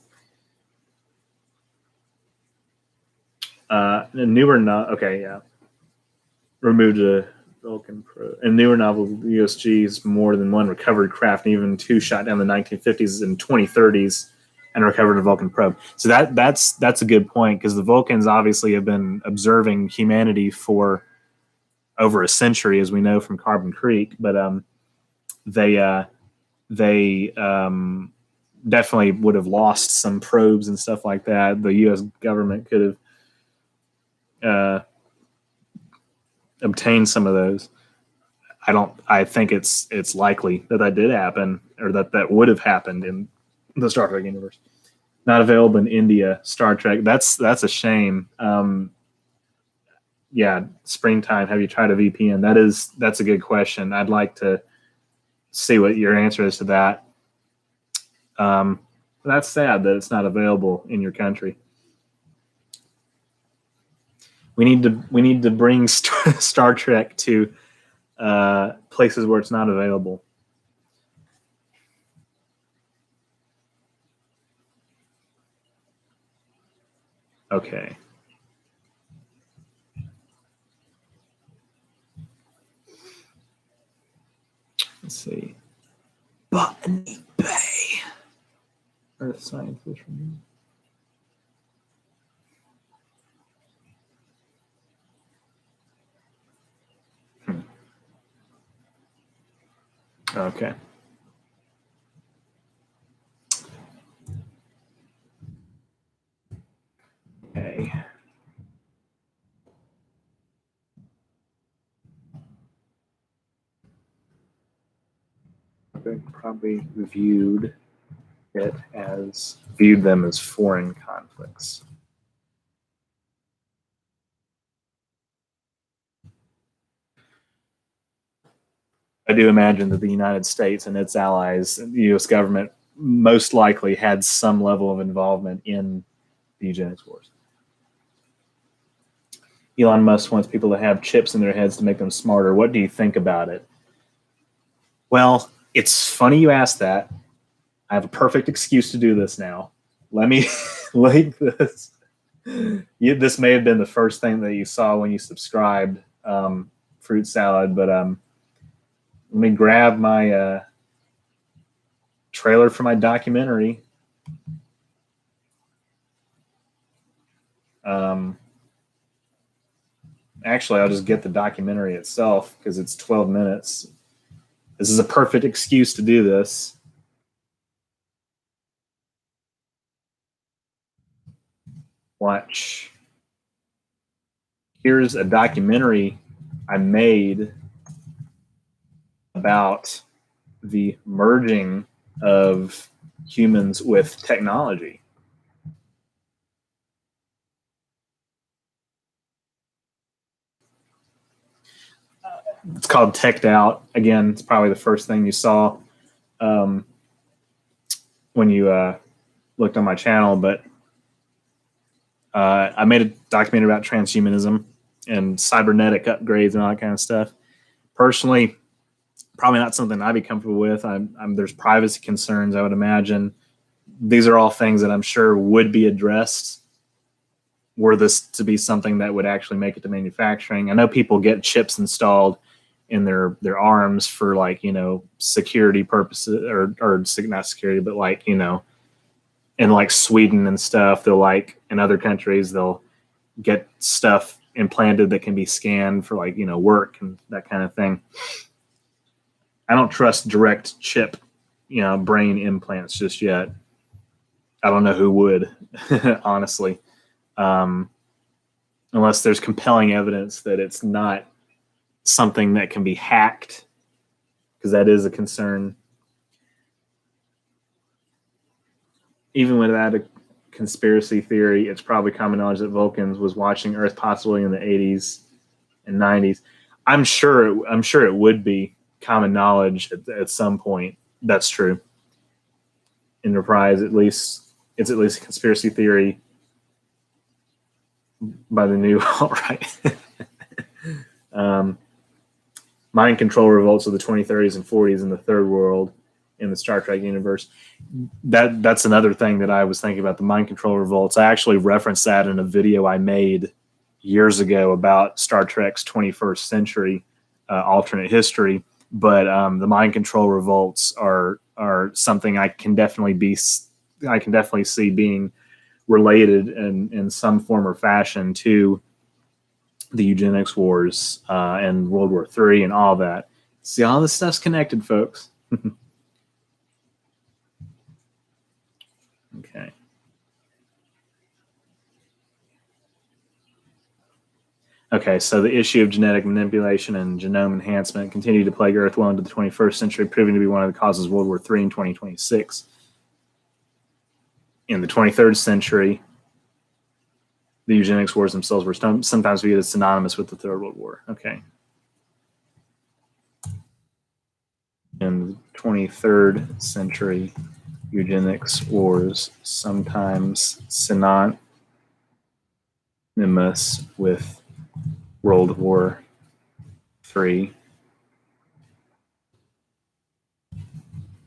Newer, not okay, yeah. Removed a Vulcan Pro. In newer novel USGs, more than one recovered craft, and even two shot down the 1950s and 2030s and recovered a Vulcan probe. So that's a good point, because the Vulcans obviously have been observing humanity for over a century, as we know from Carbon Creek. But they definitely would have lost some probes and stuff like that. The U.S. government could have obtained some of those. I think it's likely that did happen, or that would have happened in the Star Trek universe. Not available in India. Star Trek. That's a shame. Yeah, Springtime. Have you tried a VPN? That's a good question. I'd like to see what your answer is to that. That's sad that it's not available in your country. We need to bring Star Trek to places where it's not available. Okay. Let's see. Botany Bay. Earth scientist. Okay. Okay. They probably viewed them as foreign conflicts. I do imagine that the United States and its allies, the U.S. government, most likely had some level of involvement in the eugenics wars. Elon Musk wants people to have chips in their heads to make them smarter. What do you think about it? Well, it's funny you asked that. I have a perfect excuse to do this now. Let me link this. This may have been the first thing that you saw when you subscribed, fruit salad, but let me grab my trailer for my documentary. Actually, I'll just get the documentary itself because it's 12 minutes. This is a perfect excuse to do this. Watch. Here's a documentary I made about the merging of humans with technology. It's called Teched Out. Again, it's probably the first thing you saw when you looked on my channel, but I made a documentary about transhumanism and cybernetic upgrades and all that kind of stuff. Personally, probably not something I'd be comfortable with. There's privacy concerns, I would imagine. These are all things that I'm sure would be addressed were this to be something that would actually make it to manufacturing. I know people get chips installed in their arms for, like, you know, security purposes, or not security, but, like, you know, in like Sweden and stuff, they'll, like, in other countries, they'll get stuff implanted that can be scanned for, like, you know, work and that kind of thing. I don't trust direct chip, you know, brain implants just yet. I don't know who would, honestly, unless there's compelling evidence that it's not something that can be hacked, because that is a concern. Even without a conspiracy theory, it's probably common knowledge that Vulcans was watching Earth possibly in the 80s and 90s. I'm sure it would be common knowledge at some point. That's true. Enterprise, it's at least a conspiracy theory by the new alt-right. mind control revolts of the 2030s and 40s in the third world in the Star Trek universe. That's another thing that I was thinking about, the mind control revolts. I actually referenced that in a video I made years ago about Star Trek's 21st century alternate history. But the mind control revolts are something I can definitely see being related in some form or fashion to the eugenics wars and World War III and all that. See, all this stuff's connected, folks. Okay. Okay, so the issue of genetic manipulation and genome enhancement continued to plague Earth well into the 21st century, proving to be one of the causes of World War III in 2026. In the 23rd century, the eugenics wars themselves were sometimes viewed as synonymous with the Third World War. Okay. In the 23rd century, eugenics wars sometimes synonymous with World War III.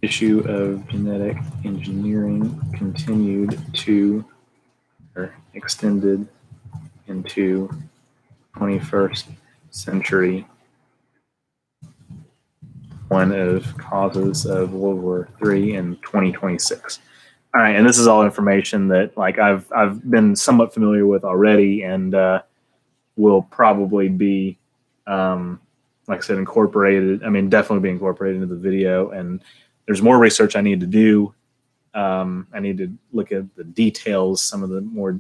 Issue of genetic engineering continued to or extended into 21st century. One of causes of World War III in 2026. All right, and this is all information that like I've been somewhat familiar with already, and will probably be, like I said, incorporated. I mean, definitely be incorporated into the video. And there's more research I need to do. I need to look at the details, some of the more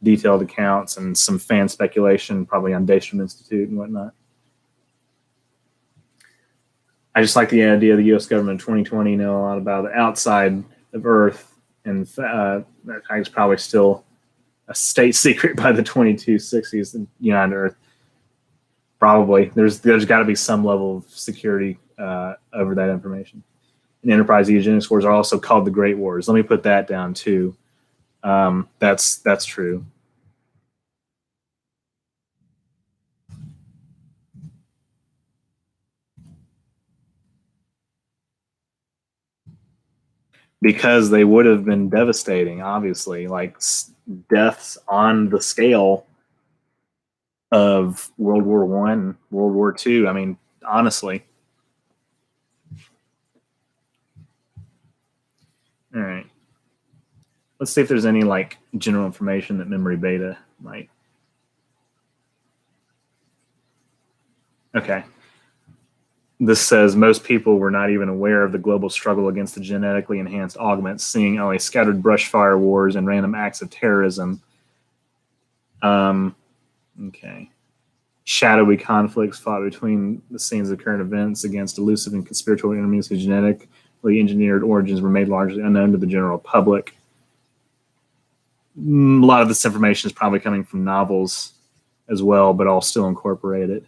detailed accounts, and some fan speculation, probably on Daystrom Institute and whatnot. I just like the idea of the U.S. government in 2020 know a lot about the outside of Earth, and that is probably still a state secret by the 2260s in United Earth. Probably there's got to be some level of security over that information. And Enterprise eugenics wars are also called the Great Wars. Let me put that down too. That's true. Because they would have been devastating, obviously, like deaths on the scale of World War I, World War II. I mean, honestly. All right. Let's see if there's any like general information that memory beta might. Okay. This says most people were not even aware of the global struggle against the genetically enhanced augments, seeing only scattered brush fire wars and random acts of terrorism. Okay. Shadowy conflicts fought between the scenes of current events against elusive and conspiratorial enemies whose genetically engineered origins were made largely unknown to the general public. A lot of this information is probably coming from novels as well, but I'll still incorporate it.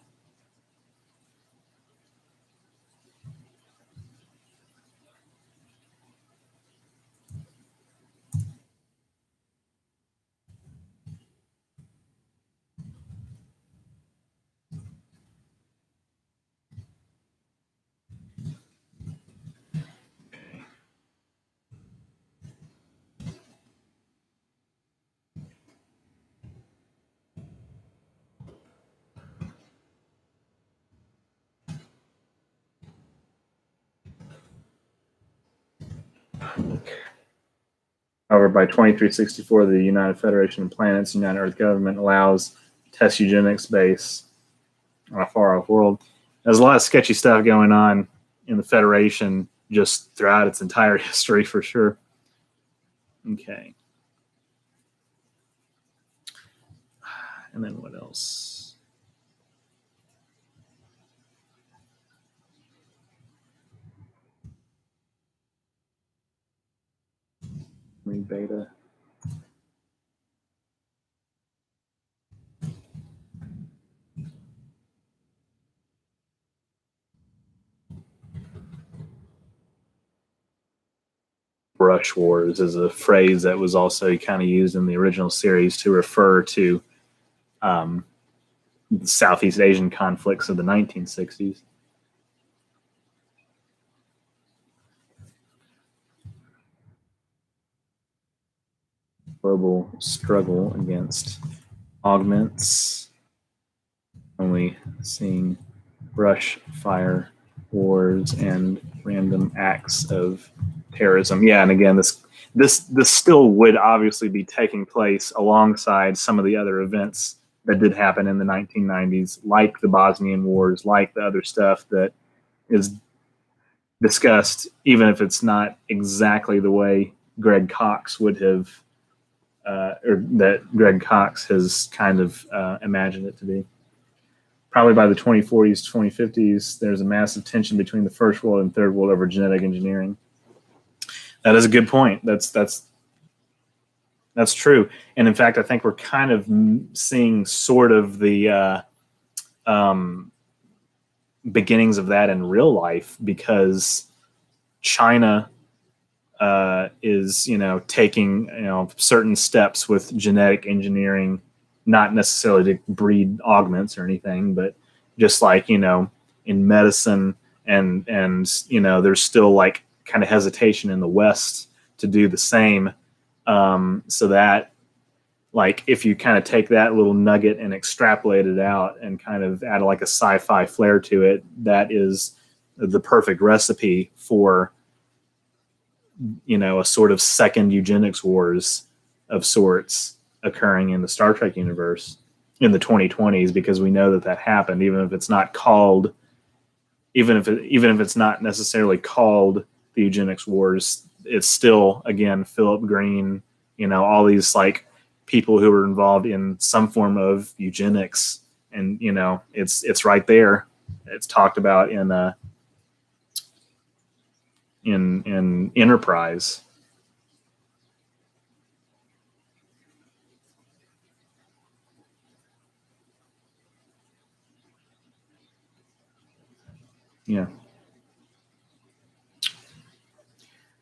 However, by 2364, the United Federation of Planets, United Earth government allows test eugenics base on a far-off world. There's a lot of sketchy stuff going on in the Federation just throughout its entire history, for sure. Okay. And then what else? Read beta. Brush wars is a phrase that was also kind of used in the original series to refer to the Southeast Asian conflicts of the 1960s. global struggle against augments. Only seeing brush fire wars and random acts of terrorism. Yeah, and again, this still would obviously be taking place alongside some of the other events that did happen in the 1990s, like the Bosnian Wars, like the other stuff that is discussed, even if it's not exactly the way Greg Cox would have, or that Greg Cox has kind of imagined it to be. Probably by the 2040s, 2050s, there's a massive tension between the first world and third world over genetic engineering. That is a good point. That's true. And in fact, I think we're kind of seeing sort of the beginnings of that in real life, because China is, taking, certain steps with genetic engineering, not necessarily to breed augments or anything, but just like, in medicine and there's still like kind of hesitation in the West to do the same. So that, like, if you kind of take that little nugget and extrapolate it out and kind of add like a sci-fi flair to it, that is the perfect recipe for, a sort of second eugenics wars of sorts occurring in the Star Trek universe in the 2020s, because we know that happened, even if it's not called, even if it's not necessarily called the eugenics wars, it's still, again, Philip Green, all these like people who were involved in some form of eugenics, and it's right there. It's talked about in Enterprise. Yeah.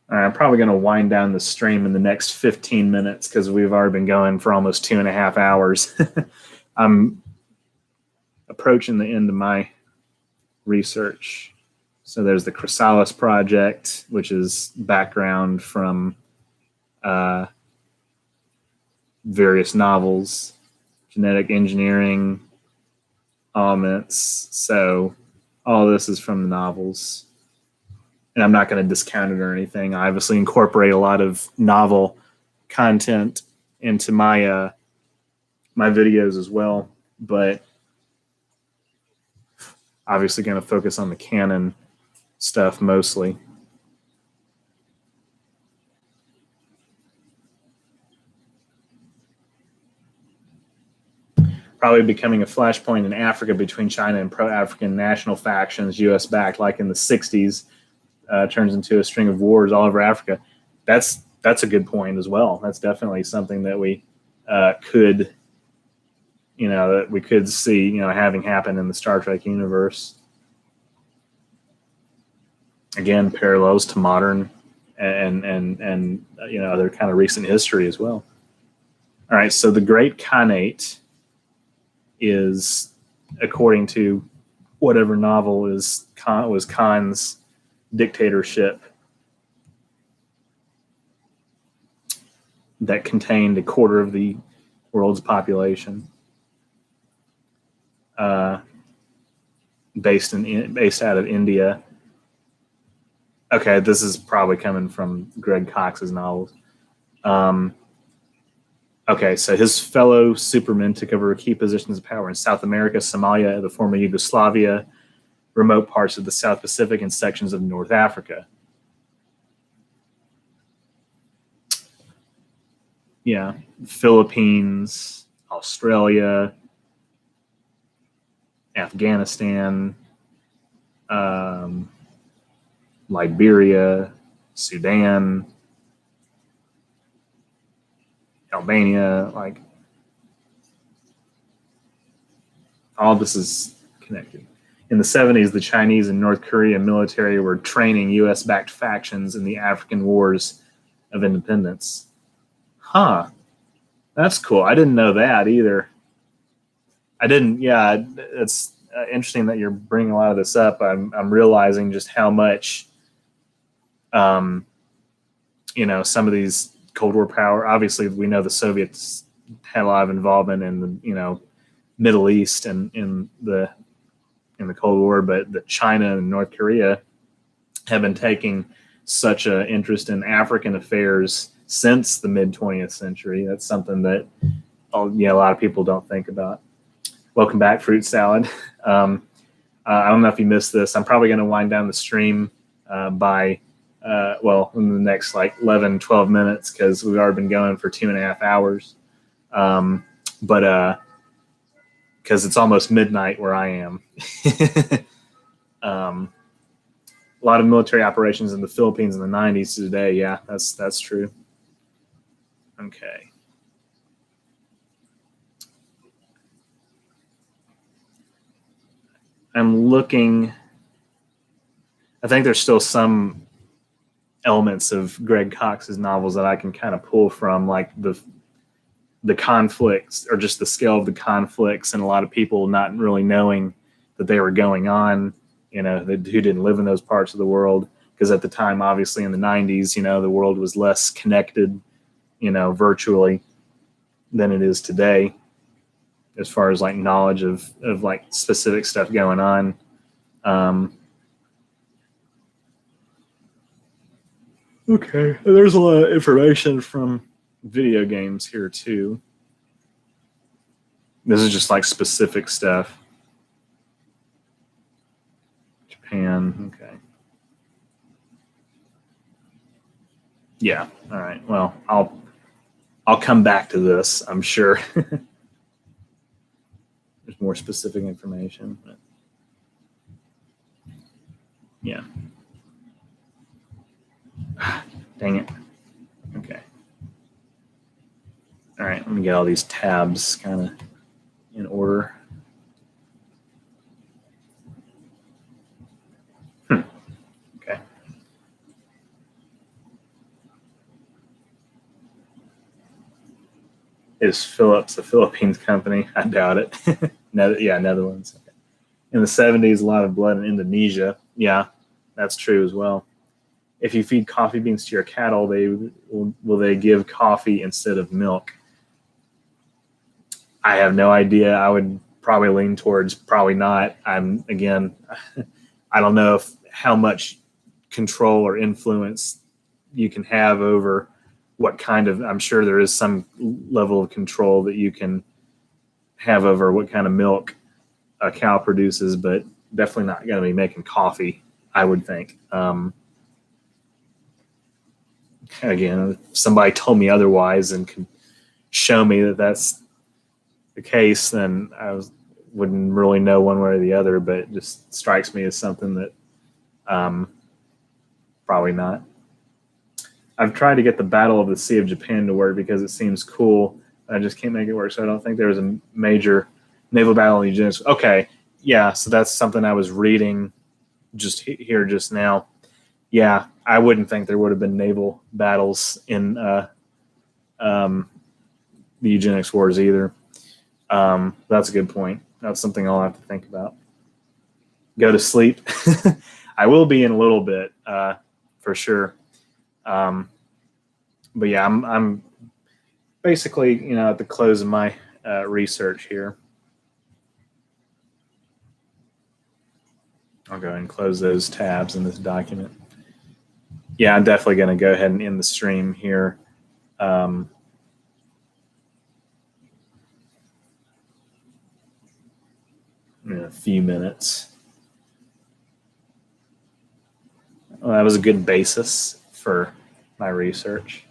All right, I'm probably going to wind down the stream in the next 15 minutes because we've already been going for almost 2.5 hours. I'm approaching the end of my research. So there's the Chrysalis project, which is background from various novels, genetic engineering, elements. So all this is from the novels. And I'm not going to discount it or anything. I obviously incorporate a lot of novel content into my my videos as well, but obviously going to focus on the canon stuff mostly. Probably becoming a flashpoint in Africa between China and pro-African national factions, U.S. backed, like in the 60s. Turns into a string of wars all over Africa. That's a good point as well. That's definitely something that we could, that we could see, having happen in the Star Trek universe. Again, parallels to modern and other kind of recent history as well. All right, so the Great Khanate is, according to whatever novel was Khan's dictatorship that contained a quarter of the world's population, based out of India. Okay, this is probably coming from Greg Cox's novels. Okay, so his fellow supermen took over key positions of power in South America, Somalia, the former Yugoslavia, remote parts of the South Pacific, and sections of North Africa. Yeah, Philippines, Australia, Afghanistan, Liberia, Sudan, Albania, like all this is connected. In the 70s, the Chinese and North Korean military were training U.S.-backed factions in the African Wars of Independence. Huh. That's cool. I didn't know that either. I didn't. Yeah, it's interesting that you're bringing a lot of this up. I'm realizing just how much, some of these Cold War power. Obviously, we know the Soviets had a lot of involvement in the Middle East and in the Cold War, but that China and North Korea have been taking such an interest in African affairs since the mid 20th century. That's something that a lot of people don't think about. Welcome back, Fruit Salad. I don't know if you missed this. I'm probably going to wind down the stream by in the next like 11, 12 minutes because we've already been going for 2.5 hours. But because it's almost midnight where I am. A lot of military operations in the Philippines in the 90s to today. Yeah, that's true. Okay. I'm looking. I think there's still some elements of Greg Cox's novels that I can kind of pull from, like the conflicts or just the scale of the conflicts and a lot of people not really knowing that they were going on, who didn't live in those parts of the world. Because at the time, obviously in the 90s, the world was less connected, virtually than it is today, as far as like knowledge of like specific stuff going on. Okay, there's a lot of information from video games here too. This is just like specific stuff. Japan, okay. Yeah, all right. Well, I'll come back to this, I'm sure. There's more specific information. But yeah. Dang it. Okay. All right, let me get all these tabs kind of in order. Okay. Is Philips a Philippines company? I doubt it. Netherlands. Okay. In the 70s, a lot of blood in Indonesia. Yeah, that's true as well. If you feed coffee beans to your cattle, will they give coffee instead of milk? I have no idea. I would probably lean towards probably not. I don't know how much control or influence you can have over what kind of. I'm sure there is some level of control that you can have over what kind of milk a cow produces, but definitely not going to be making coffee, I would think. Again, if somebody told me otherwise and could show me that that's the case, then wouldn't really know one way or the other, but it just strikes me as something that probably not. I've tried to get the Battle of the Sea of Japan to work because it seems cool. I just can't make it work, so I don't think there was a major naval battle in the eugenics. Okay, yeah, so that's something I was reading just here just now. Yeah, I wouldn't think there would have been naval battles in the eugenics wars either. That's a good point. That's something I'll have to think about. Go to sleep. I will be in a little bit, for sure. But yeah, I'm basically, at the close of my research here. I'll go ahead and close those tabs in this document. Yeah, I'm definitely going to go ahead and end the stream here. In a few minutes. Well, that was a good basis for my research.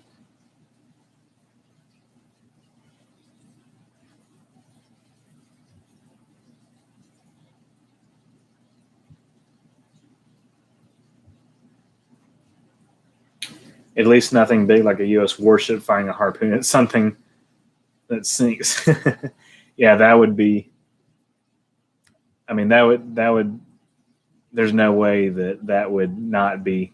At least nothing big like a U.S. warship firing a harpoon at something that sinks. Yeah, that would be. I mean, that would. There's no way that would not be,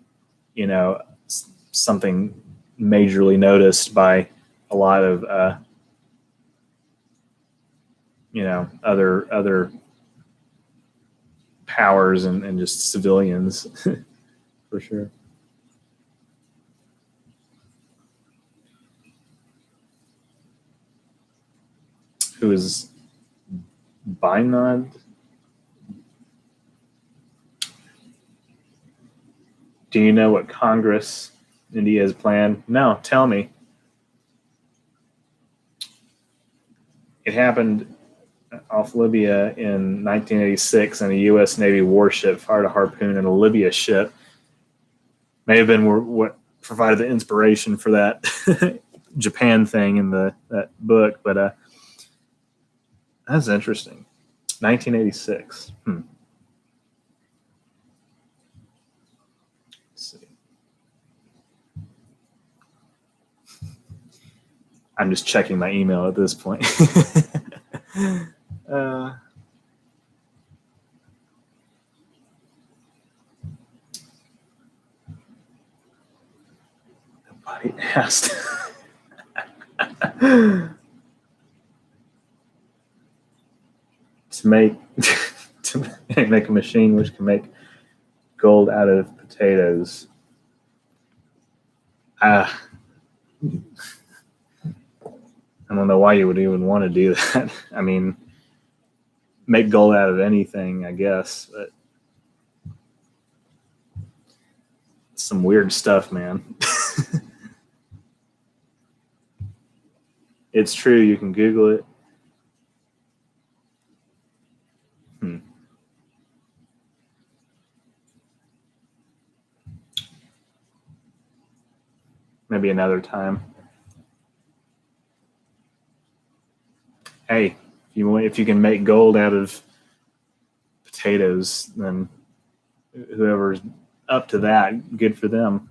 something majorly noticed by a lot of, other powers and just civilians, for sure. who is Binod. Do you know what Congress India has planned? No, tell me. It happened off Libya in 1986, and a U.S. Navy warship fired a harpoon at a Libya ship. May have been what provided the inspiration for that Japan thing in that book, but that's interesting. 1986. Let's see. I'm just checking my email at this point. Nobody asked. to make a machine which can make gold out of potatoes. I don't know why you would even want to do that. I mean, make gold out of anything, I guess, but some weird stuff, man. It's true. You can Google it. Maybe another time. Hey, if you can make gold out of potatoes, then whoever's up to that, good for them.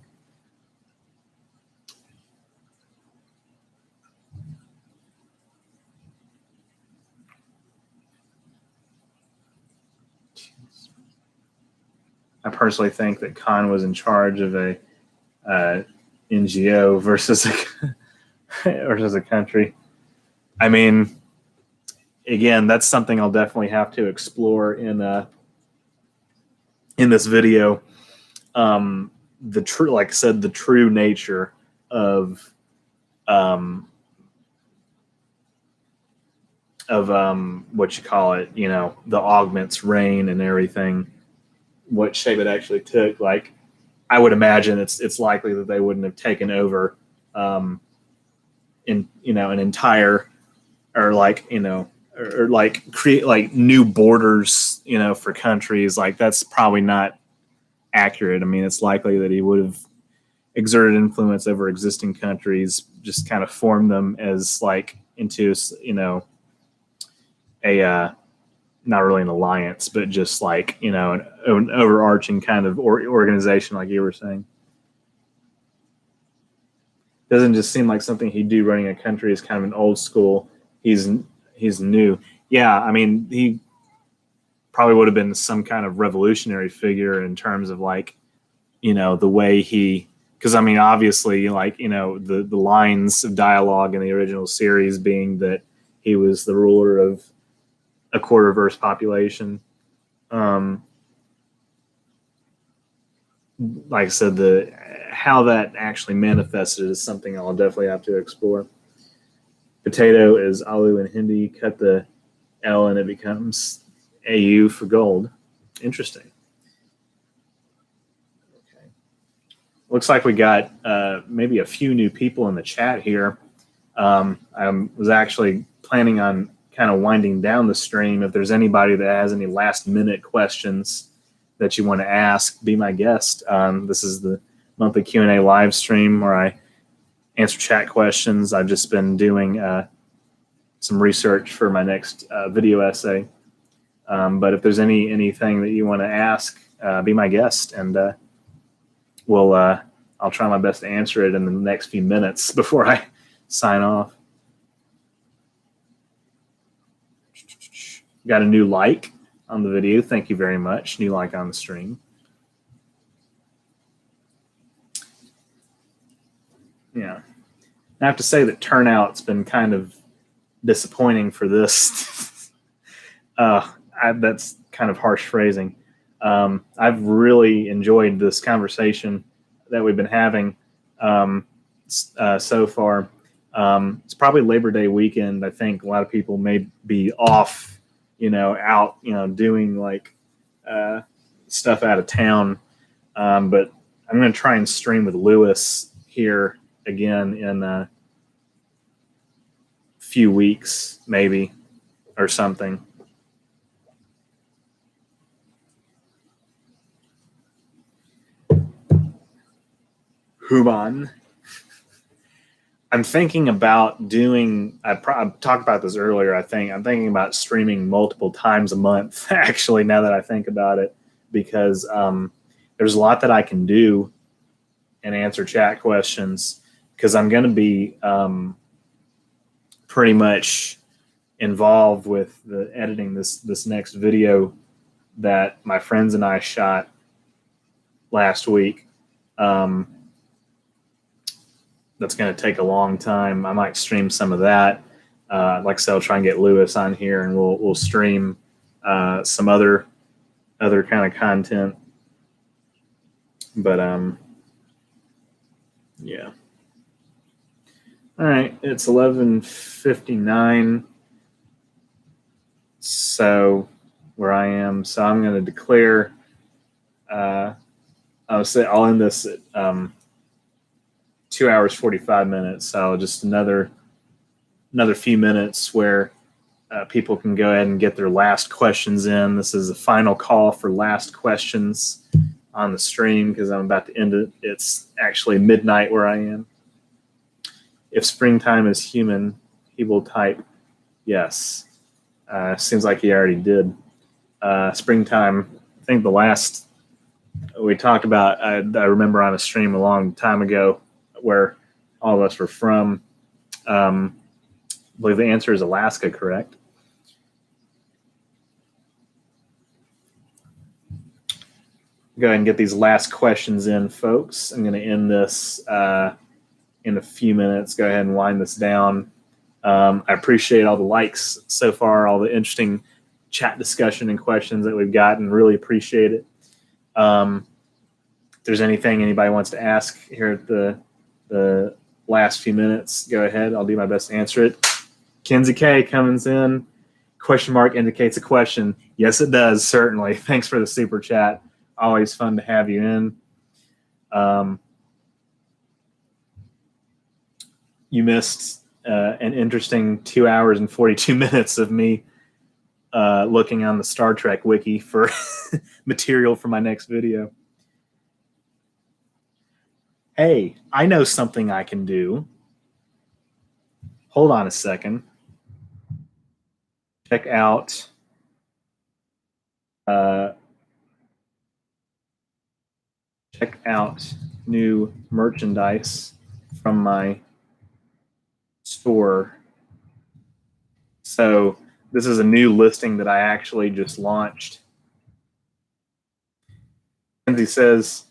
I personally think that Khan was in charge of a NGO versus a country. I mean, again, that's something I'll definitely have to explore in this video. The true, like I said, the true nature of what you call it, the augment's reign and everything, what shape it actually took. Like, I would imagine it's likely that they wouldn't have taken over an entire, or create like new borders, for countries. Like, that's probably not accurate. I mean, it's likely that he would have exerted influence over existing countries, just kind of formed them as like into, a not really an alliance, but just like, an overarching kind of organization, like you were saying. Doesn't just seem like something he'd do. Running a country is kind of an old school. He's new. Yeah, I mean, he probably would have been some kind of revolutionary figure in terms of like, the way he, because I mean, obviously, like, the lines of dialogue in the original series being that he was the ruler of a quarter of Earth's population. Like I said, how that actually manifested is something I'll definitely have to explore. Potato is alu in Hindi. Cut the L and it becomes AU for gold. Interesting. Okay. Looks like we got maybe a few new people in the chat here. I was actually planning on kind of winding down the stream. If there's anybody that has any last minute questions that you want to ask, be my guest. This is the monthly Q&A live stream where I answer chat questions. I've just been doing some research for my next video essay. But if there's anything that you want to ask, be my guest, and I'll try my best to answer it in the next few minutes before I sign off. Got a new like on the video. Thank you very much. New like on the stream. Yeah. I have to say that turnout's been kind of disappointing for this. That's kind of harsh phrasing. I've really enjoyed this conversation that we've been having so far. It's probably Labor Day weekend. I think a lot of people may be off, out, doing like stuff out of town. But I'm going to try and stream with Lewis here again in a few weeks, maybe, or something. Human. I'm thinking about doing. I talked about this earlier. I'm thinking about streaming multiple times a month. Actually, now that I think about it, because there's a lot that I can do and answer chat questions. Because I'm going to be pretty much involved with the editing this next video that my friends and I shot last week. That's going to take a long time. I might stream some of that. Like I said, I'll try and get Lewis on here, and we'll stream some other kind of content. But yeah. All right, it's 11:59. So where I am, so I'm going to declare. I'll end this at 2 hours 45 minutes. So just another few minutes where people can go ahead and get their last questions in. This is a final call for last questions on the stream because I'm about to end it. It's actually midnight where I am. If springtime is human, he will type yes. Seems like he already did. Springtime, I think the last we talked about, I remember on a stream a long time ago where all of us were from. I believe the answer is Alaska, correct? Go ahead and get these last questions in, folks. I'm going to end this in a few minutes. Go ahead and wind this down. I appreciate all the likes so far, all the interesting chat discussion and questions that we've gotten. Really appreciate it. If there's anything anybody wants to ask here at the last few minutes, go ahead. I'll do my best to answer it. Kenzie K comes in. Question mark indicates a question. Yes, it does, certainly. Thanks for the super chat. Always fun to have you in. You missed an interesting 2 hours and 42 minutes of me looking on the Star Trek wiki for material for my next video. Hey, I know something I can do. Hold on a second. Check out new merchandise from my store. So this is a new listing that I actually just launched. Kenzie says,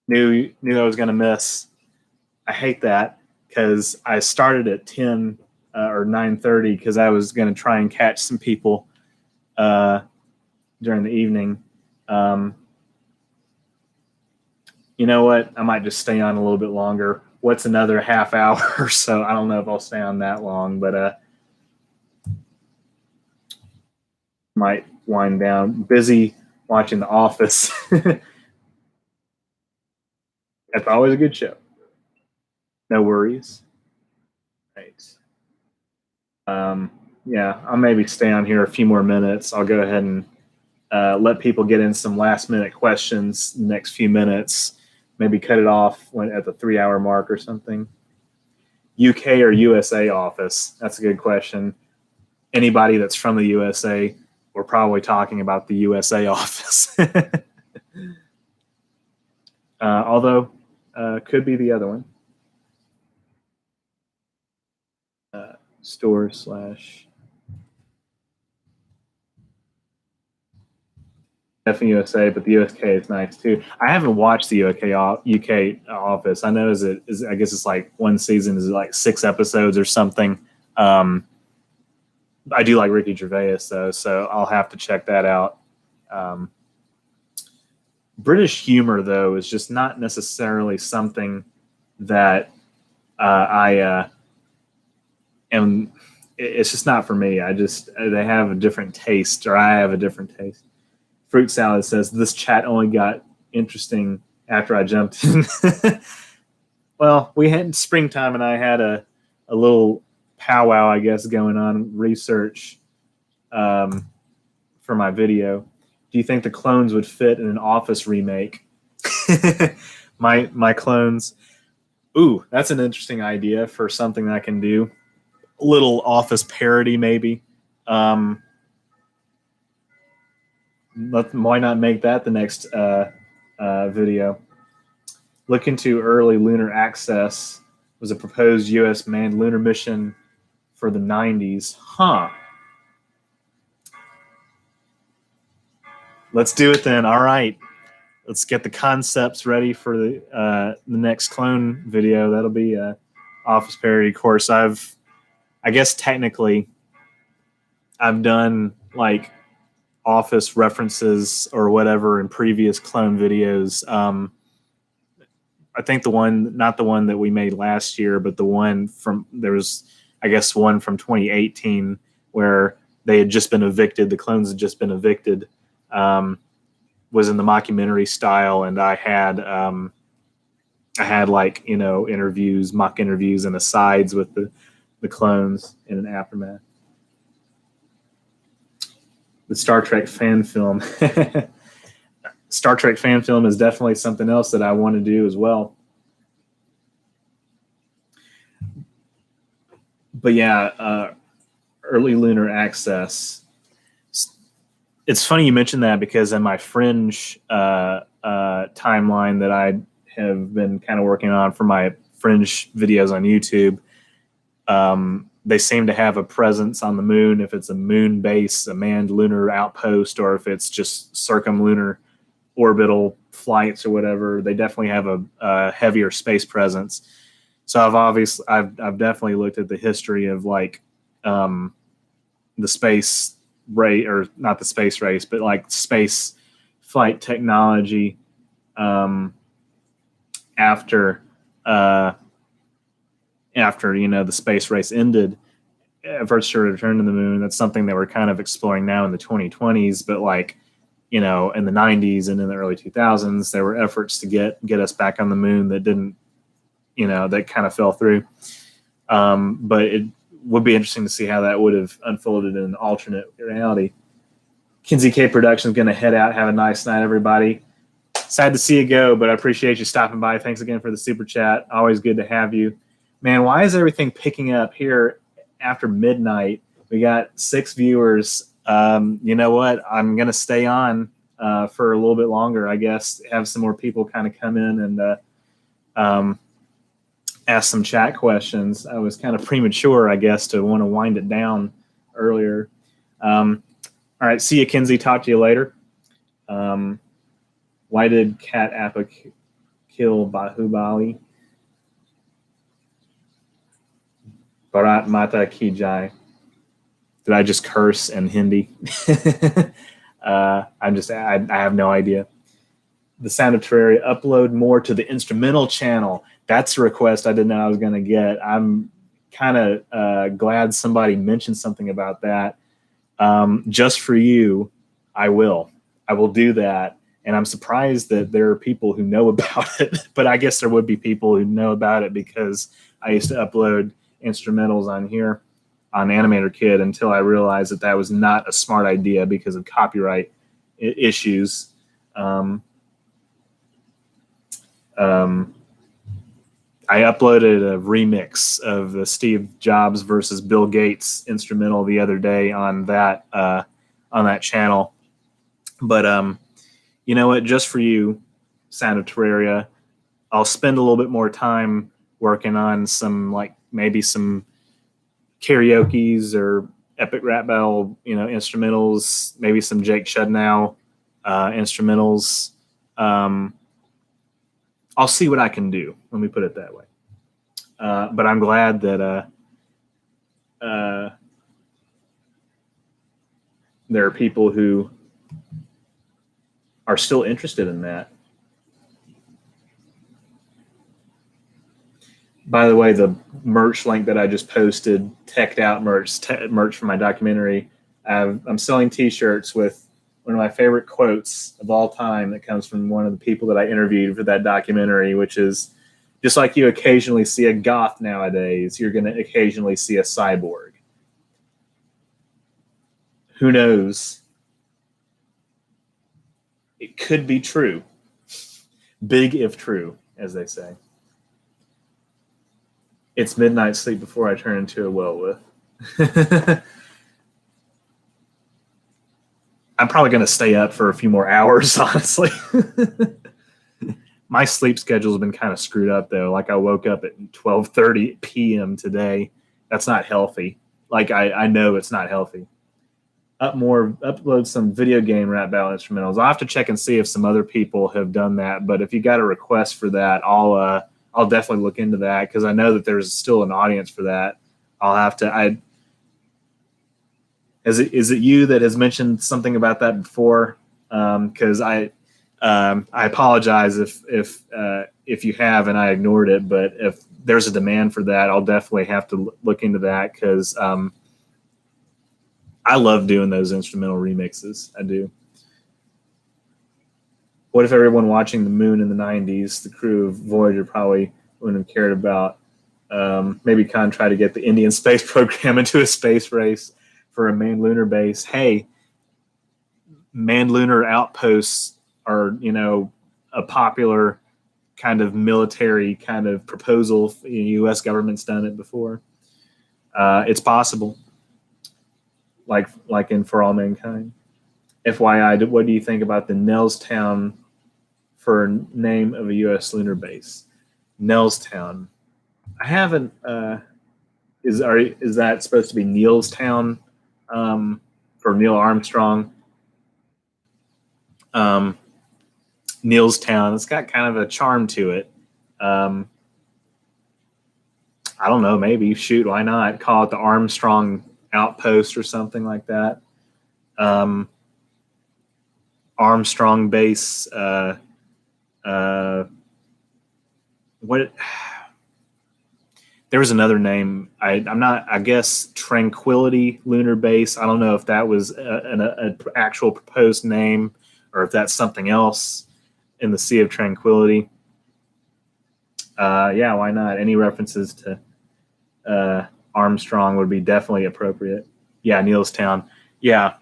knew I was going to miss. I hate that because I started at 10 or 9:30 because I was going to try and catch some people during the evening. You know what? I might just stay on a little bit longer. What's another half hour or so? I don't know if I'll stay on that long, but might wind down. Busy watching The Office. That's always a good show. No worries. Right. Yeah, I'll maybe stay on here a few more minutes. I'll go ahead and let people get in some last minute questions the next few minutes. Maybe cut it off at the 3 hour mark or something. UK or USA office? That's a good question. Anybody that's from the USA, we're probably talking about the USA office. Although, could be the other one. Store / definitely USA, but the UK is nice too. I haven't watched the UK office. I know I guess it's like one season is like 6 episodes or something. I do like Ricky Gervais though, so I'll have to check that out. British humor though is just not necessarily something that I and it's just not for me. They have a different taste, or I have a different taste. Fruit Salad says this chat only got interesting after I jumped in. Well, we had springtime, and I had a little powwow, I guess, going on research for my video. Do you think the clones would fit in an Office remake? my clones. Ooh, that's an interesting idea for something that I can do. A little Office parody, maybe. Why not make that the next video? Look into early lunar access. Was a proposed U.S. manned lunar mission for the 90s. Huh. Let's do it then. All right. Let's get the concepts ready for the next clone video. That'll be Office parody. Of course, I guess technically I've done like Office references or whatever in previous clone videos. I think not the one that we made last year, but the one there was, I guess, one from 2018 where they had just been evicted. The clones had just been evicted. Was in the mockumentary style, and I had like, you know, interviews, mock interviews, and asides with the clones in an aftermath. The Star Trek fan film. Star Trek fan film is definitely something else that I want to do as well. But yeah, early lunar access. It's funny you mentioned that, because in my Fringe timeline that I have been kind of working on for my Fringe videos on YouTube, they seem to have a presence on the moon if it's a moon base, a manned lunar outpost, or if it's just circumlunar orbital flights or whatever. They definitely have a heavier space presence. So I've definitely looked at the history of like the space race, or not the space race, but like space flight technology after you know, the space race ended. Efforts to return to the moon, that's something that we're kind of exploring now in the 2020s, but like, you know, in the 90s and in the early 2000s, there were efforts to get us back on the moon that didn't, you know, that kind of fell through. But it would be interesting to see how that would have unfolded in an alternate reality. Kinsey K Productions going to head out. Have a nice night, everybody. Sad to see you go, but I appreciate you stopping by. Thanks again for the super chat. Always good to have you. Man, why is everything picking up here after midnight? We got 6 viewers. You know what? I'm going to stay on for a little bit longer, I guess. Have some more people kind of come in and ask some chat questions. I was kind of premature, I guess, to want to wind it down earlier. All right, see you, Kinsey. Talk to you later. Why did Cat Appa kill Bahubali? Bharat Mata Ki Jai. Did I just curse in Hindi? I have no idea. The Sound of Terraria, upload more to the instrumental channel. That's a request I didn't know I was going to get. I'm kind of glad somebody mentioned something about that. Just for you, I will do that. And I'm surprised that there are people who know about it, but I guess there would be people who know about it because I used to upload instrumentals on here on Anim8orkid until I realized that was not a smart idea because of copyright issues. I uploaded a remix of the Steve Jobs versus Bill Gates instrumental the other day on that channel. But you know what? Just for you, Sound of Terraria, I'll spend a little bit more time working on some, like, maybe some karaoke's or epic rap battle, you know, instrumentals, maybe some Jake Shudnow instrumentals. I'll see what I can do. Let me put it that way. But I'm glad that there are people who are still interested in that. By the way, the merch link that I just posted, teched out merch for my documentary. I'm selling T-shirts with one of my favorite quotes of all time that comes from one of the people that I interviewed for that documentary, which is, just like you occasionally see a goth nowadays, you're going to occasionally see a cyborg. Who knows? It could be true. Big if true, as they say. It's midnight sleep before I turn into a well-with. I'm probably going to stay up for a few more hours, honestly. My sleep schedule has been kind of screwed up, though. Like, I woke up at 12:30 p.m. today. That's not healthy. Like, I know it's not healthy. Upload some video game rap battle instrumentals. I'll have to check and see if some other people have done that. But if you got a request for that, I'll definitely look into that, because I know that there's still an audience for that. I'll have to. Is it you that has mentioned something about that before? Because I apologize if you have and I ignored it. But if there's a demand for that, I'll definitely have to look into that, because I love doing those instrumental remixes. I do. What if everyone watching the moon in the 90s, the crew of Voyager, probably wouldn't have cared about? Maybe Khan tried to get the Indian space program into a space race for a manned lunar base. Hey, manned lunar outposts are, a popular kind of military kind of proposal. The U.S. government's done it before. It's possible. Like in For All Mankind. FYI, what do you think about the Nellstown for name of a U.S. lunar base? Nellstown. I haven't. Is that supposed to be Neilstown for Neil Armstrong? Neilstown. It's got kind of a charm to it. I don't know. Maybe. Shoot, why not? Call it the Armstrong Outpost or something like that. Armstrong base. What? There was another name. I'm not. I guess Tranquility Lunar Base. I don't know if that was an actual proposed name, or if that's something else in the Sea of Tranquility. Yeah, why not? Any references to Armstrong would be definitely appropriate. Yeah, Neilstown. Yeah,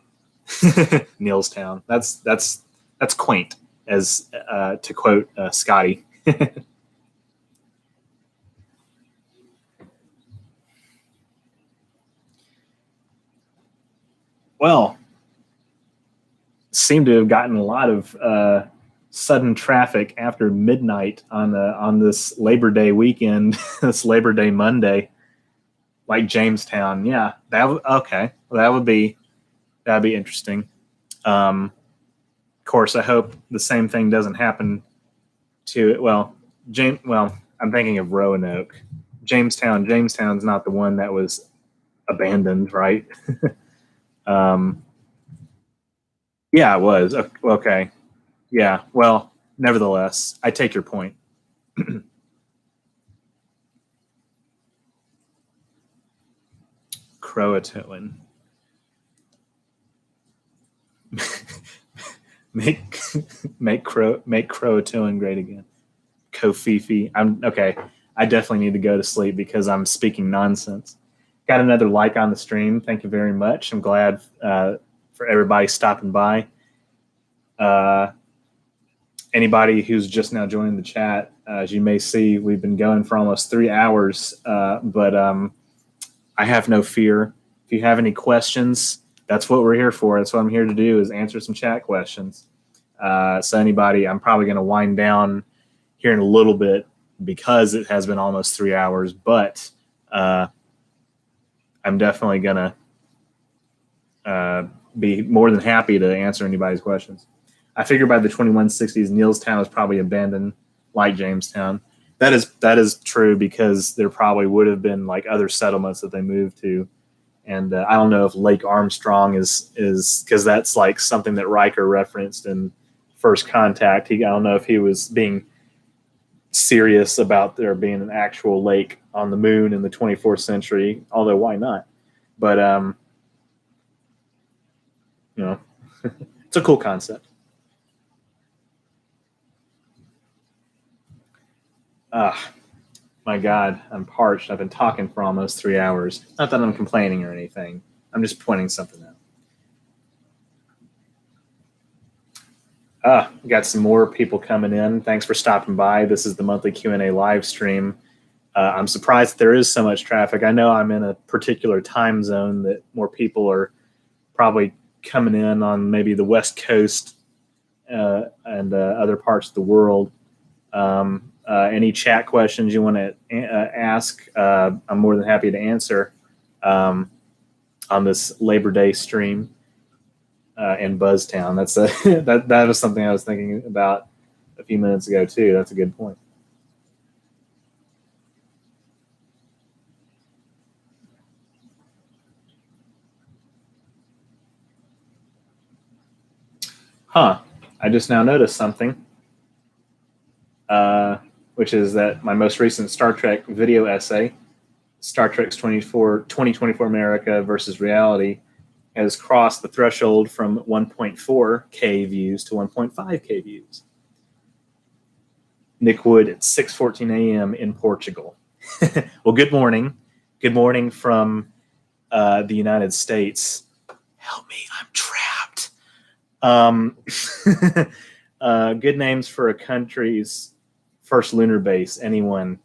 Neilstown. That's quaint, as to quote Scotty. Well, seem to have gotten a lot of sudden traffic after midnight on this Labor Day weekend, this Labor Day Monday, like Jamestown. Yeah, okay. Well, that'd be interesting. Of course, I hope the same thing doesn't happen to it. Well, I'm thinking of Roanoke. Jamestown's not the one that was abandoned, right? Yeah, it was. Okay. Yeah. Well, nevertheless, I take your point. Croatoan. make Croatoan great again. Kofifi. I'm okay. I definitely need to go to sleep because I'm speaking nonsense. Got another like on the stream. Thank you very much. I'm glad for everybody stopping by. Anybody who's just now joining the chat, as you may see, we've been going for almost 3 hours, but I have no fear. If you have any questions, that's what we're here for. That's what I'm here to do, is answer some chat questions. So anybody, I'm probably going to wind down here in a little bit because it has been almost 3 hours, but I'm definitely going to be more than happy to answer anybody's questions. I figure by the 2160s, Neilstown is probably abandoned, like Jamestown. That is true, because there probably would have been like other settlements that they moved to, and I don't know if Lake Armstrong is because that's like something that Riker referenced in First Contact. I don't know if he was being serious about there being an actual lake on the moon in the 24th century, although why not? But, you know, it's a cool concept. My God, I'm parched. I've been talking for almost 3 hours. Not that I'm complaining or anything. I'm just pointing something out. Got some more people coming in. Thanks for stopping by. This is the monthly Q&A live stream. I'm surprised that there is so much traffic. I know I'm in a particular time zone that more people are probably coming in on maybe the West Coast and other parts of the world. Any chat questions you want to ask, I'm more than happy to answer on this Labor Day stream in Buzztown. That was something I was thinking about a few minutes ago too. That's a good point. I just now noticed something, which is that my most recent Star Trek video essay, Star Trek's 2024 America versus Reality, has crossed the threshold from 1.4K views to 1.5K views. Nick Wood at 6:14 a.m. in Portugal. Well, good morning. Good morning from the United States. Help me, I'm trapped. Good names for a country's first lunar base. Anyone?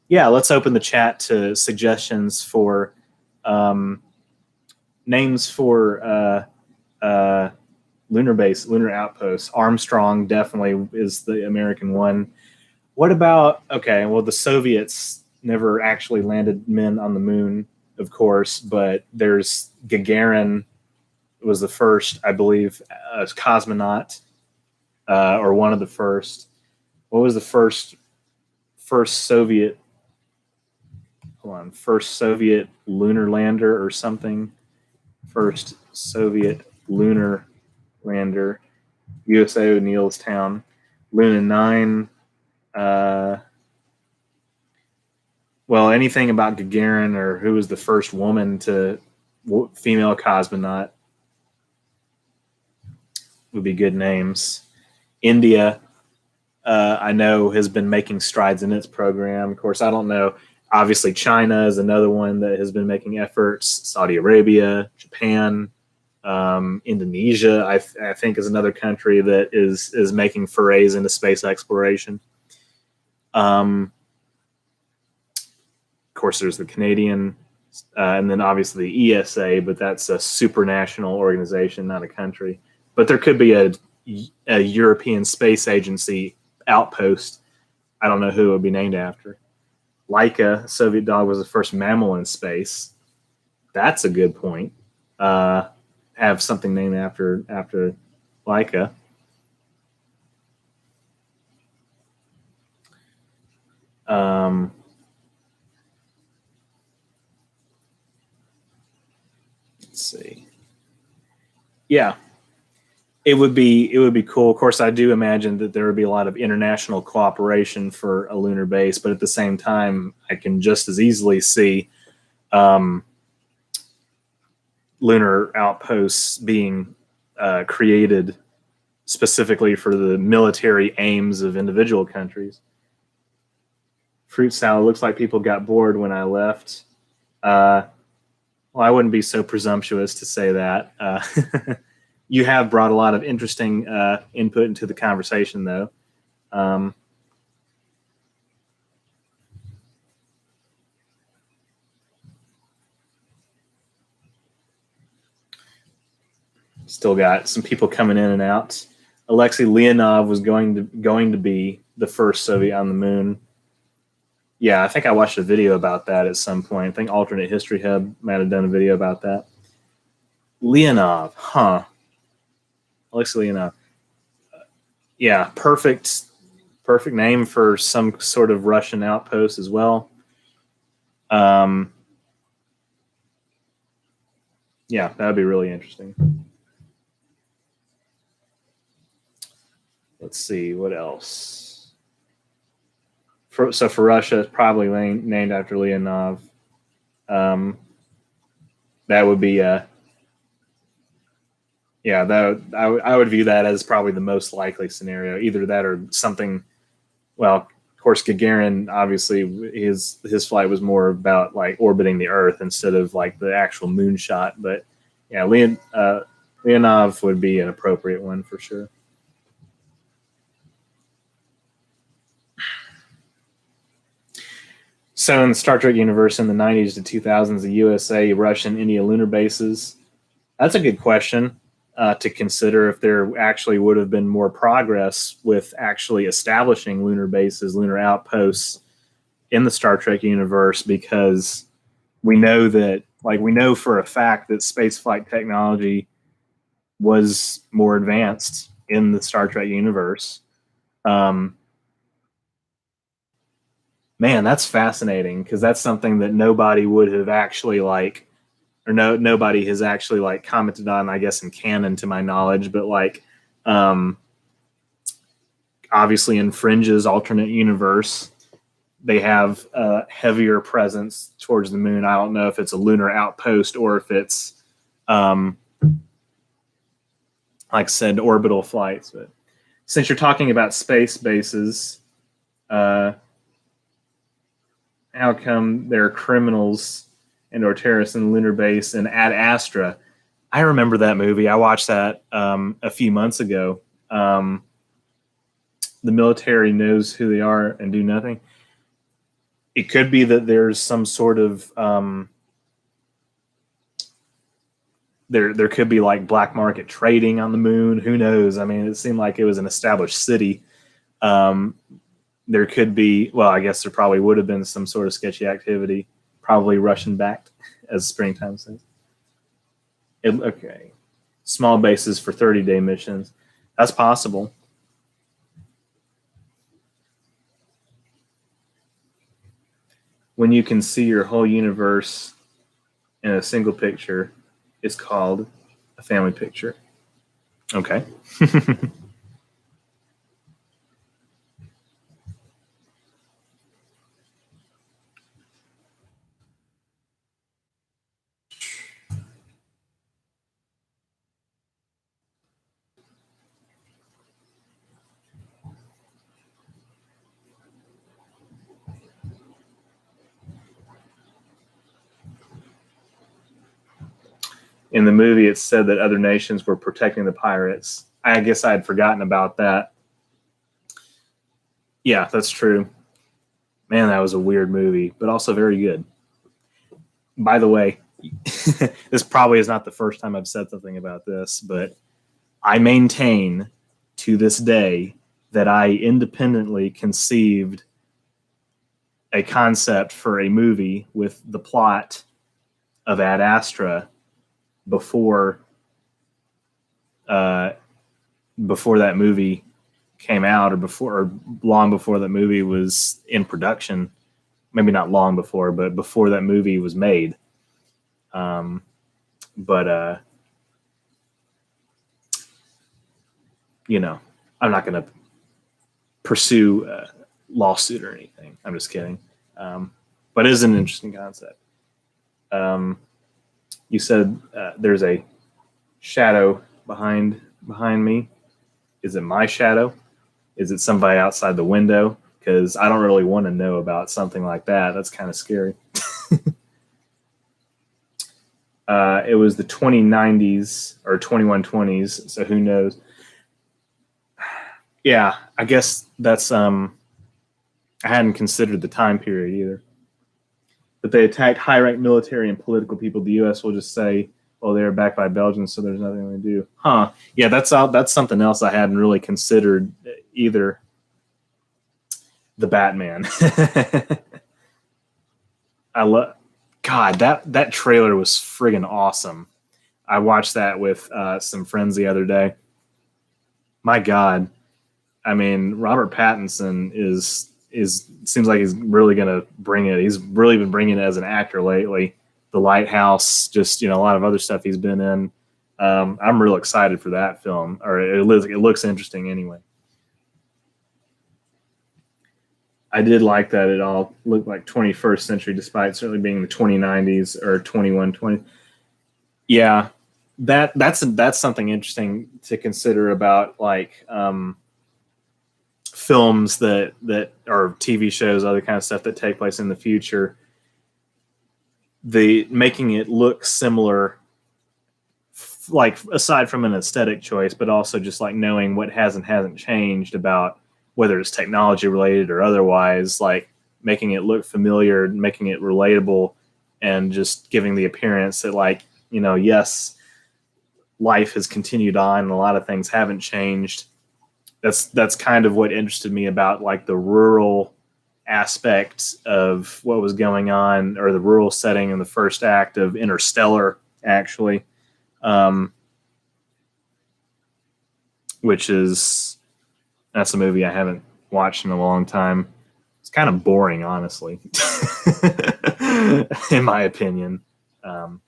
Yeah, let's open the chat to suggestions for names for lunar base, lunar outposts. Armstrong definitely is the American one. What about, okay, well, the Soviets never actually landed men on the moon, of course, but there's Gagarin was the first, I believe, cosmonaut, or one of the first. What was the first Soviet, first Soviet lunar lander or something? First Soviet lunar lander, USO Neilstown, Luna 9. Well, anything about Gagarin or who was the first woman to female cosmonaut would be good names. India, I know, has been making strides in its program. Of course, I don't know. Obviously, China is another one that has been making efforts. Saudi Arabia, Japan, Indonesia, I think, is another country that is making forays into space exploration. Of course, there's the Canadian, and then obviously the ESA, but that's a supranational organization, not a country. But there could be a European Space Agency outpost. I don't know who it would be named after. Laika, a Soviet dog, was the first mammal in space. That's a good point. Have something named after Laika. Let's see. Yeah, it would be cool. Of course, I do imagine that there would be a lot of international cooperation for a lunar base, but at the same time, I can just as easily see lunar outposts being created specifically for the military aims of individual countries. Fruit salad, looks like people got bored when I left. Well, I wouldn't be so presumptuous to say that. You have brought a lot of interesting input into the conversation, though. Still got some people coming in and out. Alexei Leonov was going to be the first Soviet on the moon. Yeah, I think I watched a video about that at some point. I think Alternate History Hub might have done a video about that. Leonov, Alexei Leonov. Yeah, perfect name for some sort of Russian outpost as well. Yeah, that would be really interesting. Let's see, what else? So for Russia, it's probably named after Leonov. That would be yeah. I would view that as probably the most likely scenario. Either that or something. Well, of course, Gagarin, obviously his flight was more about like orbiting the Earth instead of like the actual moonshot. But yeah, Leonov would be an appropriate one for sure. So in the Star Trek universe in the 90s to 2000s, the USA, Russian, India lunar bases. That's a good question to consider if there actually would have been more progress with actually establishing lunar bases, lunar outposts in the Star Trek universe, because we know that, like, we know for a fact that spaceflight technology was more advanced in the Star Trek universe. Man, that's fascinating, because that's something that nobody would have actually nobody has actually like commented on, I guess, in canon to my knowledge, but like obviously in Fringe's alternate universe, they have a heavier presence towards the moon. I don't know if it's a lunar outpost or if it's like I said, orbital flights. But since you're talking about space bases, how come there are criminals and/or terrorists in the lunar base and Ad Astra? I remember that movie. I watched that a few months ago. The military knows who they are and do nothing. It could be that there's some sort of there could be like black market trading on the moon. Who knows? I mean, it seemed like it was an established city. There could be, well, I guess there probably would have been some sort of sketchy activity, probably Russian backed, as Springtime says. Okay. Small bases for 30-day missions. That's possible. When you can see your whole universe in a single picture, it's called a family picture. Okay. In the movie, it said that other nations were protecting the pirates. I guess I had forgotten about that. Yeah, that's true. Man, that was a weird movie, but also very good. By the way, this probably is not the first time I've said something about this, but I maintain to this day that I independently conceived a concept for a movie with the plot of Ad Astra before that movie came out, or long before that movie was in production. Maybe not long before, but before that movie was made. You know, I'm not going to pursue a lawsuit or anything. I'm just kidding. But it is an interesting concept. You said there's a shadow behind me. Is it my shadow? Is it somebody outside the window? Because I don't really want to know about something like that. That's kind of scary. It was the 2090s or 2120s, so who knows? Yeah, I guess that's I hadn't considered the time period either. But they attacked high-ranked military and political people. The U.S. will just say, "Well, they were backed by Belgians, so there's nothing we do." Huh? Yeah, that's something else I hadn't really considered either. The Batman. I love. God, that trailer was friggin' awesome. I watched that with some friends the other day. My God, I mean, Robert Pattinson seems like he's really gonna bring it. He's really been bringing it as an actor lately. The Lighthouse, just a lot of other stuff he's been in. I'm real excited for that film, or it looks interesting anyway. I did like that it all looked like 21st century, despite certainly being the 2090s or 2120. Yeah, that's something interesting to consider about like films that or TV shows, other kind of stuff that take place in the future. The making it look similar, like aside from an aesthetic choice, but also just like knowing what has and hasn't changed about whether it's technology related or otherwise, like making it look familiar, making it relatable, and just giving the appearance that like, you know, yes, life has continued on and a lot of things haven't changed. That's kind of what interested me about like the rural aspect of what was going on, or the rural setting in the first act of Interstellar, actually, um, which is that's a movie I haven't watched in a long time. It's kind of boring, honestly, in my opinion. Um,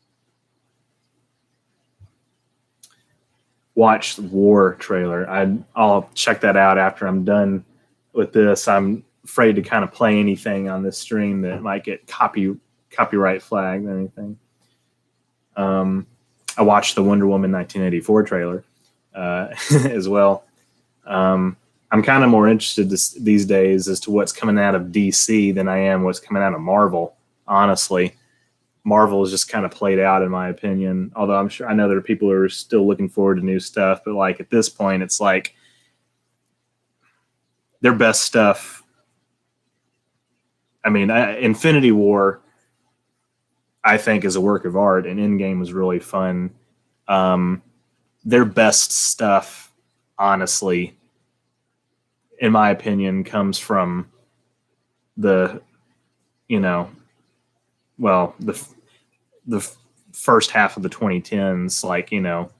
Watched War trailer. I'll check that out after I'm done with this. I'm afraid to kind of play anything on this stream that might get copyright flagged or anything. I watched the Wonder Woman 1984 trailer as well. I'm kind of more interested these days as to what's coming out of DC than I am what's coming out of Marvel. Honestly, Marvel is just kind of played out, in my opinion. Although I know there are people who are still looking forward to new stuff, but like at this point, it's like their best stuff. I mean, Infinity War, I think, is a work of art, and Endgame was really fun. Their best stuff, honestly, in my opinion, comes from the, you know, well, the first half of the 2010s, like, you know,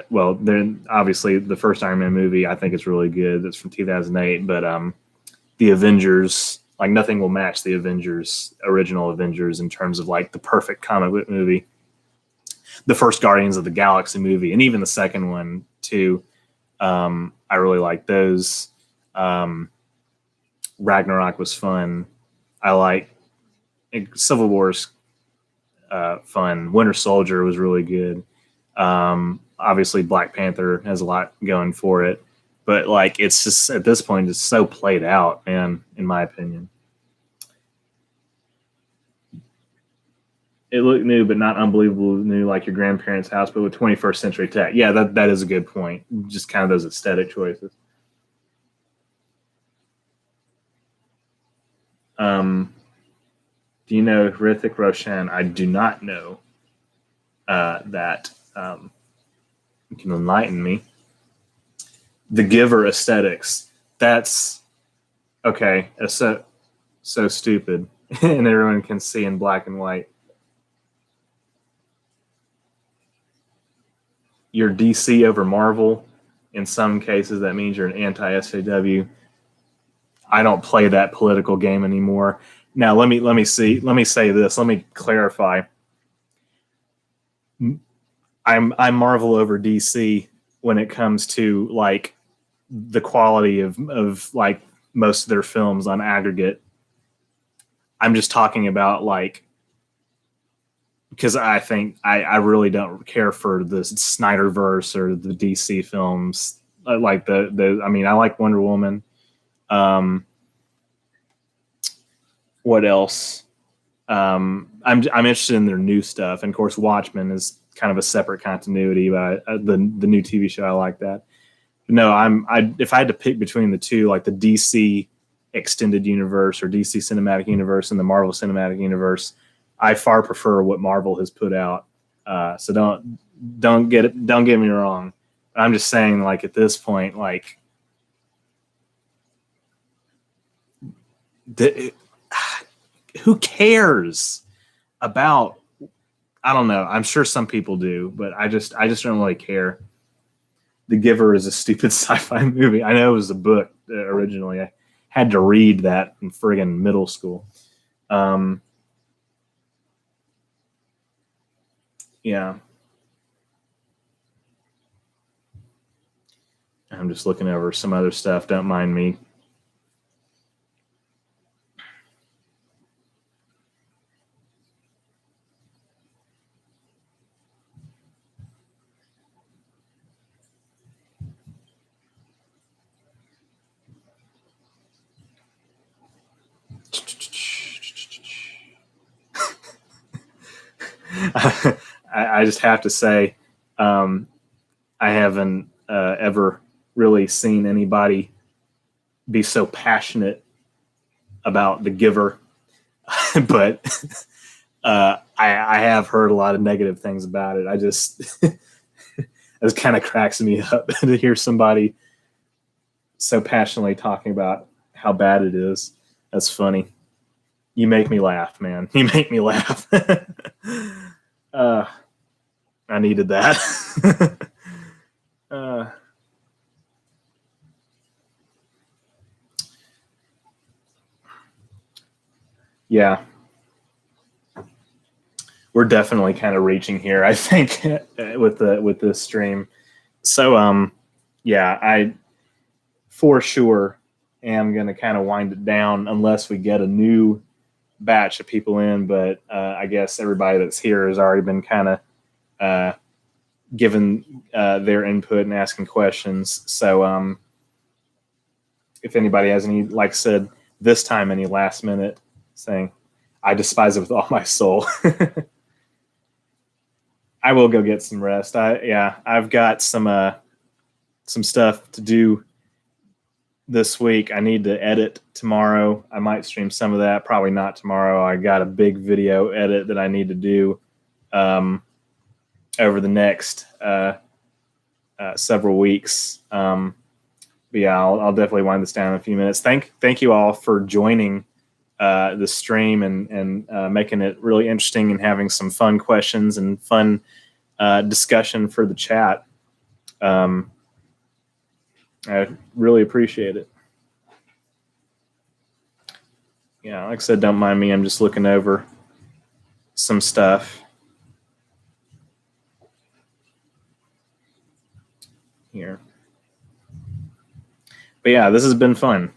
well, then obviously the first Iron Man movie I think is really good. That's from 2008, but the Avengers, like nothing will match the Avengers, original Avengers, in terms of like the perfect comic book movie. The first Guardians of the Galaxy movie, and even the second one too. I really like those. Ragnarok was fun. I like Civil War's fun. Winter Soldier was really good. Obviously, Black Panther has a lot going for it, but like it's just at this point it's so played out, man. In my opinion, it looked new, but not unbelievably new, like your grandparents' house, but with 21st century tech. Yeah, that is a good point. Just kind of those aesthetic choices. Do you know Hrithik Roshan? I do not know that. You can enlighten me. The Giver aesthetics. That's okay. It's so stupid, and everyone can see in black and white. You're DC over Marvel. In some cases, that means you're an anti-SJW. I don't play that political game anymore. Now, let me see. Let me say this. Let me clarify. I'm Marvel over DC when it comes to like the quality of like most of their films on aggregate. I'm just talking about like, because I think I really don't care for the Snyderverse or the DC films. Like the I mean, I like Wonder Woman. What else? I'm interested in their new stuff, and of course, Watchmen is kind of a separate continuity. But the new TV show, I like that. But no, if I had to pick between the two, like the DC extended universe or DC cinematic universe and the Marvel cinematic universe, I far prefer what Marvel has put out. So don't get me wrong. I'm just saying, like at this point, like who cares about? I don't know. I'm sure some people do, but I just don't really care. The Giver is a stupid sci-fi movie. I know it was a book originally. I had to read that in friggin' middle school. Yeah. I'm just looking over some other stuff. Don't mind me. I just have to say, I haven't ever really seen anybody be so passionate about the giver, but I have heard a lot of negative things about it. I just it kind of cracks me up to hear somebody so passionately talking about how bad it is. That's funny. You make me laugh, man. You make me laugh. I needed that. Yeah, we're definitely kind of reaching here, I think, with this stream. So yeah, I for sure am going to kind of wind it down unless we get a new batch of people in. But I guess everybody that's here has already been kind of given their input and asking questions. So if anybody has any, like I said, this time any last minute saying, I despise it with all my soul. I will go get some rest. I've got some stuff to do this week. I need to edit tomorrow. I might stream some of that. Probably not tomorrow. I got a big video edit that I need to do over the next several weeks. But yeah, I'll definitely wind this down in a few minutes. Thank you all for joining the stream and making it really interesting and having some fun questions and fun discussion for the chat. I really appreciate it. Yeah, like I said, don't mind me. I'm just looking over some stuff here. But yeah, this has been fun.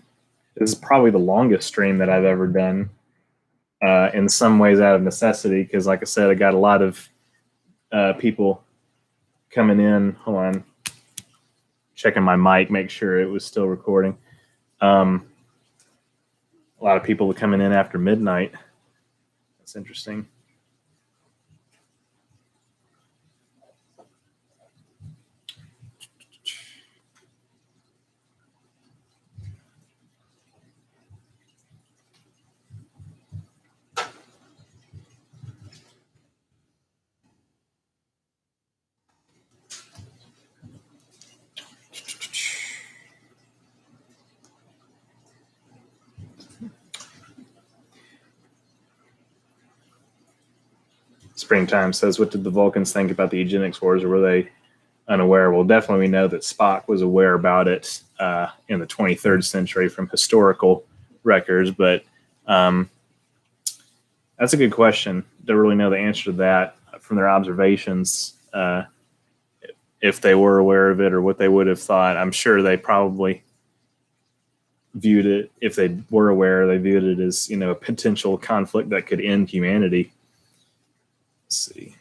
This is probably the longest stream that I've ever done, in some ways out of necessity, because like I said, I got a lot of people coming in. Hold on. Checking my mic, make sure it was still recording. A lot of people coming in after midnight. That's interesting. Springtime says, what did the Vulcans think about the eugenics wars, or were they unaware? Well, definitely we know that Spock was aware about it in the 23rd century from historical records, but that's a good question. Don't really know the answer to that from their observations, if they were aware of it or what they would have thought. I'm sure they probably viewed it, if they were aware, they viewed it as, a potential conflict that could end humanity. Let's see.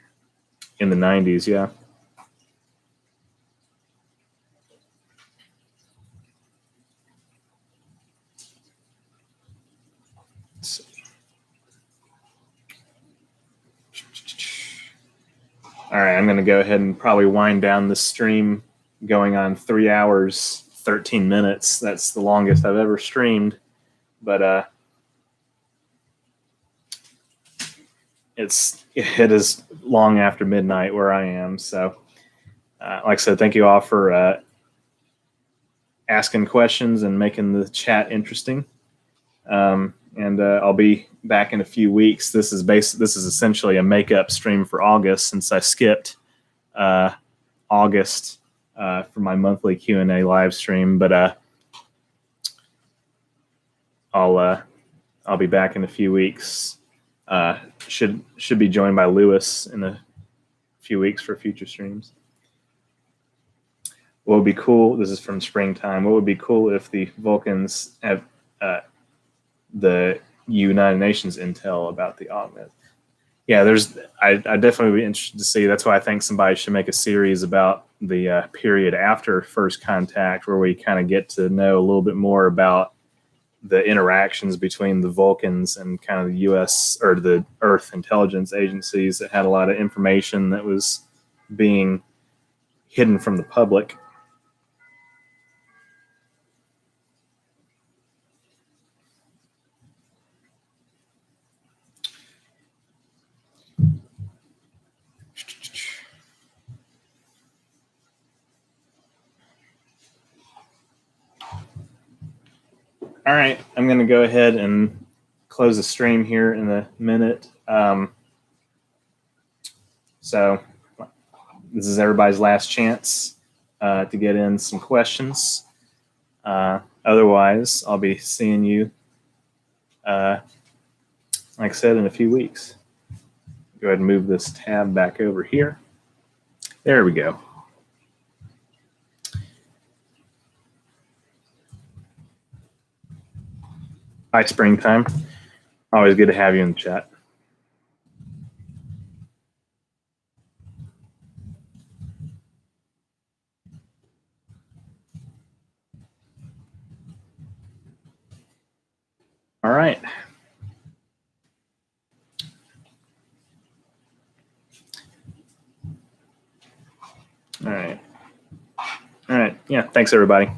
In the 90s, yeah. Let's see. All right, I'm going to go ahead and probably wind down the stream, going on 3 hours, 13 minutes. That's the longest I've ever streamed. But it is long after midnight where I am. So like I said, thank you all for asking questions and making the chat interesting. And I'll be back in a few weeks. This is essentially a makeup stream for August, since I skipped August for my monthly Q&A live stream. But I'll be back in a few weeks. Should be joined by Lewis in a few weeks for future streams. What would be cool? This is from Springtime. What would be cool if the Vulcans have the United Nations intel about the augment? Yeah, I definitely be interested to see. That's why I think somebody should make a series about the period after first contact, where we kind of get to know a little bit more about the interactions between the Vulcans and kind of the U.S. or the Earth intelligence agencies that had a lot of information that was being hidden from the public. All right, I'm going to go ahead and close the stream here in a minute. So this is everybody's last chance to get in some questions. Otherwise, I'll be seeing you, like I said, in a few weeks. Go ahead and move this tab back over here. There we go. Hi, Springtime. Always good to have you in the chat. All right. All right. All right. Yeah, thanks, everybody.